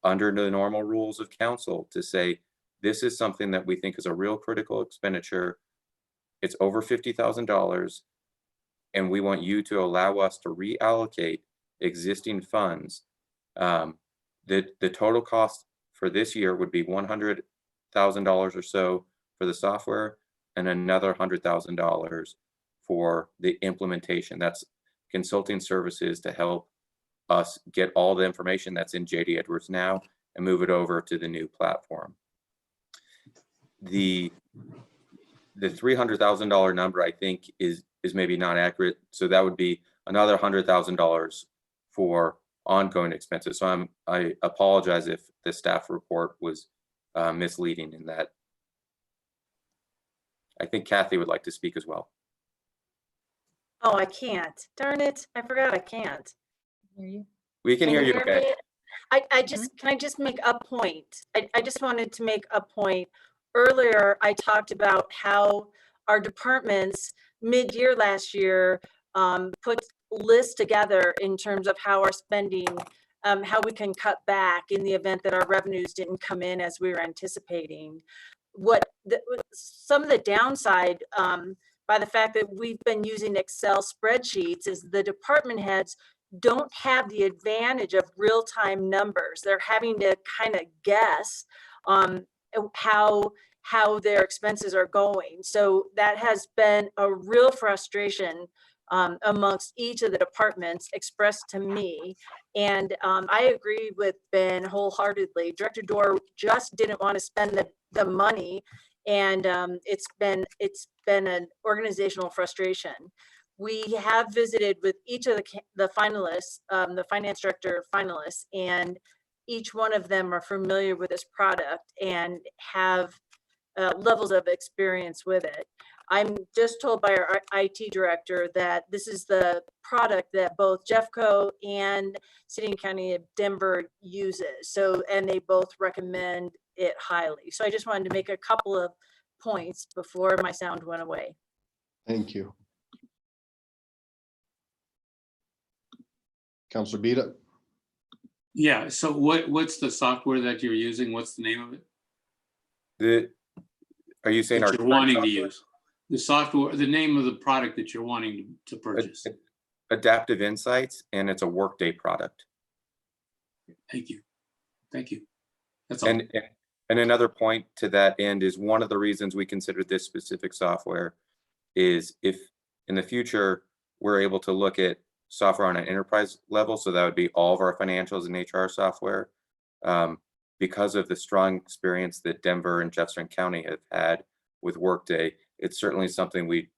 under the normal rules of council to say, this is something that we think is a real critical expenditure. It's over $50,000, and we want you to allow us to reallocate existing funds. The total cost for this year would be $100,000 or so for the software and another $100,000 for the implementation. That's consulting services to help us get all the information that's in JD Edwards now and move it over to the new platform. The the $300,000 number, I think, is maybe not accurate. So that would be another $100,000 for ongoing expenses. So I apologize if the staff report was misleading in that. I think Kathy would like to speak as well. Oh, I can't. Darn it. I forgot I can't. We can hear you okay. me? Can I just make a point? I just wanted to make a point. Earlier, I talked about how our departments mid-year last year put lists together in terms of how our spending, how we can cut back in the event that our revenues didn't come in as we were anticipating. Some of the downside by the fact that we've been using Excel spreadsheets is the department heads don't have the advantage of real-time numbers. They're having to kind of guess how their expenses are going. So that has been a real frustration amongst each of the departments expressed to me. And I agree with Ben wholeheartedly. Director Dorr just didn't want to spend the money, and it's been an organizational frustration. We have visited with each of the finalists, the finance director finalists, and each one of them are familiar with this product and have levels of experience with it. I'm just told by our IT director that this is the product that both Jeffco and City and County of Denver uses. So, and they both recommend it highly. So I just wanted to make a couple of points before my sound went away. Thank you. Councilor Bida. Yeah, so what's the software that you're using? What's the name of it? Are you saying that you're wanting to use? The software, the name of the product that you're wanting to purchase. Adaptive Insights, and it's a Workday product. Thank you. Thank you. That's all. And another point to that end is one of the reasons we consider this specific software is if in the future we're able to look at software on an enterprise level, so that would be all of our financials and HR software, because of the strong experience that Denver and Jefferson County have had with Workday, it's certainly something we'd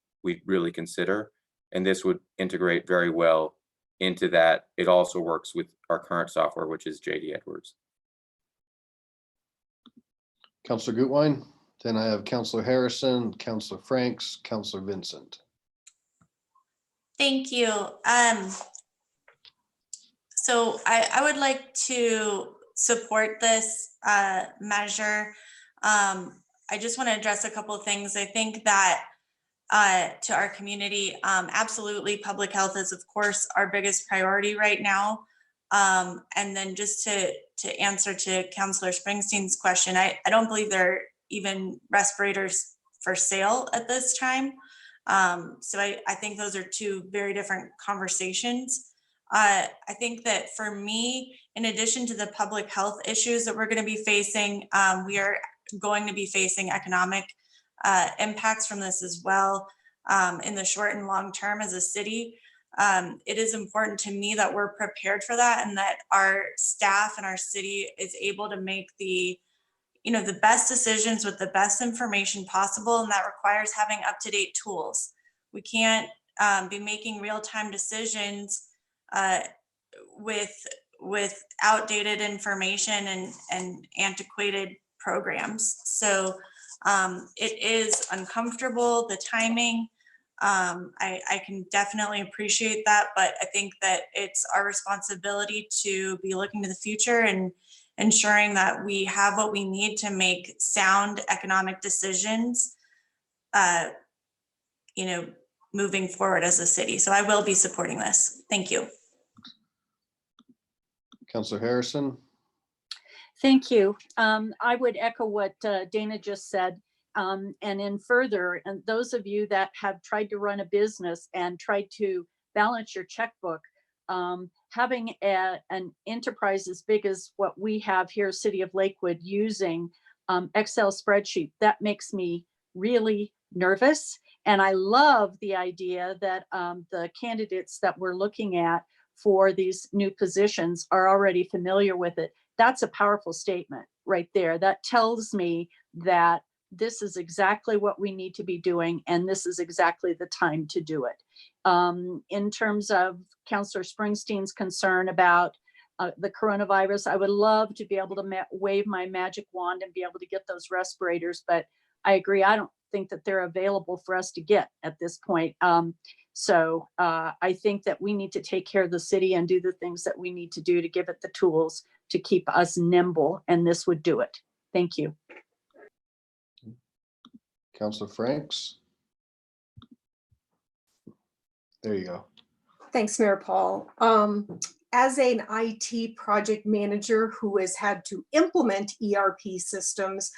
really consider. And this would integrate very well into that. It also works with our current software, which is JD Edwards. Councilor Gutwein. Then I have Councilor Harrison, Councilor Franks, Councilor Vincent. Thank you. So I would like to support this measure. I just want to address a couple of things. I think that to our community, absolutely, public health is, of course, our biggest priority right now. And then just to answer to Councilor Springsteen's question, I don't believe there are even respirators for sale at this time. So I think those are two very different conversations. I think that for me, in addition to the public health issues that we're going to be facing, we are going to be facing economic impacts from this as well in the short and long term as a city. It is important to me that we're prepared for that and that our staff and our city is able to make the best decisions with the best information possible, and that requires having up-to-date tools. We can't be making real-time decisions with outdated information and antiquated programs. So it is uncomfortable, the timing. I can definitely appreciate that, but I think that it's our responsibility to be looking to the future and ensuring that we have what we need to make sound economic decisions, moving forward as a city. So I will be supporting this. Thank you. Councilor Harrison. Thank you. I would echo what Dana just said. And in further, and those of you that have tried to run a business and tried to balance your checkbook, having an enterprise as big as what we have here, City of Lakewood, using Excel spreadsheet, that makes me really nervous. And I love the idea that the candidates that we're looking at for these new positions are already familiar with it. That's a powerful statement right there. That tells me that this is exactly what we need to be doing, and this is exactly the time to do it. In terms of Councillor Springsteen's concern about the coronavirus, I would love to be able to wave my magic wand and be able to get those respirators, but I agree, I don't think that they're available for us to get at this point. So I think that we need to take care of the city and do the things that we need to do to give it the tools to keep us nimble, and this would do it. Thank you. Councillor Franks. There you go. Thanks, Mayor Paul. As an IT project manager who has had to implement ERP systems,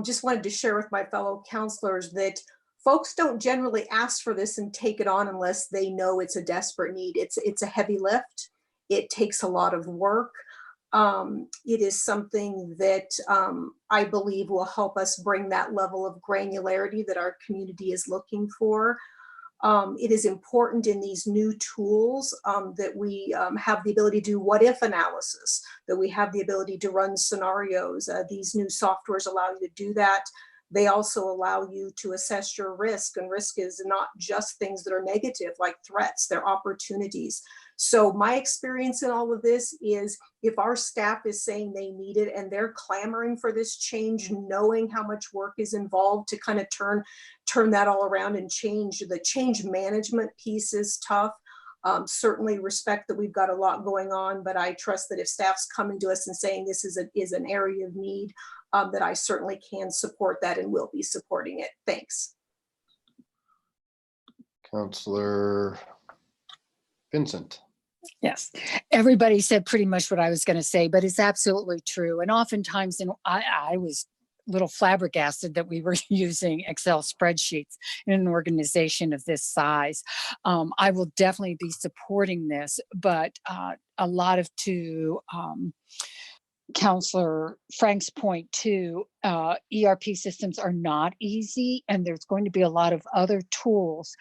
just wanted to share with my fellow councilors that folks don't generally ask for this and take it on unless they know it's a desperate need. It's a heavy lift. It takes a lot of work. It is something that I believe will help us bring that level of granularity that our community is looking for. It is important in these new tools that we have the ability to do what if analysis, that we have the ability to run scenarios. These new softwares allow you to do that. They also allow you to assess your risk, and risk is not just things that are negative like threats, they're opportunities. So my experience in all of this is if our staff is saying they need it and they're clamoring for this change, knowing how much work is involved to kind of turn that all around and change, the change management piece is tough. Certainly respect that we've got a lot going on, but I trust that if staff's coming to us and saying this is an area of need, that I certainly can support that and will be supporting it. Thanks. Councillor Vincent. Yes, everybody said pretty much what I was going to say, but it's absolutely true. And oftentimes, I was a little flabbergasted that we were using Excel spreadsheets in an organization of this size. I will definitely be supporting this, but a lot of Councillor Frank's point too, ERP systems are not easy, and there's going to be a lot of other tools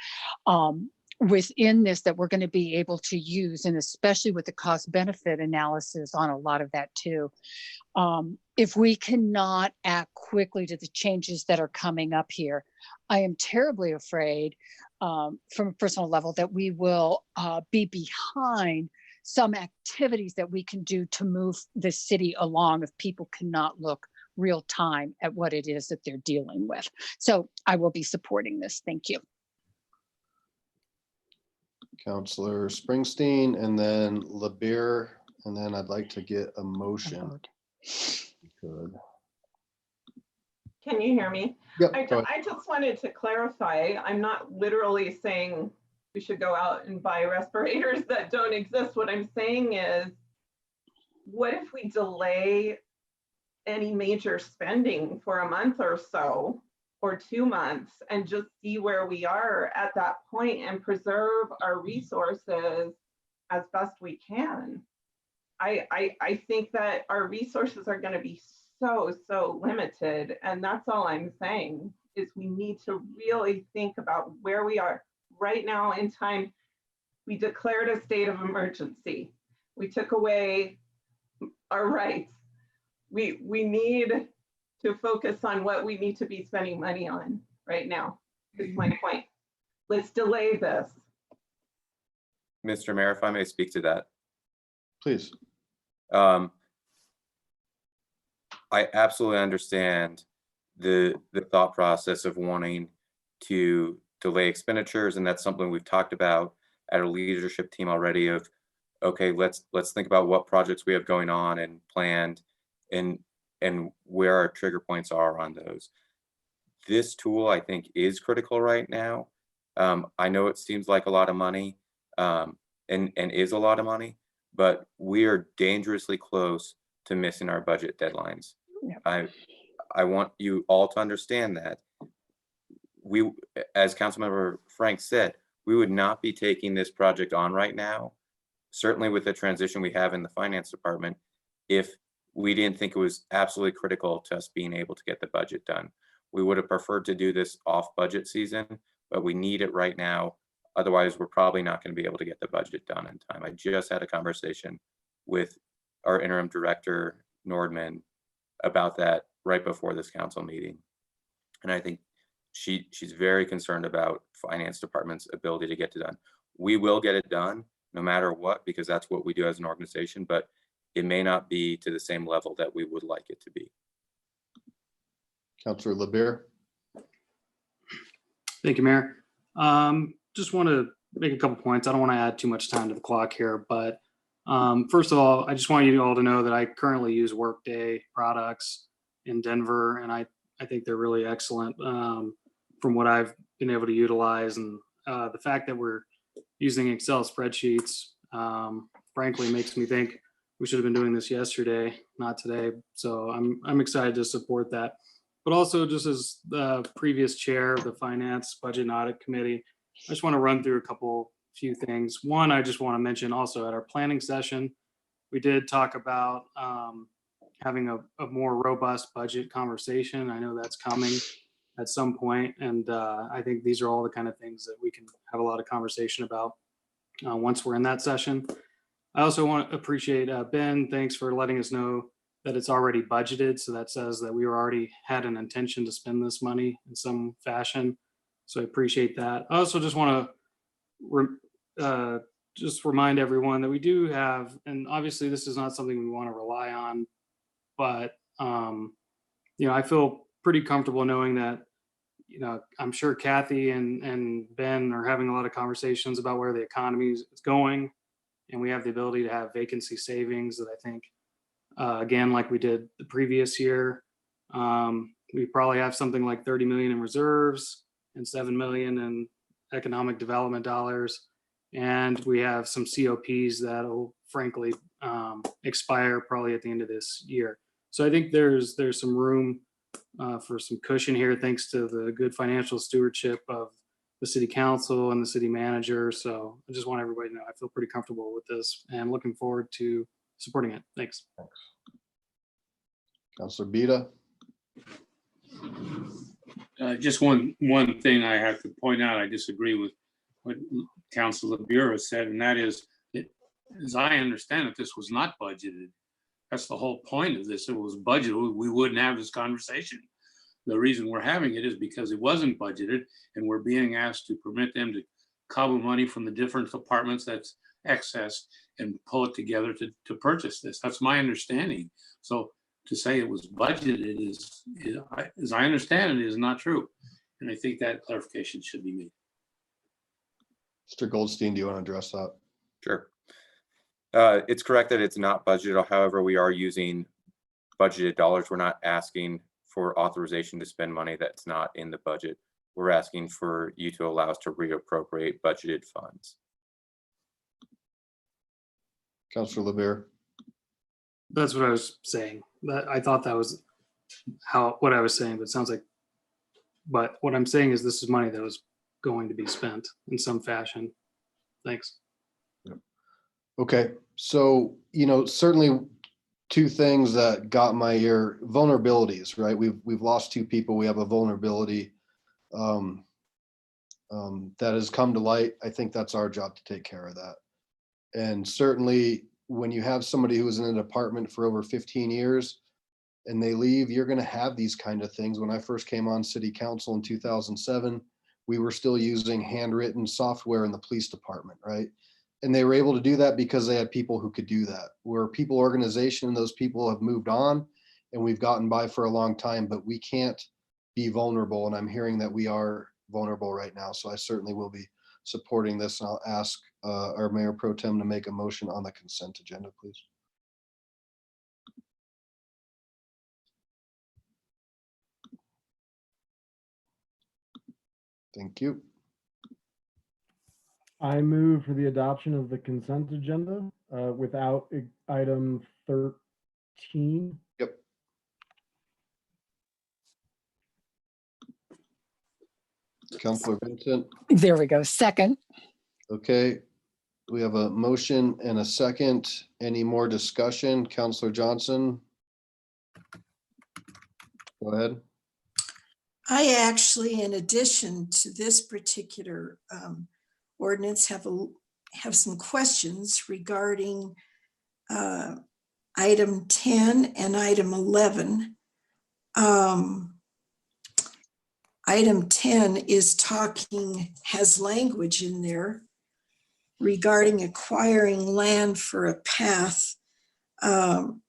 within this that we're going to be able to use, and especially with the cost benefit analysis on a lot of that too. If we cannot act quickly to the changes that are coming up here, I am terribly afraid from a personal level that we will be behind some activities that we can do to move the city along if people cannot look real time at what it is that they're dealing with. So I will be supporting this. Thank you. Councillor Springsteen, and then LeBeer, and then I'd like to get a motion. Good. Can you hear me? Yep, I just wanted to clarify, I'm not literally saying we should go out and buy respirators that don't exist. What I'm saying is, what if we delay any major spending for a month or so, or 2 months, and just see where we are at that point and preserve our resources as best we can? I think that our resources are going to be so limited, and that's all I'm saying is we need to really think about where we are right now in time. We declared a state of emergency. We took away our rights. We need to focus on what we need to be spending money on right now, is my point. Let's delay this. Mr. Mayor, if I may speak to that. Please. I absolutely understand the thought process of wanting to delay expenditures, and that's something we've talked about at our leadership team already of, okay, let's think about what projects we have going on and planned and where our trigger points are on those. This tool, I think, is critical right now. I know it seems like a lot of money and is a lot of money, but we are dangerously close to missing our budget deadlines. Yeah. I want you all to understand that we, as Councilmember Frank said, we would not be taking this project on right now, certainly with the transition we have in the finance department, if we didn't think it was absolutely critical to us being able to get the budget done. We would have preferred to do this off budget season, but we need it right now. Otherwise, we're probably not going to be able to get the budget done in time. I just had a conversation with our interim director, Nordman, about that right before this council meeting. And I think she's very concerned about finance department's ability to get it done. We will get it done no matter what, because that's what we do as an organization, but it may not be to the same level that we would like it to be. Councilor LeBear. Thank you, Mayor. Just want to make a couple points. I don't want to add too much time to the clock here, but first of all, I just want you all to know that I currently use Workday products in Denver, and I think they're really excellent from what I've been able to utilize. And the fact that we're using Excel spreadsheets, frankly, makes me think we should have been doing this yesterday, not today. So I'm excited to support that. But also, just as the previous chair of the Finance, Budget and Audit Committee, I just want to run through a few things. One, I just want to mention also at our planning session, we did talk about having a more robust budget conversation. I know that's coming at some point, and I think these are all the kind of things that we can have a lot of conversation about once we're in that session. I also want to appreciate Ben. Thanks for letting us know that it's already budgeted. So that says that we already had an intention to spend this money in some fashion. So I appreciate that. I also just want to just remind everyone that we do have, and obviously this is not something we want to rely on, but I feel pretty comfortable knowing that, I'm sure Kathy and Ben are having a lot of conversations about where the economy is going, and we have the ability to have vacancy savings that I think, again, like we did the previous year, we probably have something like 30 million in reserves and 7 million in economic development dollars. And we have some COPs that will frankly expire probably at the end of this year. So I think there's some room for some cushion here, thanks to the good financial stewardship of the city council and the city manager. So I just want everybody to know I feel pretty comfortable with this and looking forward to supporting it. Thanks. Councilor Bida. Just one thing I have to point out, I disagree with what Councilor Bureau said, and that is, as I understand it, this was not budgeted. That's the whole point of this. If it was budgeted, we wouldn't have this conversation. The reason we're having it is because it wasn't budgeted, and we're being asked to permit them to cobble money from the different departments that's excess and pull it together to purchase this. That's my understanding. So to say it was budgeted is, as I understand it, is not true. And I think that clarification should be made. Mr. Goldstein, do you want to address that? Sure. It's correct that it's not budgeted. However, we are using budgeted dollars. We're not asking for authorization to spend money that's not in the budget. We're asking for you to allow us to reappropriate budgeted funds. Councilor LeBear. That's what I was saying. I thought that was what I was saying, but it sounds like, but what I'm saying is this is money that was going to be spent in some fashion. Thanks. Okay, so, certainly two things that got my ear: vulnerabilities, right? We've lost two people. We have a vulnerability that has come to light. I think that's our job to take care of that. And certainly when you have somebody who was in a department for over 15 years and they leave, you're going to have these kind of things. When I first came on city council in 2007, we were still using handwritten software in the police department, right? And they were able to do that because they had people who could do that. We're a people organization, and those people have moved on and we've gotten by for a long time, but we can't be vulnerable. And I'm hearing that we are vulnerable right now. So I certainly will be supporting this. And I'll ask our Mayor Pro Tem to make a motion on the consent agenda, please. Thank you. I move for the adoption of the consent agenda without item 13. Yep. Councilor Vincent. There we go. Second. Okay. We have a motion and a second. Any more discussion? Councilor Johnson. Go ahead. I actually, in addition to this particular ordinance, have some questions regarding item 10 and item 11. Item 10 has language in there regarding acquiring land for a path. And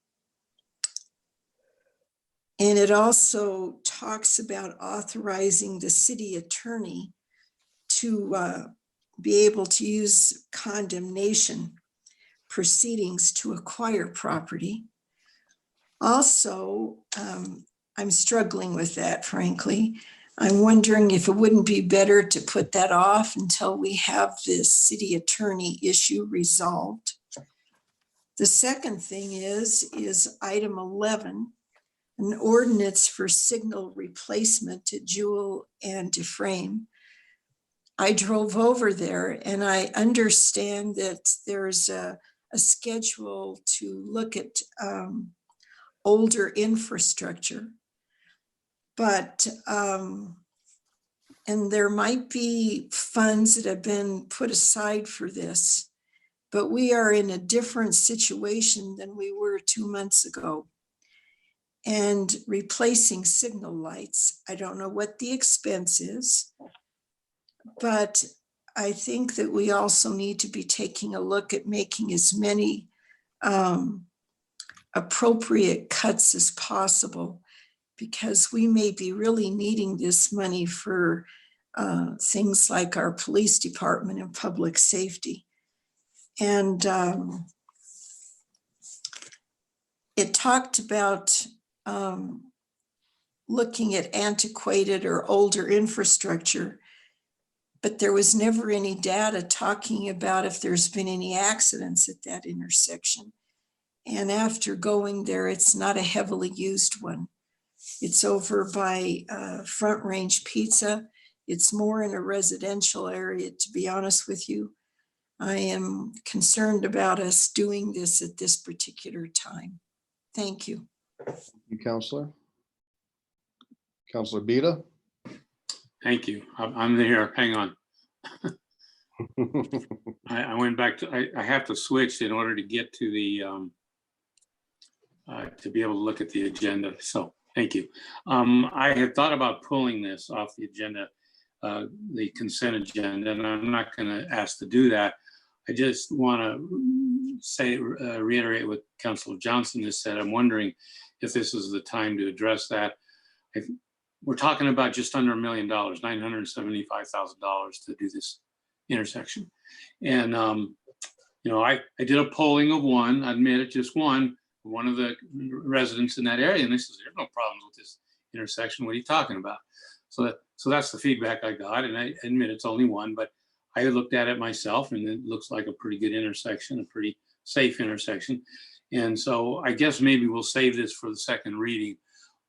it also talks about authorizing the city attorney to be able to use condemnation proceedings to acquire property. Also, I'm struggling with that, frankly. I'm wondering if it wouldn't be better to put that off until we have this city attorney issue resolved. The second thing is item 11, an ordinance for signal replacement at Jewel and Dufresne. I drove over there and I understand that there's a schedule to look at older infrastructure. But, and there might be funds that have been put aside for this, but we are in a different situation than we were 2 months ago. And replacing signal lights, I don't know what the expense is, but I think that we also need to be taking a look at making as many appropriate cuts as possible, because we may be really needing this money for things like our police department and public safety. And it talked about looking at antiquated or older infrastructure, but there was never any data talking about if there's been any accidents at that intersection. And after going there, it's not a heavily used one. It's over by Front Range Pizza. It's more in a residential area, to be honest with you. I am concerned about us doing this at this particular time. Thank you. You, Counselor. Counselor Beta. Thank you. I'm there. Hang on. I went back to, I have to switch in order to get to the, to be able to look at the agenda. So thank you. I had thought about pulling this off the agenda, the consent agenda, and I'm not going to ask to do that. I just want to say, reiterate what Councilor Johnson has said. I'm wondering if this is the time to address that. We're talking about just under $1 million, $975,000 to do this intersection. And, you know, I did a polling of one, I admit it, just one of the residents in that area, and they says, there's no problems with this intersection. What are you talking about? So that's the feedback I got, and I admit it's only one, but I looked at it myself, and it looks like a pretty good intersection, a pretty safe intersection. And so I guess maybe we'll save this for the second reading.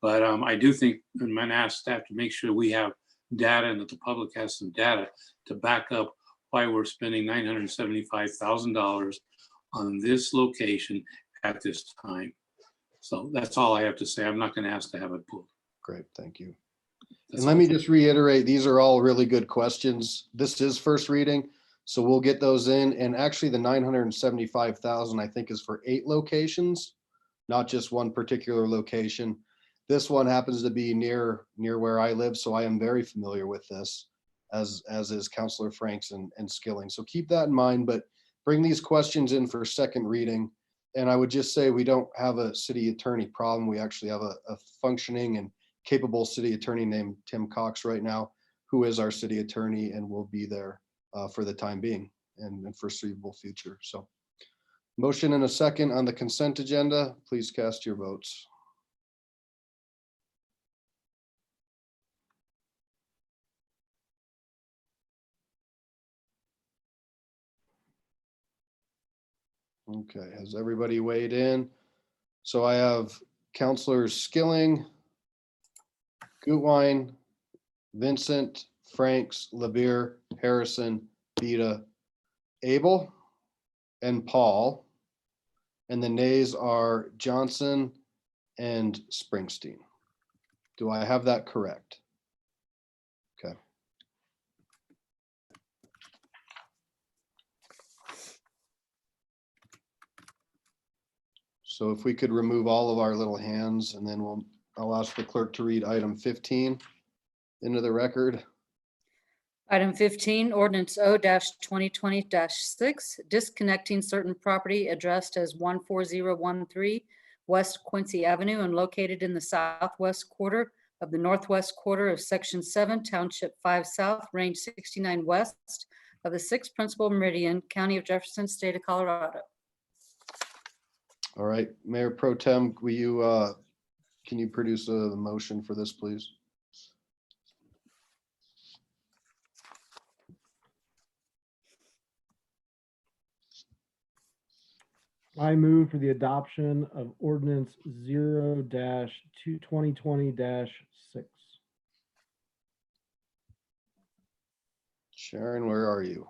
But I do think I'm going to ask staff to make sure we have data and that the public has some data to back up why we're spending $975,000 on this location at this time. So that's all I have to say. I'm not going to ask to have it pulled. Great, thank you. And let me just reiterate, these are all really good questions. This is first reading, so we'll get those in. And actually the 975,000, I think, is for 8 locations, not just one particular location. This one happens to be near where I live, so I am very familiar with this, as is Councilor Franks and Skilling. So keep that in mind, but bring these questions in for second reading. And I would just say we don't have a city attorney problem. We actually have a functioning and capable city attorney named Tim Cox right now, who is our city attorney and will be there for the time being and foreseeable future. So motion and a second on the consent agenda. Please cast your votes. Okay, has everybody weighed in? So I have Councilors Skilling, Gutwein, Vincent, Franks, LeBeer, Harrison, Beta, Abel, and Paul. And the nays are Johnson and Springsteen. Do I have that correct? Okay. So if we could remove all of our little hands, and then I'll ask the clerk to read item 15. into the record. Item 15, ordinance O-2020-6, disconnecting certain property addressed as 14013 West Quincy Avenue and located in the southwest quarter of the northwest quarter of Section 7, Township 5 South, Range 69 West of the 6th Principal Meridian, County of Jefferson, State of Colorado. All right, Mayor Pro Tem, will you, can you produce a motion for this, please? I move for the adoption of ordinance 0-2020-6. Sharon, where are you?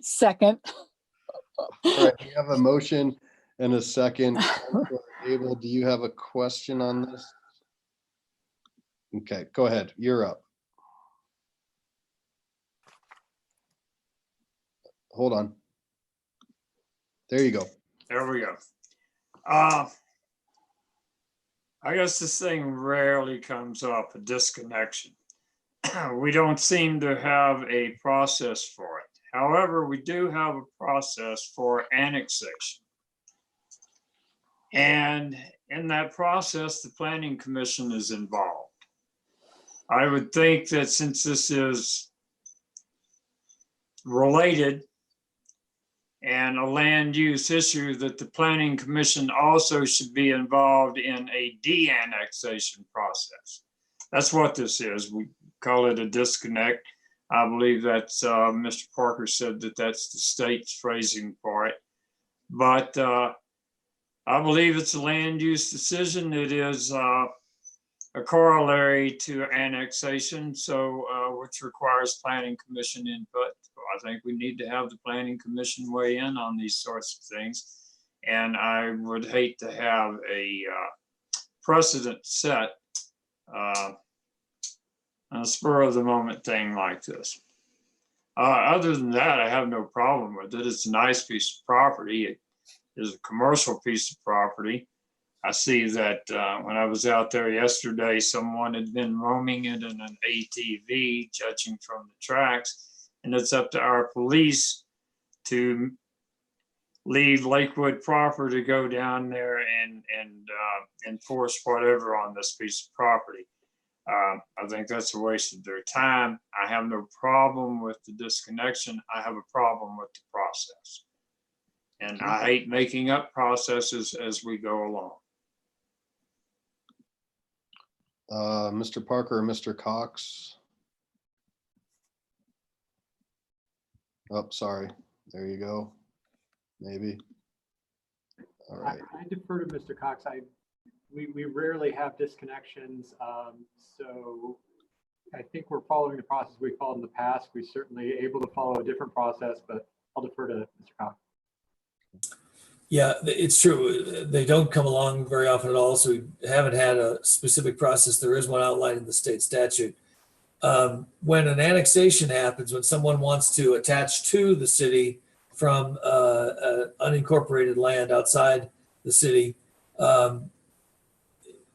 Second. All right, we have a motion and a second. Abel, do you have a question on this? Okay, go ahead. You're up. Hold on. There you go. There we go. I guess this thing rarely comes up, a disconnection. We don't seem to have a process for it. However, we do have a process for annexation. And in that process, the Planning Commission is involved. I would think that since this is related and a land use issue, that the Planning Commission also should be involved in a de-annexation process. That's what this is. We call it a disconnect. I believe that's Mr. Parker said that that's the state's phrasing for it. But I believe it's a land use decision. It is a corollary to annexation, so which requires Planning Commission input. I think we need to have the Planning Commission weigh in on these sorts of things. And I would hate to have a precedent set a spur of the moment thing like this. Other than that, I have no problem with it. It's a nice piece of property. It is a commercial piece of property. I see that when I was out there yesterday, someone had been roaming it in an ATV, judging from the tracks, and it's up to our police to leave Lakewood proper to go down there and enforce whatever on this piece of property. I think that's a waste of their time. I have no problem with the disconnection. I have a problem with the process. And I hate making up processes as we go along. Mr. Parker or Mr. Cox? Oh, sorry. There you go. Maybe. All right. I defer to Mr. Cox. We rarely have disconnections, so I think we're following the process we followed in the past. We're certainly able to follow a different process, but I'll defer to Mr. Cox. Yeah, it's true. They don't come along very often at all, so we haven't had a specific process. There is one outlined in the state statute. When an annexation happens, when someone wants to attach to the city from unincorporated land outside the city,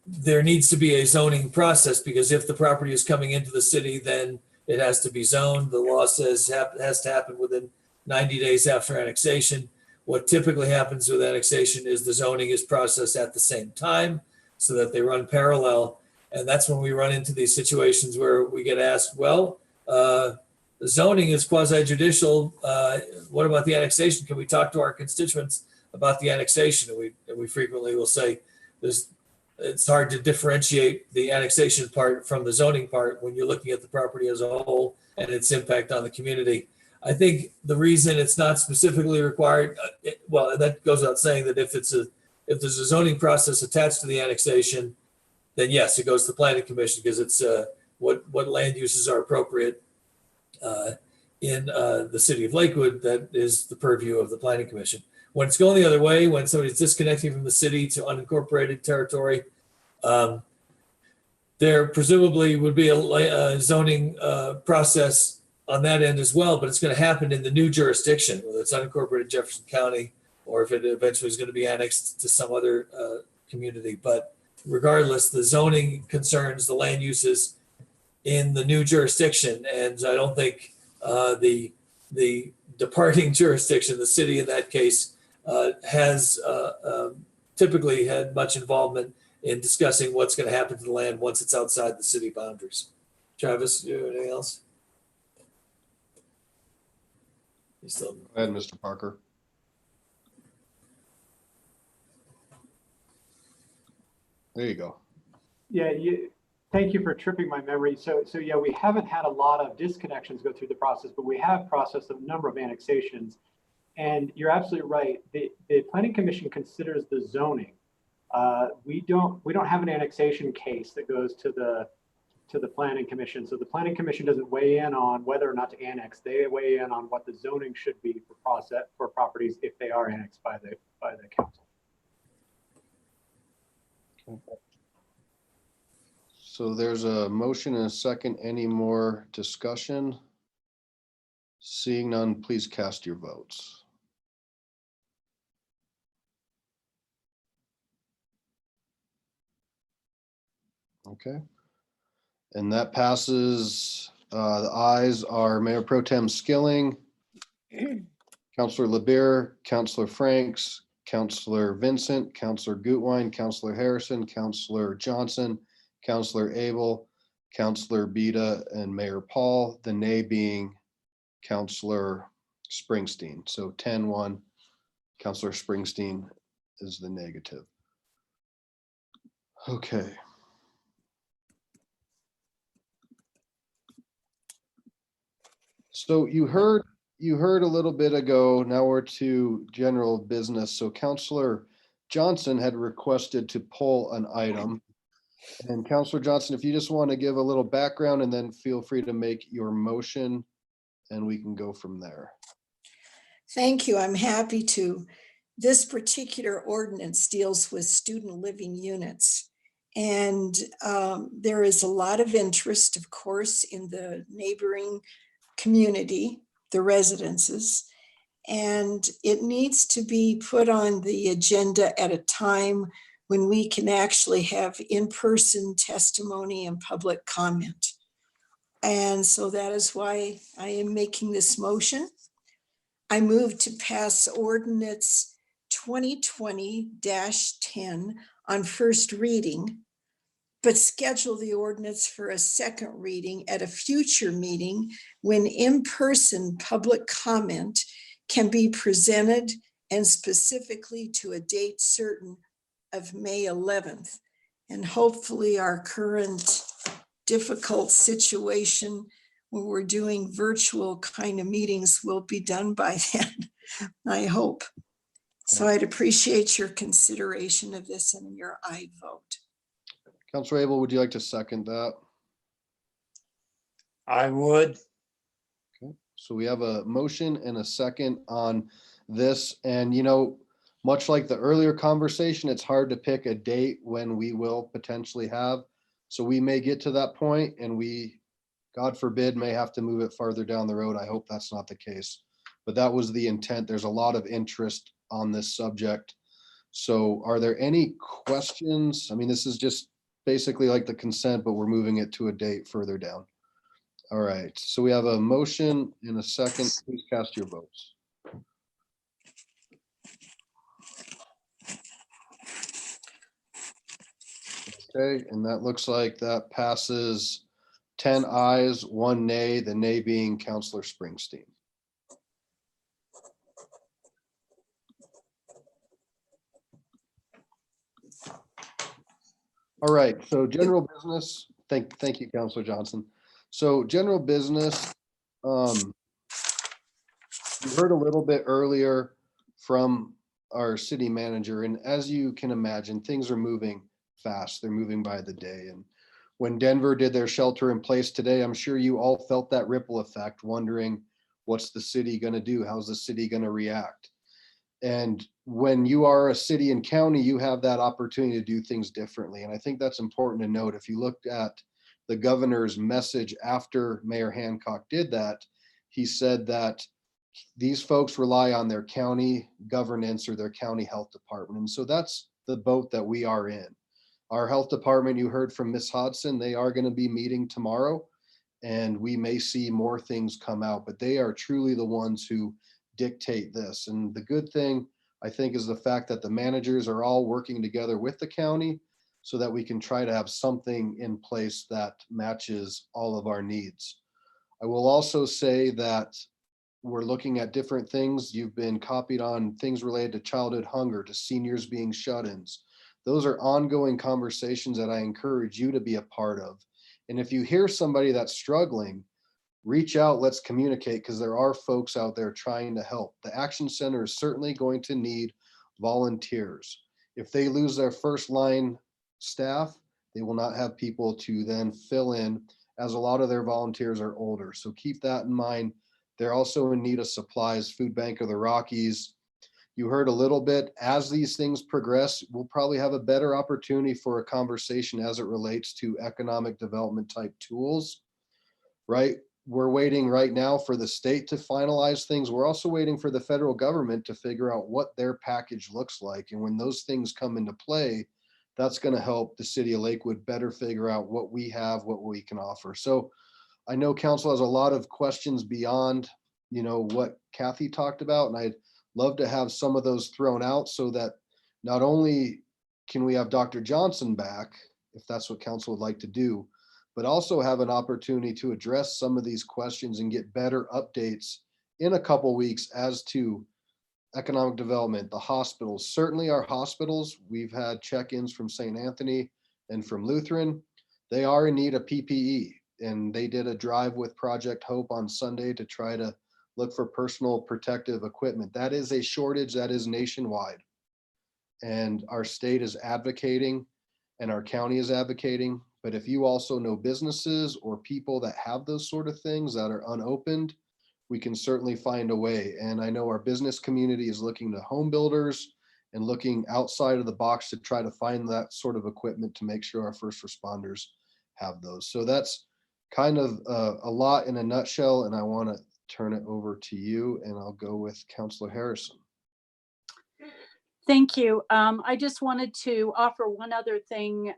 there needs to be a zoning process, because if the property is coming into the city, then it has to be zoned. The law says it has to happen within 90 days after annexation. What typically happens with annexation is the zoning is processed at the same time so that they run parallel. And that's when we run into these situations where we get asked, well, the zoning is quasi-judicial. What about the annexation? Can we talk to our constituents about the annexation? And we frequently will say it's hard to differentiate the annexation part from the zoning part when you're looking at the property as a whole and its impact on the community. I think the reason it's not specifically required, well, that goes without saying that if there's a zoning process attached to the annexation, then yes, it goes to the Planning Commission, because it's what land uses are appropriate in the city of Lakewood. That is the purview of the Planning Commission. When it's going the other way, when somebody's disconnecting from the city to unincorporated territory, there presumably would be a zoning process on that end as well, but it's going to happen in the new jurisdiction, whether it's unincorporated Jefferson County or if it eventually is going to be annexed to some other community. But regardless, the zoning concerns the land uses in the new jurisdiction. And I don't think the departing jurisdiction, the city in that case, has typically had much involvement in discussing what's going to happen to the land once it's outside the city boundaries. Travis, you have anything else? Go ahead, Mr. Parker. There you go. Yeah, thank you for tripping my memory. So yeah, we haven't had a lot of disconnections go through the process, but we have processed a number of annexations. And you're absolutely right. The Planning Commission considers the zoning. We don't have an annexation case that goes to the Planning Commission. So the Planning Commission doesn't weigh in on whether or not to annex. They weigh in on what the zoning should be for properties if they are annexed by the council. So there's a motion and a second. Any more discussion? Seeing none, please cast your votes. Okay. And that passes. The ayes are Mayor Pro Tem Skilling, Councilor LeBeer, Councilor Franks, Councilor Vincent, Councilor Gutwein, Councilor Harrison, Councilor Johnson, Councilor Abel, Councilor Beta, and Mayor Paul, the nay being Councilor Springsteen. So 10-1, Councilor Springsteen is the negative. Okay. So you heard a little bit ago, now we're to general business. So Councilor Johnson had requested to pull an item. And Councilor Johnson, if you just want to give a little background and then feel free to make your motion and we can go from there. Thank you. I'm happy to. This particular ordinance deals with student living units. And there is a lot of interest, of course, in the neighboring community, the residences, and it needs to be put on the agenda at a time when we can actually have in-person testimony and public comment. And so that is why I am making this motion. I move to pass ordinance 2020-10 on first reading, but schedule the ordinance for a second reading at a future meeting when in-person public comment can be presented, and specifically to a date certain of May 11th. And hopefully our current difficult situation when we're doing virtual kind of meetings will be done by then, I hope. So I'd appreciate your consideration of this and your aye vote. Councilor Abel, would you like to second that? I would. Okay, so we have a motion and a second on this. And, you know, much like the earlier conversation, it's hard to pick a date when we will potentially have. So we may get to that point and we, God forbid, may have to move it farther down the road. I hope that's not the case. But that was the intent. There's a lot of interest on this subject. So are there any questions? I mean, this is just basically like the consent, but we're moving it to a date further down. All right, so we have a motion in a second. Please cast your votes. Okay, and that looks like that passes 10 ayes, 1 nay, the nay being Councilor Springsteen. All right, so general business, thank you, Councilor Johnson. So general business, you heard a little bit earlier from our city manager, and as you can imagine, things are moving fast. They're moving by the day. And when Denver did their shelter in place today, I'm sure you all felt that ripple effect, wondering what's the city going to do? How's the city going to react? And when you are a city and county, you have that opportunity to do things differently. And I think that's important to note. If you looked at the governor's message after Mayor Hancock did that, he said that these folks rely on their county governance or their county health department. And so that's the boat that we are in. Our health department, you heard from Miss Hodson, they are going to be meeting tomorrow, and we may see more things come out, but they are truly the ones who dictate this. And the good thing, I think, is the fact that the managers are all working together with the county so that we can try to have something in place that matches all of our needs. I will also say that we're looking at different things. You've been copied on things related to childhood hunger, to seniors being shut-ins. Those are ongoing conversations that I encourage you to be a part of. And if you hear somebody that's struggling, reach out, let's communicate, because there are folks out there trying to help. The Action Center is certainly going to need volunteers. If they lose their first line staff, they will not have people to then fill in, as a lot of their volunteers are older. So keep that in mind. They're also in need of supplies. Food Bank of the Rockies. You heard a little bit. As these things progress, we'll probably have a better opportunity for a conversation as it relates to economic development type tools, right? We're waiting right now for the state to finalize things. We're also waiting for the federal government to figure out what their package looks like. And when those things come into play, that's going to help the city of Lakewood better figure out what we have, what we can offer. So I know council has a lot of questions beyond, what Kathy talked about, and I'd love to have some of those thrown out so that not only can we have Dr. Johnson back, if that's what council would like to do, but also have an opportunity to address some of these questions and get better updates in a couple weeks as to economic development, the hospitals. Certainly our hospitals, we've had check-ins from St. Anthony and from Lutheran. They are in need of PPE, and they did a drive with Project Hope on Sunday to try to look for personal protective equipment. That is a shortage that is nationwide. And our state is advocating and our county is advocating. But if you also know businesses or people that have those sort of things that are unopened, we can certainly find a way. And I know our business community is looking to home builders and looking outside of the box to try to find that sort of equipment to make sure our first responders have those. So that's kind of a lot in a nutshell, and I want to turn it over to you, and I'll go with Councilor Harrison. Thank you. I just wanted to offer one other thing,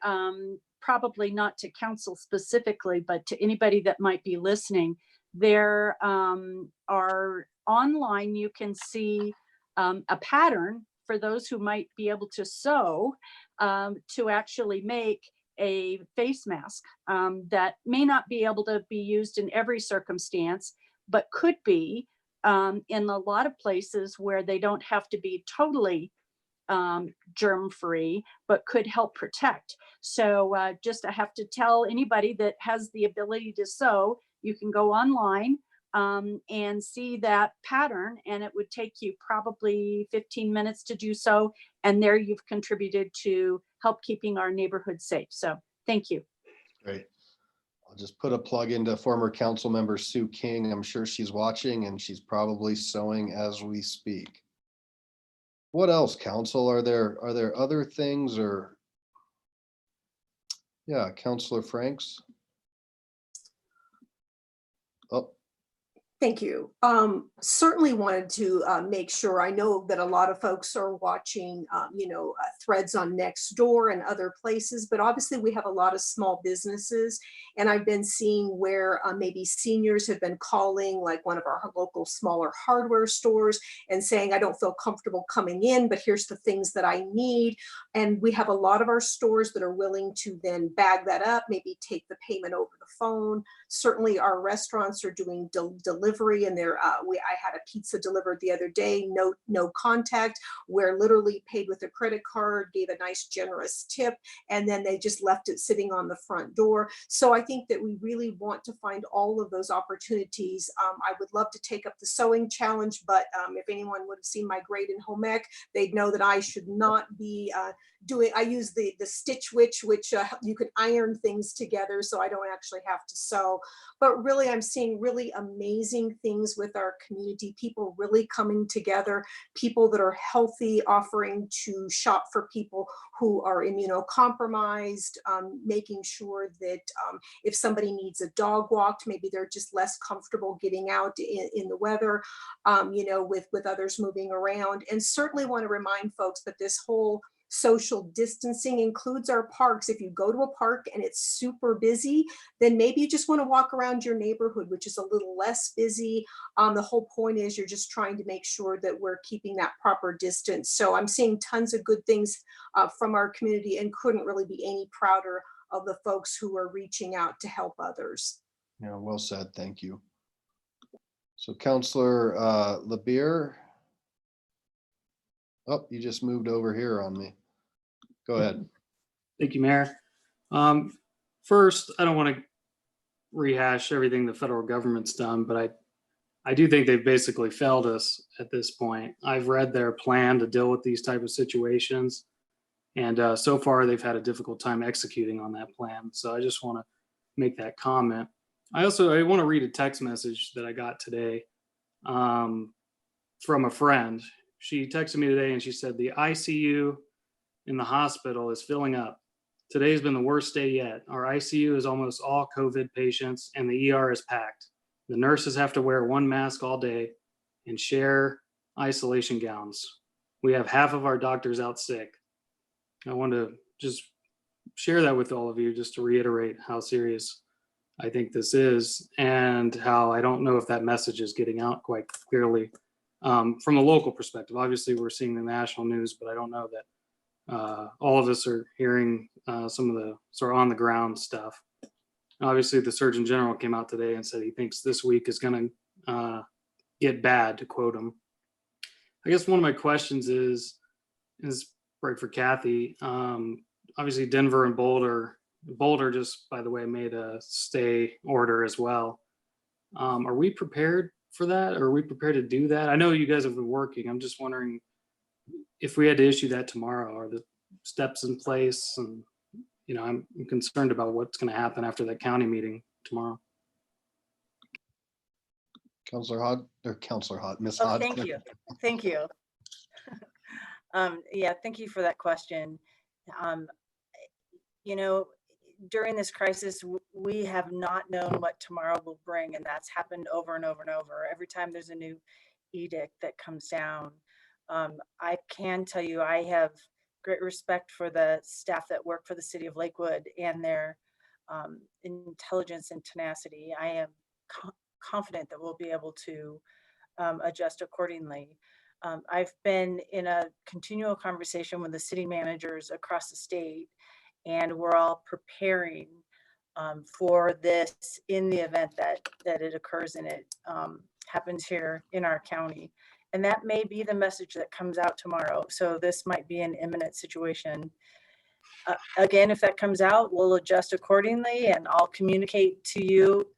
probably not to council specifically, but to anybody that might be listening. There are online, you can see a pattern for those who might be able to sew to actually make a face mask that may not be able to be used in every circumstance, but could be in a lot of places where they don't have to be totally germ-free, but could help protect. So just I have to tell anybody that has the ability to sew, you can go online and see that pattern, and it would take you probably 15 minutes to do so. And there you've contributed to help keeping our neighborhood safe. So thank you. Great. I'll just put a plug into former council member Sue King. I'm sure she's watching and she's probably sewing as we speak. What else, council? Are there other things, or yeah, Councilor Franks? Oh, thank you. Certainly wanted to make sure, I know that a lot of folks are watching, threads on Nextdoor and other places, but obviously we have a lot of small businesses, and I've been seeing where maybe seniors have been calling like one of our local smaller hardware stores and saying, I don't feel comfortable coming in, but here's the things that I need. And we have a lot of our stores that are willing to then bag that up, maybe take the payment over the phone. Certainly our restaurants are doing delivery, and I had a pizza delivered the other day, no contact, where literally paid with a credit card, gave a nice generous tip, and then they just left it sitting on the front door. So I think that we really want to find all of those opportunities. I would love to take up the sewing challenge, but if anyone would have seen my grade in home ec, they'd know that I should not be I use the Stitch Witch, which you can iron things together, so I don't actually have to sew. But really, I'm seeing really amazing things with our community, people really coming together, people that are healthy, offering to shop for people who are immunocompromised, making sure that if somebody needs a dog walked, maybe they're just less comfortable getting out in the weather, with others moving around. And certainly want to remind folks that this whole social distancing includes our parks. If you go to a park and it's super busy, then maybe you just want to walk around your neighborhood, which is a little less busy. The whole point is you're just trying to make sure that we're keeping that proper distance. So I'm seeing tons of good things from our community, and couldn't really be any prouder of the folks who are reaching out to help others. Yeah, well said. Thank you. So Counselor LeBeer. Oh, you just moved over here on me. Go ahead. Thank you, Mayor. First, I don't want to rehash everything the federal government's done, but I do think they've basically failed us at this point. I've read their plan to deal with these type of situations, and so far they've had a difficult time executing on that plan. So I just want to make that comment. I want to read a text message that I got today from a friend. She texted me today and she said, the ICU in the hospital is filling up. Today's been the worst day yet. Our ICU is almost all COVID patients and the ER is packed. The nurses have to wear one mask all day and share isolation gowns. We have half of our doctors out sick. I want to just share that with all of you, just to reiterate how serious I think this is, and how I don't know if that message is getting out quite clearly from a local perspective. Obviously, we're seeing the national news, but I don't know that all of us are hearing some of the sort of on the ground stuff. Obviously, the Surgeon General came out today and said he thinks this week is going to get bad, to quote him. I guess one of my questions is right for Kathy. Obviously, Denver and Boulder just, by the way, made a stay order as well. Are we prepared for that? Or are we prepared to do that? I know you guys have been working. I'm just wondering if we had to issue that tomorrow, are the steps in place? And, you know, I'm concerned about what's going to happen after that county meeting tomorrow. Counselor Hod, or Counselor Hod, Ms. Oh, Hod. thank you. Thank you. Yeah, thank you for that question. You know, during this crisis, we have not known what tomorrow will bring, and that's happened over and over and over. Every time there's a new edict that comes down, I can tell you I have great respect for the staff that work for the city of Lakewood and their intelligence and tenacity. I am confident that we'll be able to adjust accordingly. I've been in a continual conversation with the city managers across the state, and we're all preparing for this in the event that it occurs and it happens here in our county. And that may be the message that comes out tomorrow. So this might be an imminent situation. Again, if that comes out, we'll adjust accordingly, and I'll communicate to you.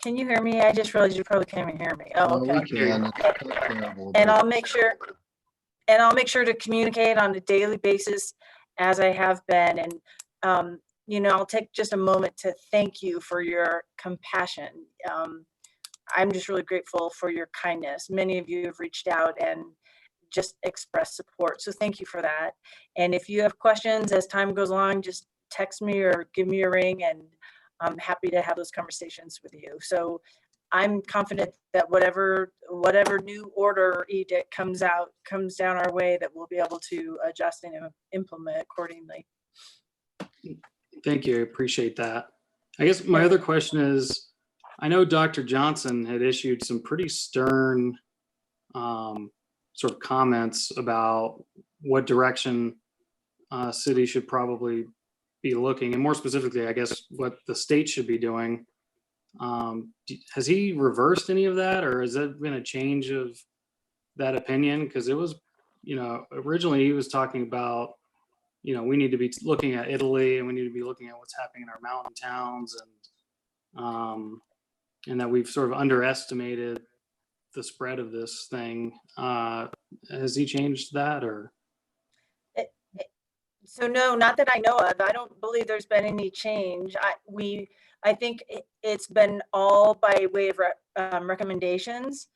Can you hear me? I just realized you probably can't even hear me. Oh, okay. We can. It's not terrible, And but- I'll make sure to communicate on a daily basis as I have been. And, you know, I'll take just a moment to thank you for your compassion. I'm just really grateful for your kindness. Many of you have reached out and just expressed support. So thank you for that. And if you have questions as time goes along, just text me or give me a ring, and I'm happy to have those conversations with you. So I'm confident that whatever new order edict comes down our way, that we'll be able to adjust and implement accordingly. Thank you. I appreciate that. I guess my other question is, I know Dr. Johnson had issued some pretty stern sort of comments about what direction city should probably be looking, and more specifically, I guess, what the state should be doing. Has he reversed any of that, or has there been a change of that opinion? Because it was, you know, originally he was talking about, you know, we need to be looking at Italy, and we need to be looking at what's happening in our mountain towns, and that we've sort of underestimated the spread of this thing. Has he changed that, or? So no, not that I know of. I don't believe there's been any change. I think it's been all by way of recommendations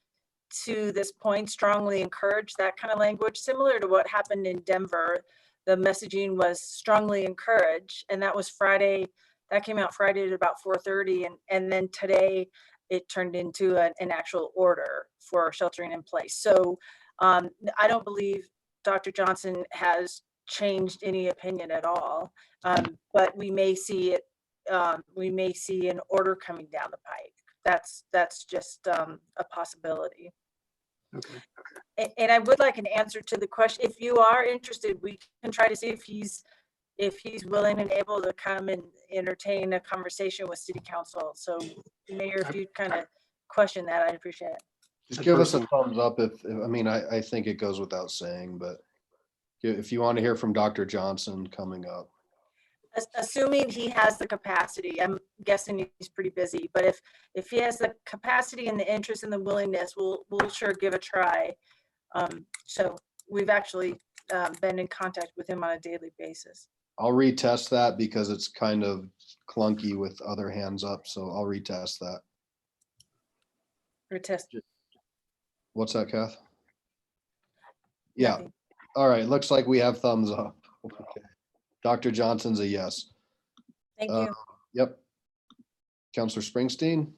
to this point, strongly encourage that kind of language, similar to what happened in Denver. The messaging was strongly encouraged, and that was Friday. That came out Friday at about 4:30, and then today it turned into an actual order for sheltering in place. So I don't believe Dr. Johnson has changed any opinion at all. But we may see it, we may see an order coming down the pike. That's just a possibility. Okay. And I would like an answer to the question. If you are interested, we can try to see if he's willing and able to come and entertain a conversation with city council. So Mayor, if you kind of question that, I'd appreciate it. Just give us a thumbs up I mean, I think it goes without saying, but if you want to hear from Dr. Johnson coming up. Assuming he has the capacity, I'm guessing he's pretty busy, but if he has the capacity and the interest and the willingness, we'll sure give a try. So we've actually been in contact with him on a daily basis. I'll retest that because it's kind of clunky with other hands up, so I'll retest that. Retest. What's that, Kath? Yeah. Nothing. All right. Looks like we have thumbs up. Okay. Dr. Johnson's a yes. Thank you. Yep. Counselor Springsteen,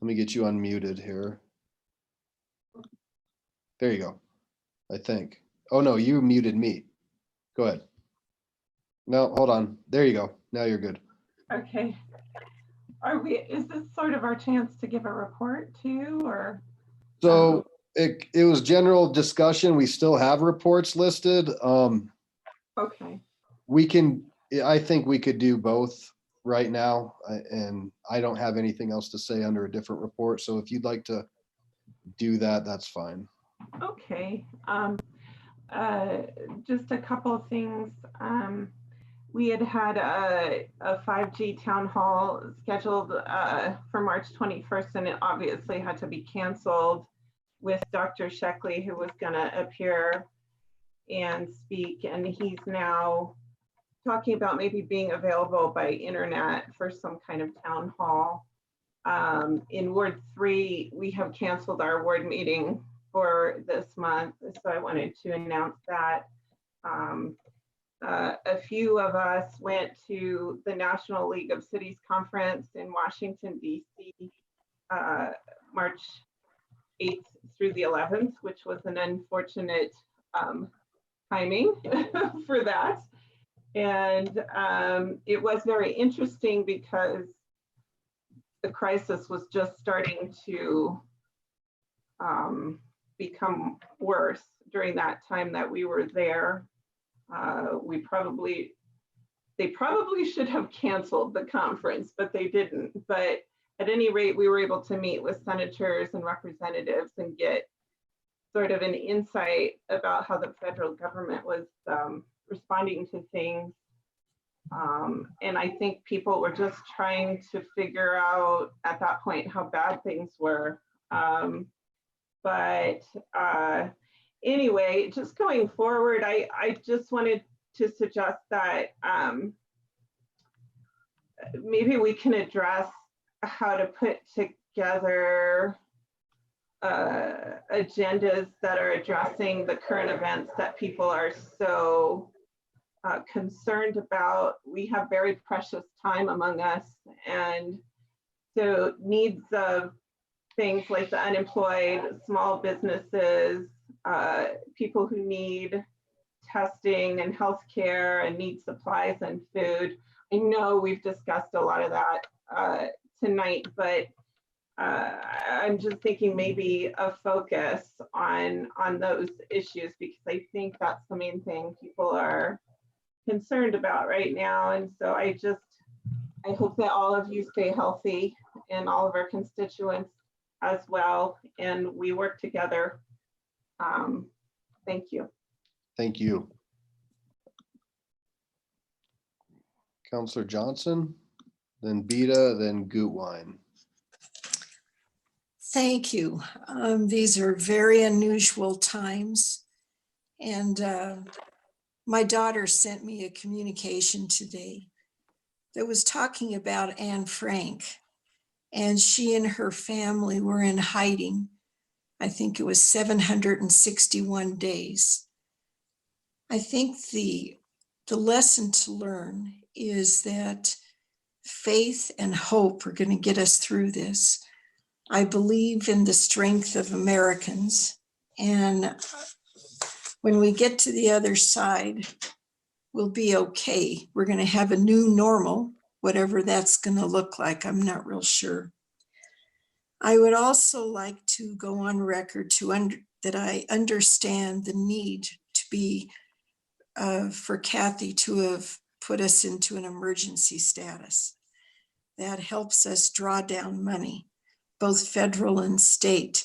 let me get you unmuted here. There you go. I think. Oh no, you muted me. Go ahead. No, hold on. There you go. Now you're good. Okay. Is this sort of our chance to give a report too, or? So it was general discussion. We still have reports listed. Okay. I think we could do both right now. And I don't have anything else to say under a different report. So if you'd like to do that, that's fine. Okay. Just a couple of things. We had a 5G town hall scheduled for March 21st, and it obviously had to be canceled with Dr. Sheckley, who was going to appear and speak. And he's now talking about maybe being available by internet for some kind of town hall. In Ward 3, we have canceled our ward meeting for this month, so I wanted to announce that. A few of us went to the National League of Cities Conference in Washington, D.C., March 8th through the 11th, which was an unfortunate timing for that. And it was very interesting because the crisis was just starting to become worse during that time that we were there. They probably should have canceled the conference, but they didn't. But at any rate, we were able to meet with senators and representatives and get sort of an insight about how the federal government was responding to things. And I think people were just trying to figure out at that point how bad things were. Anyway, just going forward, I just wanted to suggest that maybe we can address how to put together agendas that are addressing the current events that people are so concerned about. We have very precious time among us, and so needs of things like the unemployed, small businesses, people who need testing and healthcare and need supplies and food. I know we've discussed a lot of that tonight, but I'm just thinking maybe a focus on those issues, because I think that's the main thing people are concerned about right now. And so I hope that all of you stay healthy and all of our constituents as well, and we work together. Thank you. Thank you. Counselor Johnson, then Beta, then Gutwein. Thank you. These are very unusual times. And my daughter sent me a communication today that was talking about Anne Frank. And she and her family were in hiding. I think it was 761 days. I think the lesson to learn is that faith and hope are going to get us through this. I believe in the strength of Americans. And when we get to the other side, we'll be okay. We're going to have a new normal, whatever that's going to look like. I'm not real sure. I would also like to go on record that I understand the need to be for Kathy to have put us into an emergency status. That helps us draw down money, both federal and state.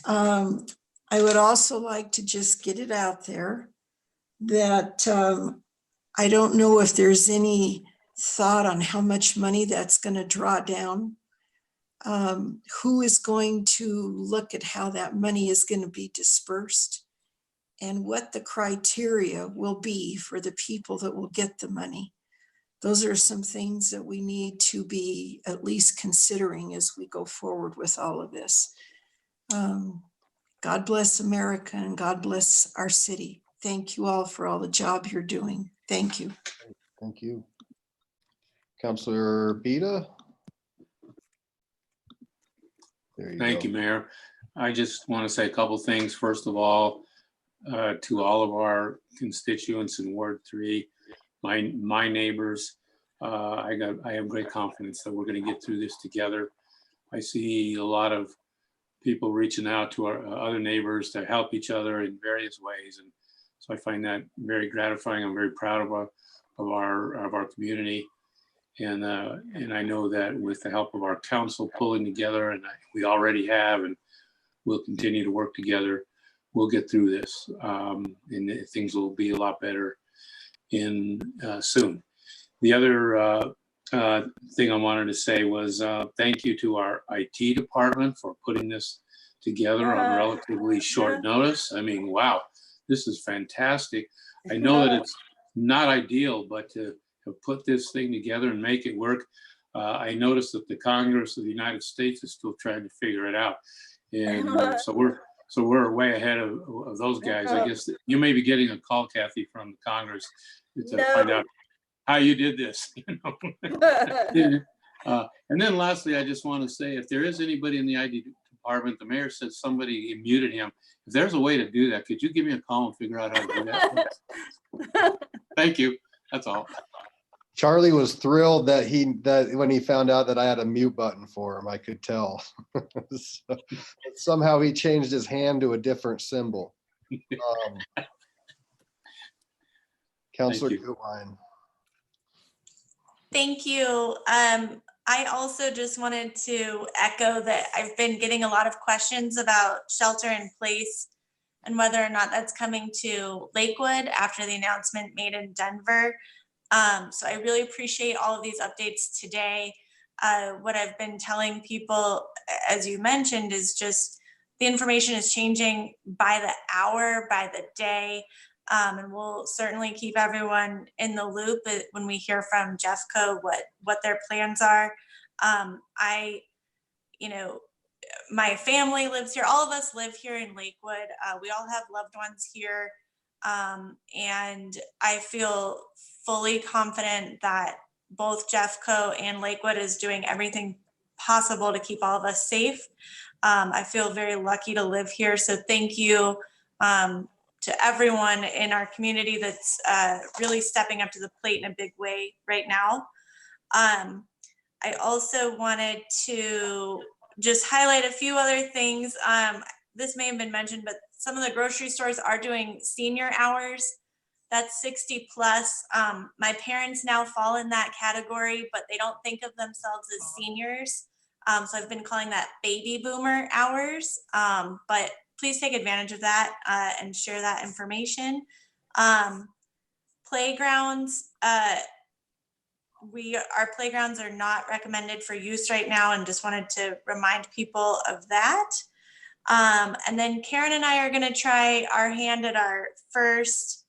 I would also like to just get it out there that I don't know if there's any thought on how much money that's going to draw down. Who is going to look at how that money is going to be dispersed and what the criteria will be for the people that will get the money. Those are some things that we need to be at least considering as we go forward with all of this. God bless America and God bless our city. Thank you all for all the job you're doing. Thank you. Thank you. Councilor Beta. Thank you, Mayor. I just want to say a couple things. First of all, to all of our constituents in Ward 3, my neighbors, I have great confidence that we're going to get through this together. I see a lot of people reaching out to our other neighbors to help each other in various ways, and so I find that very gratifying. I'm very proud of our community. And I know that with the help of our council pulling together, and we already have, and we'll continue to work together, we'll get through this, and things will be a lot better soon. The other thing I wanted to say was thank you to our IT department for putting this together on relatively short notice. I mean, wow, this is fantastic. I know that it's not ideal, but to put this thing together and make it work. I noticed that the Congress of the United States is still trying to figure it out. And so we're way ahead of those guys. I guess you may be getting a call, Kathy, from the Congress to find out how you did this. You know? And then lastly, I just want to say, if there is anybody in the ID department, the mayor said somebody muted him. If there's a way to do that, could you give me a call and figure out how to do that? Thank you. That's all. Charlie was thrilled that when he found out that I had a mute button for him, I could tell. So, somehow he changed his hand to a different symbol. Councilor Gutwein. Thank you. I also just wanted to echo that I've been getting a lot of questions about shelter in place and whether or not that's coming to Lakewood after the announcement made in Denver. So I really appreciate all of these updates today. What I've been telling people, as you mentioned, is just the information is changing by the hour, by the day. And we'll certainly keep everyone in the loop when we hear from Jeffco what their plans are. My family lives here. All of us live here in Lakewood. We all have loved ones here. And I feel fully confident that both Jeffco and Lakewood is doing everything possible to keep all of us safe. I feel very lucky to live here. So thank you to everyone in our community that's really stepping up to the plate in a big way right now. I also wanted to just highlight a few other things. This may have been mentioned, but some of the grocery stores are doing senior hours. That's 60 plus. My parents now fall in that category, but they don't think of themselves as seniors. So I've been calling that baby boomer hours, but please take advantage of that and share that information. Playgrounds, our playgrounds are not recommended for use right now, and just wanted to remind people of that. And then Karen and I are gonna try our hand at our first,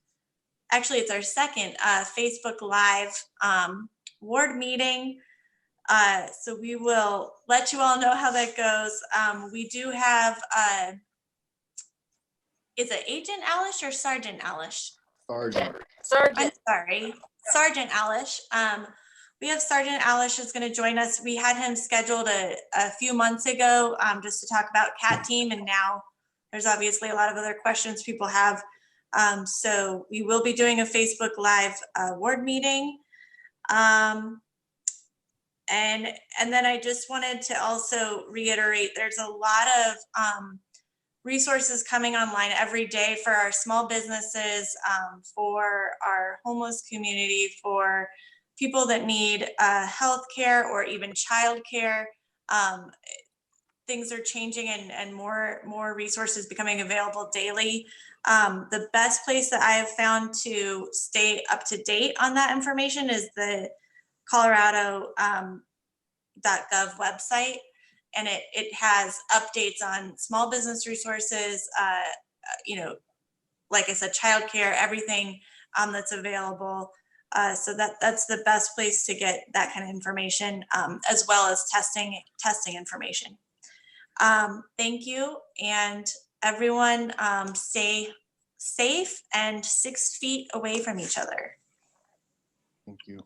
actually it's our second Facebook Live ward meeting. So we will let you all know how that goes. We do have, is it Agent Alish or Sergeant Alish? Sergeant. I'm sorry, Sergeant Alish. We have Sergeant Alish is going to join us. We had him scheduled a few months ago just to talk about CAT team, and now there's obviously a lot of other questions people have. So we will be doing a Facebook Live ward meeting. And then I just wanted to also reiterate, there's a lot of resources coming online every day for our small businesses, for our homeless community, for people that need healthcare or even childcare. Things are changing and more resources becoming available daily. The best place that I have found to stay up to date on that information is the Colorado.gov website. And it has updates on small business resources, like I said, childcare, everything that's available. So that's the best place to get that kind of information, as well as testing information. Thank you, and everyone stay safe and 6 feet away from each other. Thank you.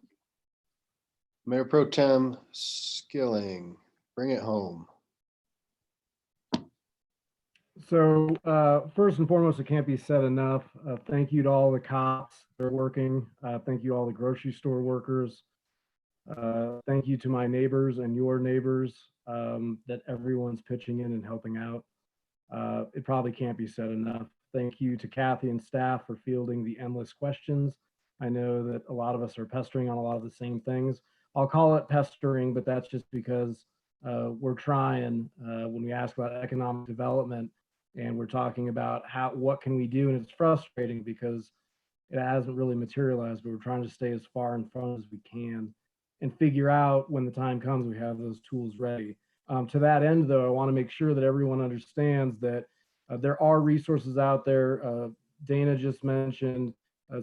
Mayor Pro Tem Skilling, bring it home. So first and foremost, it can't be said enough. Thank you to all the cops that are working. Thank you to all the grocery store workers. Thank you to my neighbors and your neighbors, that everyone's pitching in and helping out. It probably can't be said enough. Thank you to Kathy and staff for fielding the endless questions. I know that a lot of us are pestering on a lot of the same things. I'll call it pestering, but that's just because we're trying when we ask about economic development and we're talking about what can we do, and it's frustrating because it hasn't really materialized, but we're trying to stay as far in front as we can and figure out when the time comes we have those tools ready. To that end, though, I want to make sure that everyone understands that there are resources out there. Dana just mentioned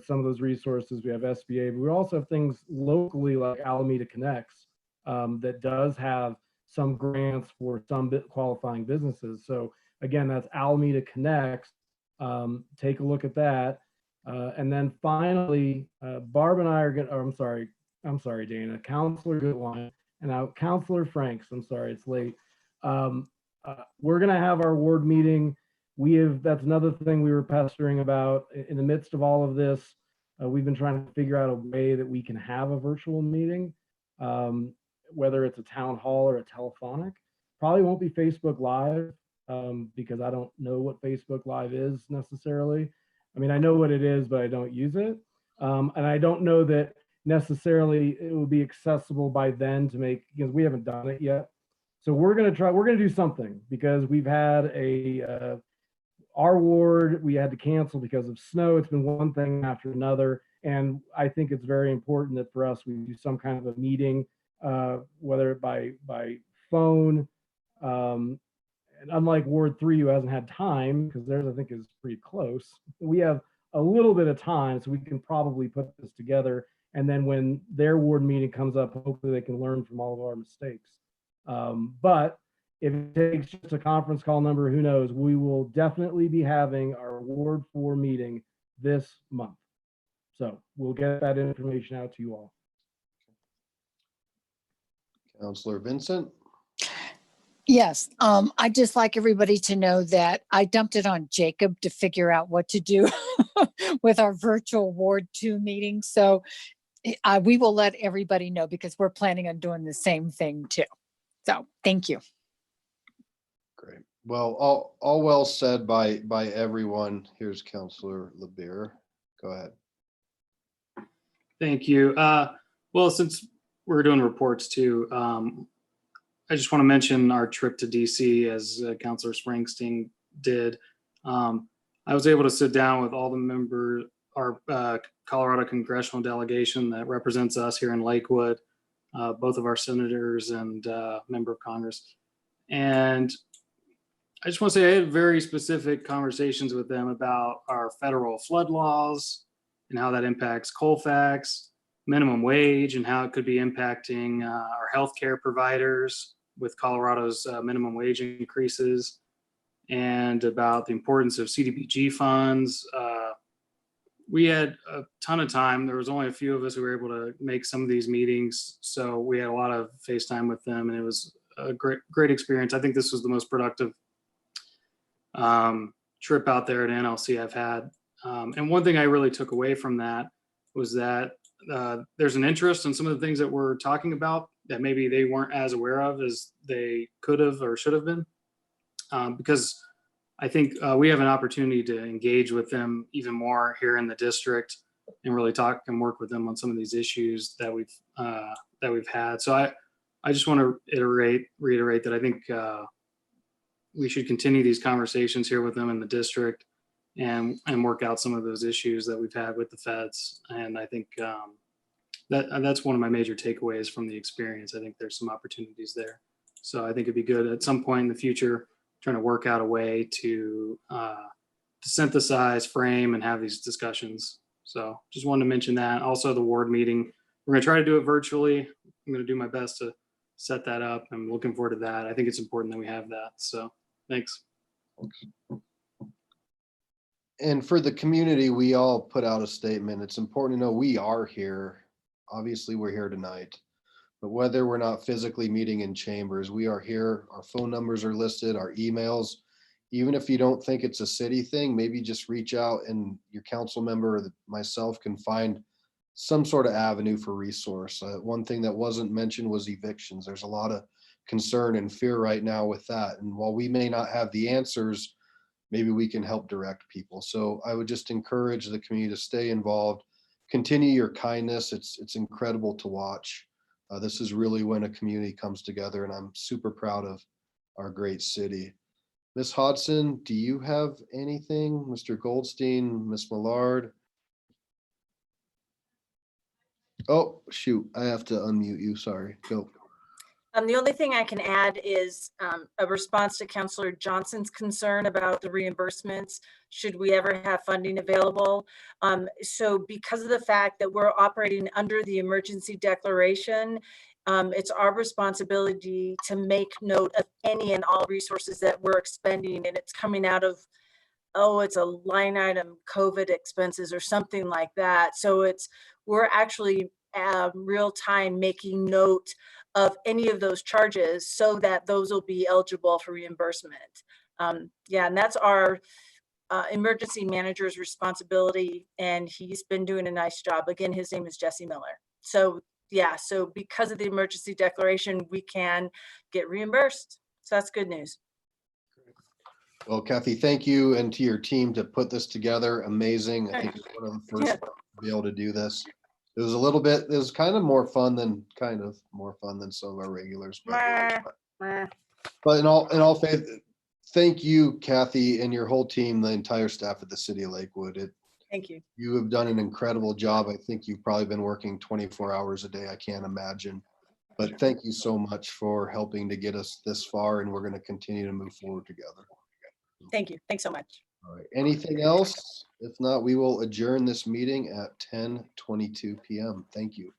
some of those resources. We have SBA, but we also have things locally like Alameda Connects that does have some grants for some qualifying businesses. So again, that's Alameda Connects. Take a look at that. And then finally, Barb and I are going to, I'm sorry, Dana, Counselor Goodwine, and now Counselor Franks, I'm sorry, it's late. We're going to have our ward meeting. That's another thing we were pestering about in the midst of all of this. We've been trying to figure out a way that we can have a virtual meeting, whether it's a town hall or a telephonic. Probably won't be Facebook Live because I don't know what Facebook Live is necessarily. I mean, I know what it is, but I don't use it. And I don't know that necessarily it will be accessible by then because we haven't done it yet. So we're going to do something because we've had our ward, we had to cancel because of snow. It's been one thing after another. And I think it's very important that for us, we do some kind of a meeting, whether by phone. And unlike Ward 3, who hasn't had time, because theirs I think is pretty close, we have a little bit of time, so we can probably put this together. And then when their ward meeting comes up, hopefully they can learn from all of our mistakes. But if it takes just a conference call number, who knows? We will definitely be having our Ward 4 meeting this month. So we'll get that information out to you all. Councilor Vincent. Yes, I'd just like everybody to know that I dumped it on Jacob to figure out what to do with our virtual Ward 2 meeting. So we will let everybody know because we're planning on doing the same thing too. So thank you. Great. Well, all well said by everyone. Here's Councilor LeBeer. Go ahead. Thank you. Well, since we're doing reports too, I just want to mention our trip to DC as Councilor Springsteen did. I was able to sit down with all the members, our Colorado congressional delegation that represents us here in Lakewood, both of our senators and member of Congress. And I just want to say I had very specific conversations with them about our federal flood laws and how that impacts Colfax, minimum wage, and how it could be impacting our healthcare providers with Colorado's minimum wage increases, and about the importance of CDBG funds. We had a ton of time. There was only a few of us who were able to make some of these meetings, so we had a lot of FaceTime with them, and it was a great experience. I think this was the most productive trip out there at NLC I've had And one thing I really took away from that was that there's an interest in some of the things that we're talking about that maybe they weren't as aware of as they could have or should have been. Because I think we have an opportunity to engage with them even more here in the district and really talk and work with them on some of these issues that we've had. So I just want to reiterate that I think we should continue these conversations here with them in the district and work out some of those issues that we've had with the feds. And I think that's one of my major takeaways from the experience. I think there's some opportunities there. So I think it'd be good at some point in the future, trying to work out a way to synthesize, frame, and have these discussions. So just wanted to mention that. Also the ward meeting, we're gonna try to do it virtually. I'm gonna do my best to set that up. I'm looking forward to that. I think it's important that we have that. So thanks. And for the community, we all put out a statement. It's important to know we are here. Obviously, we're here tonight. But whether we're not physically meeting in chambers, we are here. Our phone numbers are listed, our emails. Even if you don't think it's a city thing, maybe just reach out and your council member or myself can find some sort of avenue for resource. One thing that wasn't mentioned was evictions. There's a lot of concern and fear right now with that. And while we may not have the answers, maybe we can help direct people. So I would just encourage the community to stay involved, continue your kindness. It's incredible to watch. This is really when a community comes together, and I'm super proud of our great city. Ms. Hodson, do you have anything? Mr. Goldstein, Ms. Millard? Oh, shoot, I have to unmute you, sorry, go. The only thing I can add is a response to Councillor Johnson's concern about the reimbursements, should we ever have funding available. So because of the fact that we're operating under the emergency declaration, it's our responsibility to make note of any and all resources that we're expending, and it's coming out of, it's a line item COVID expenses or something like that. So we're actually real time making note of any of those charges so that those will be eligible for reimbursement. Yeah, and that's our emergency manager's responsibility, and he's been doing a nice job. Again, his name is Jesse Miller. So yeah, so because of the emergency declaration, we can get reimbursed. So that's good news. Well, Kathy, thank you, and to your team to put this together. Amazing. I think it's one of the first to be able to do this. It was kind of more fun than some of our regulars. But in all faith, thank you, Kathy, and your whole team, the entire staff at the City of Lakewood. Thank you. You have done an incredible job. I think you've probably been working 24 hours a day. I can't imagine. But thank you so much for helping to get us this far, and we're going to continue to move forward together. Thank you. Thanks so much. All right. Anything else? If not, we will adjourn this meeting at 10:22 p.m. Thank you.